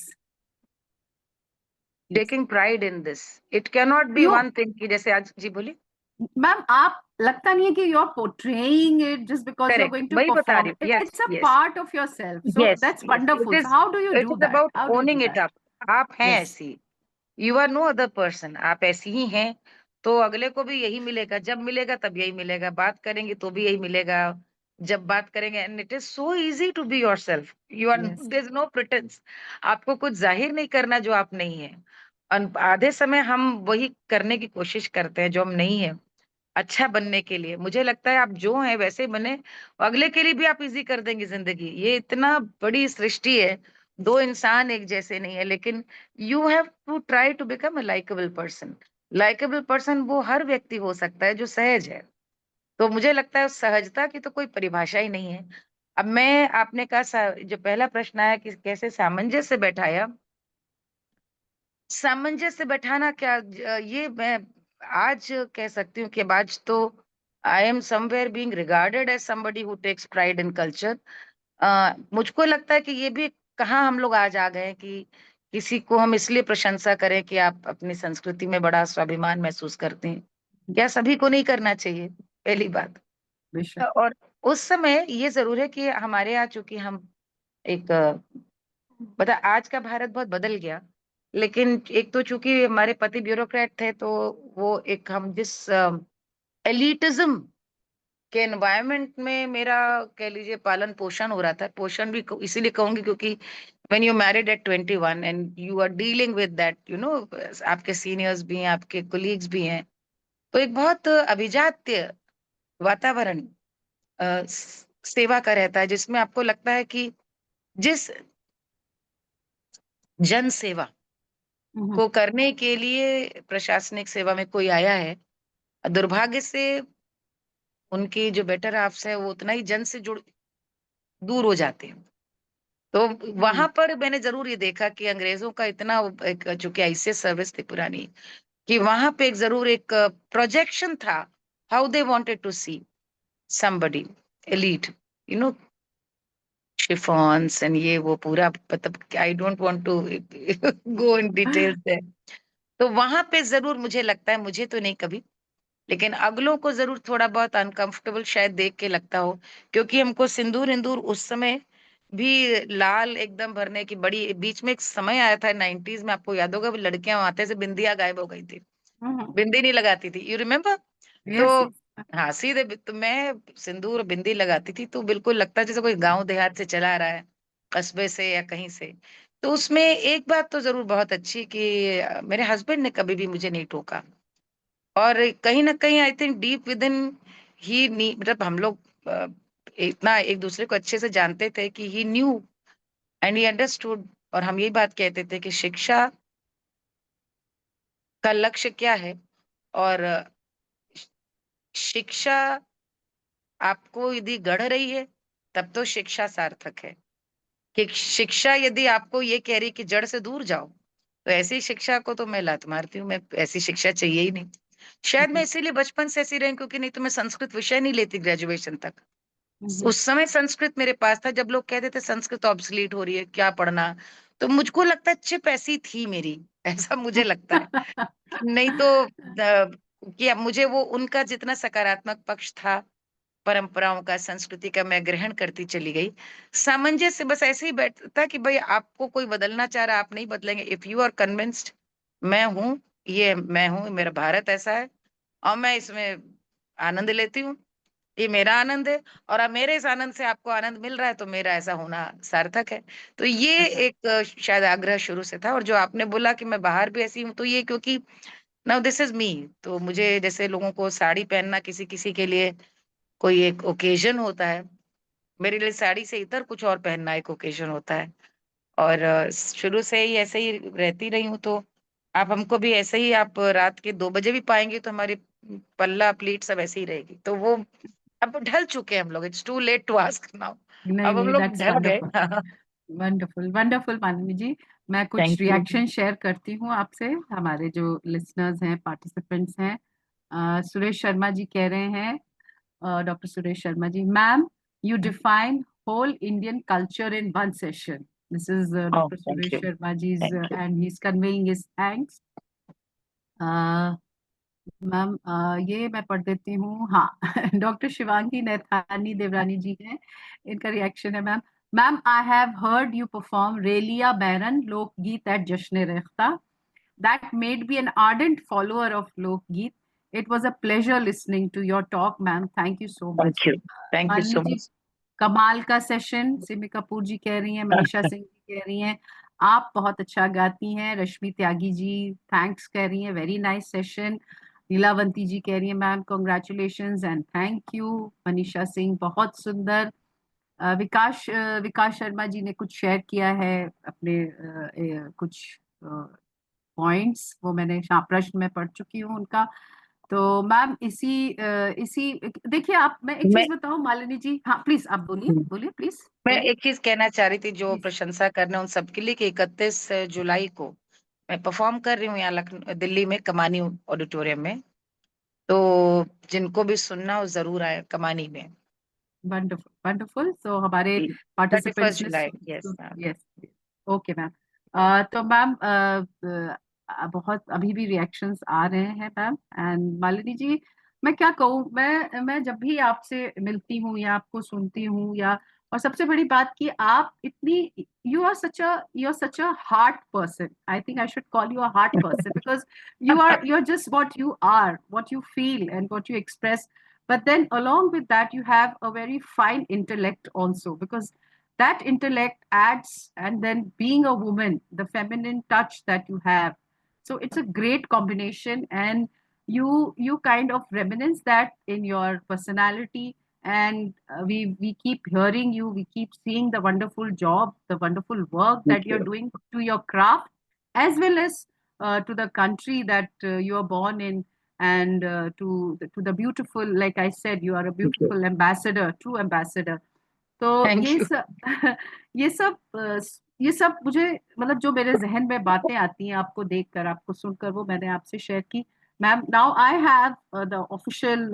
taking pride in this. It cannot be You, one thing कि जैसे आज जी बोली। Ma'am आप, लगता नहीं है कि you're portraying it just because you're correct, going to वही बता perform रही it. हूँ। Yes It's a yes part of yourself. So yes that's yes, wonderful. So how do you it do is that? About How do you do owning it that? Up. आप हैं Yes, ऐसी, you are no other person, आप ऐसी ही हैं, तो अगले को भी यही मिलेगा। जब मिलेगा तब यही मिलेगा, बात करेंगे तो भी यही मिलेगा। जब बात करेंगे, and it is so easy to be yourself, you are, yes, there is no pretence. आपको कुछ जाहिर नहीं करना जो आप नहीं है। आधे समय हम वही करने की कोशिश करते हैं जो हम नहीं है, अच्छा बनने के लिए। मुझे लगता है आप जो हैं वैसे बने, अगले के लिए भी आप इजी कर देंगे जिंदगी। ये इतना बड़ी सृष्टि है, दो इंसान एक जैसे नहीं है, लेकिन you have to try to become a likeable person. Likeable person वो हर व्यक्ति हो सकता है जो सहज है। तो मुझे लगता है सहजता की तो कोई परिभाषा ही नहीं है। अब मैं, आपने कहा जो पहला प्रश्न आया कि कैसे सामंजस्य बैठाया, सामंजस्य बैठाना क्या, ये मैं आज कह सकती हूँ कि अब आज तो I am somewhere being regarded as somebody who takes pride in culture. मुझको लगता है कि ये भी कहाँ हम लोग आज आ गए हैं कि किसी को हम इसलिए प्रशंसा करें कि आप अपनी संस्कृति में बड़ा स्वाभिमान महसूस करते हैं। क्या सभी को नहीं करना चाहिए, पहली बात। बेशक। और उस समय ये जरूर है कि हमारे यहाँ चूंकि हम एक मतलब आज का भारत बहुत बदल गया, लेकिन एक तो चूंकि हमारे पति ब्यूरोक्रेट थे, तो वो एक हम जिस एलिटिज्म के एनवायरनमेंट में मेरा कह लीजिए पालन पोषण हो रहा था, पोषण भी इसीलिए कहूंगी क्योंकि when you married at 21 and you are dealing with that, आपके सीनियर्स भी हैं, आपके कोलीग्स भी हैं, तो एक बहुत अभिजात्य वातावरण सेवा का रहता है, जिसमें आपको लगता है कि जिस जन सेवा को करने के लिए प्रशासनिक सेवा में कोई आया है, दुर्भाग्य से उनकी जो बेटर हाफ्स है वो उतना ही जन से दूर हो जाते हैं। तो वहां पर मैंने जरूर ये देखा कि अंग्रेजों का इतना एक, चूंकि आईसीएस सर्विस थी पुरानी, कि वहां पे एक जरूर एक प्रोजेक्शन था, how they wanted to see somebody elite, you know chiffons and ये वो पूरा, मतलब I don't want to go in details है। तो वहां पे जरूर मुझे लगता है, मुझे तो नहीं कभी, लेकिन अगलों को जरूर थोड़ा बहुत अनकंफर्टेबल शायद देख के लगता हो, क्योंकि हमको सिंदूर इंदूर उस समय भी लाल एकदम भरने की बड़ी, बीच में एक समय आया था 90s में, आपको याद होगा, लड़कियां माथे से बिंदियां गायब हो गई थी, बिंदी नहीं लगाती थी, यू रिमेम्बर? तो यस, यस। हाँ, सीधे तो मैं सिंदूर और बिंदी लगाती थी, तो बिल्कुल लगता जैसे कोई गांव देहात से चला आ रहा है, कस्बे से या कहीं से। तो उसमें एक बात तो जरूर बहुत अच्छी कि मेरे हस्बैंड ने कभी भी मुझे नहीं टोका, और कहीं ना कहीं I think deep within ही मतलब हम लोग इतना एक दूसरे को अच्छे से जानते थे कि ही न्यू एंड ही अंडरस्टूड। और हम यही बात कहते थे कि शिक्षा का लक्ष्य क्या है, और शिक्षा आपको यदि गढ़ रही है तब तो शिक्षा सार्थक है। कि शिक्षा यदि आपको ये कह रही कि जड़ से दूर जाओ, तो ऐसी शिक्षा को तो मैं लात मारती हूँ, मैं ऐसी शिक्षा चाहिए ही नहीं। शायद मैं इसीलिए बचपन से ऐसी रही, क्योंकि नहीं तो मैं संस्कृत विषय नहीं लेती ग्रेजुएशन तक। उस समय संस्कृत मेरे पास था, जब लोग कहते थे संस्कृत ऑब्सलीट हो रही है, क्या पढ़ना, तो मुझको लगता है चिप ऐसी थी मेरी, ऐसा मुझे लगता है। नहीं तो कि अब मुझे वो उनका जितना सकारात्मक पक्ष था, परंपराओं का, संस्कृति का, मैं ग्रहण करती चली गई। सामंजस्य बस ऐसे ही बैठता कि भाई आपको कोई बदलना चाह रहा, आप नहीं बदलेंगे, इफ यू आर कन्विंस्ड मैं हूं, ये मैं हूं, मेरा भारत ऐसा है और मैं इसमें आनंद लेती हूँ, ये मेरा आनंद है, और अब मेरे इस आनंद से आपको आनंद मिल रहा है, तो मेरा ऐसा होना सार्थक है। तो ये एक शायद आग्रह शुरू से था। और जो आपने बोला कि मैं बाहर भी ऐसी हूँ, तो ये क्योंकि नाउ दिस इज मी, तो मुझे जैसे लोगों को साड़ी पहनना किसी किसी के लिए कोई एक ओकेजन होता है, मेरे लिए साड़ी से इतर कुछ और पहनना एक ओकेजन होता है। और शुरू से ही ऐसे ही रहती रही हूँ, तो आप हमको भी ऐसे ही, आप रात के 2 बजे भी पाएंगे तो हमारी पल्ला प्लीट सब ऐसे ही रहेगी। तो वो अब ढल चुके हैं हम लोग, it's too late to ask now, नहीं, अब हम नहीं, लोग दैट्स ढल गए। वंडरफुल। वंडरफुल, वंडरफुल मानवी जी। मैं कुछ थैंक यू। रिएक्शन शेयर करती हूँ आपसे, हमारे जो लिसनर्स हैं, पार्टिसिपेंट्स हैं। सुरेश शर्मा जी कह रहे हैं, doctor Suresh Sharma ji, ma'am you define whole Indian culture in one session. This is oh, doctor thank Suresh you. Sharma ji thank you. And he is conveying his thanks. Ma'am ये मैं पढ़ देती हूँ, हाँ। डॉक्टर शिवांगी नैथानी देवरानी जी हैं, इनका रिएक्शन है। Ma'am, ma'am I have heard you perform Railiya Bairan लोकगीत at Jashn Rekhta, that made be an ardent follower of लोकगीत। It was a pleasure listening to your talk ma'am, thank you so much. Thank you. Thank you Malini so ji, much. कमाल का session, Simi Kapoor जी कह रही हैं, मनीषा सिंह जी कह रही हैं आप बहुत अच्छा गाती हैं, रश्मि त्यागी जी थैंक्स कह रही हैं, वेरी नाइस सेशन। लीलावंती जी कह रही हैं ma'am congratulations and thank you. Manisha Singh बहुत सुंदर। विकास शर्मा जी ने कुछ शेयर किया है अपने कुछ पॉइंट्स वो मैंने प्रश्न में पढ़ चुकी हूँ उनका। तो मैम इसी देखिए, आप मैं एक मैं चीज बताऊं मालिनी जी, हाँ प्लीज आप बोलिए बोलिए प्लीज मैं बोलिए एक चीज कहना चाह रही थी, जो प्लीज। प्रशंसा करना उन सबके लिए, कि 31 जुलाई को मैं परफॉर्म कर रही हूँ यहाँ लखनऊ दिल्ली में कमानी ऑडिटोरियम में। तो जिनको भी सुनना हो जरूर आए कमानी में। Wonderful wonderful. सो हमारे 31 पार्टिसिपेंट्स ने जुलाई, यस। Yes, okay ma'am. तो मैम बहुत अभी भी रिएक्शंस आ रहे हैं मैम। एंड मालिनी जी, मैं क्या कहूँ, मैं जब भी आपसे मिलती हूँ या आपको सुनती हूँ, या और सबसे बड़ी बात कि आप इतनी you are such a heart person. I think I should call you a heart person because you are just what you feel and what you express. But then along with that, you have a very fine intellect also, because that intellect adds, and then being a woman, the feminine touch that you have. So it's a great combination, and you kind of reminisce that in your personality. And we keep hearing you, we keep seeing the wonderful job, the wonderful work Thank that you're you. doing to your craft, as well as to the country that you are born in, and to the beautiful, like I said, you are a Thank you. beautiful ambassador, true ambassador. तो Thank you. ये सब ये सब मुझे, मतलब जो मेरे जहन में बातें आती हैं आपको देखकर, आपको सुनकर, वो मैंने आपसे शेयर की ma'am. Now I have the official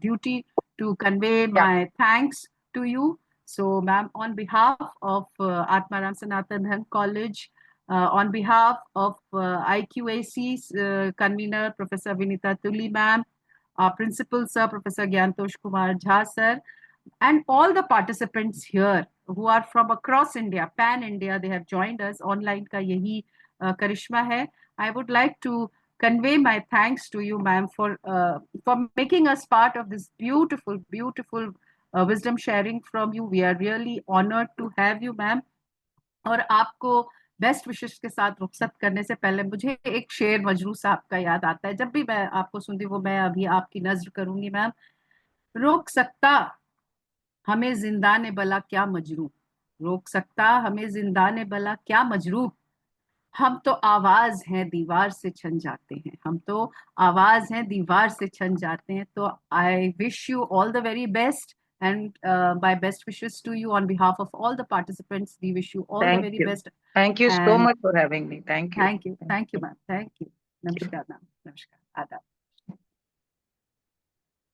duty to convey Yeah. My thanks to you. So ma'am, on behalf of Atmaram Sanatan Dharma college, on behalf of IQAC convener Professor Vinita Tulli ma'am, our principal sir Professor Gyantosh Kumar Jha sir, and all the participants here who are from across India, pan India, they have joined us. Online का यही करिश्मा है. I would like to convey my thanks to you, ma'am, for making us part of this beautiful wisdom sharing from you. We are really honored to have you, ma'am. और आपको best विशेष के साथ रुखसत करने से पहले मुझे एक शेर मजरू साहब का याद आता है. जब भी मैं आपको सुनती हूँ, वो मैं अभी आपकी नज्र करूंगी मैम. रोक सकता हमें जिंदा ने भला क्या मजरू, रोक सकता हमें जिंदा ने भला क्या मजरू, हम तो आवाज हैं दीवार से छन जाते हैं, हम तो आवाज हैं दीवार से छन जाते हैं. तो I wish you all the very best, and my best wishes to you on behalf of all the participants. We wish you all the Thank very you. best. Thank you so And much for having me. Thank you. thank you ma'am, thank you. Thank you. Namaskar ma'am, namaskar, adab.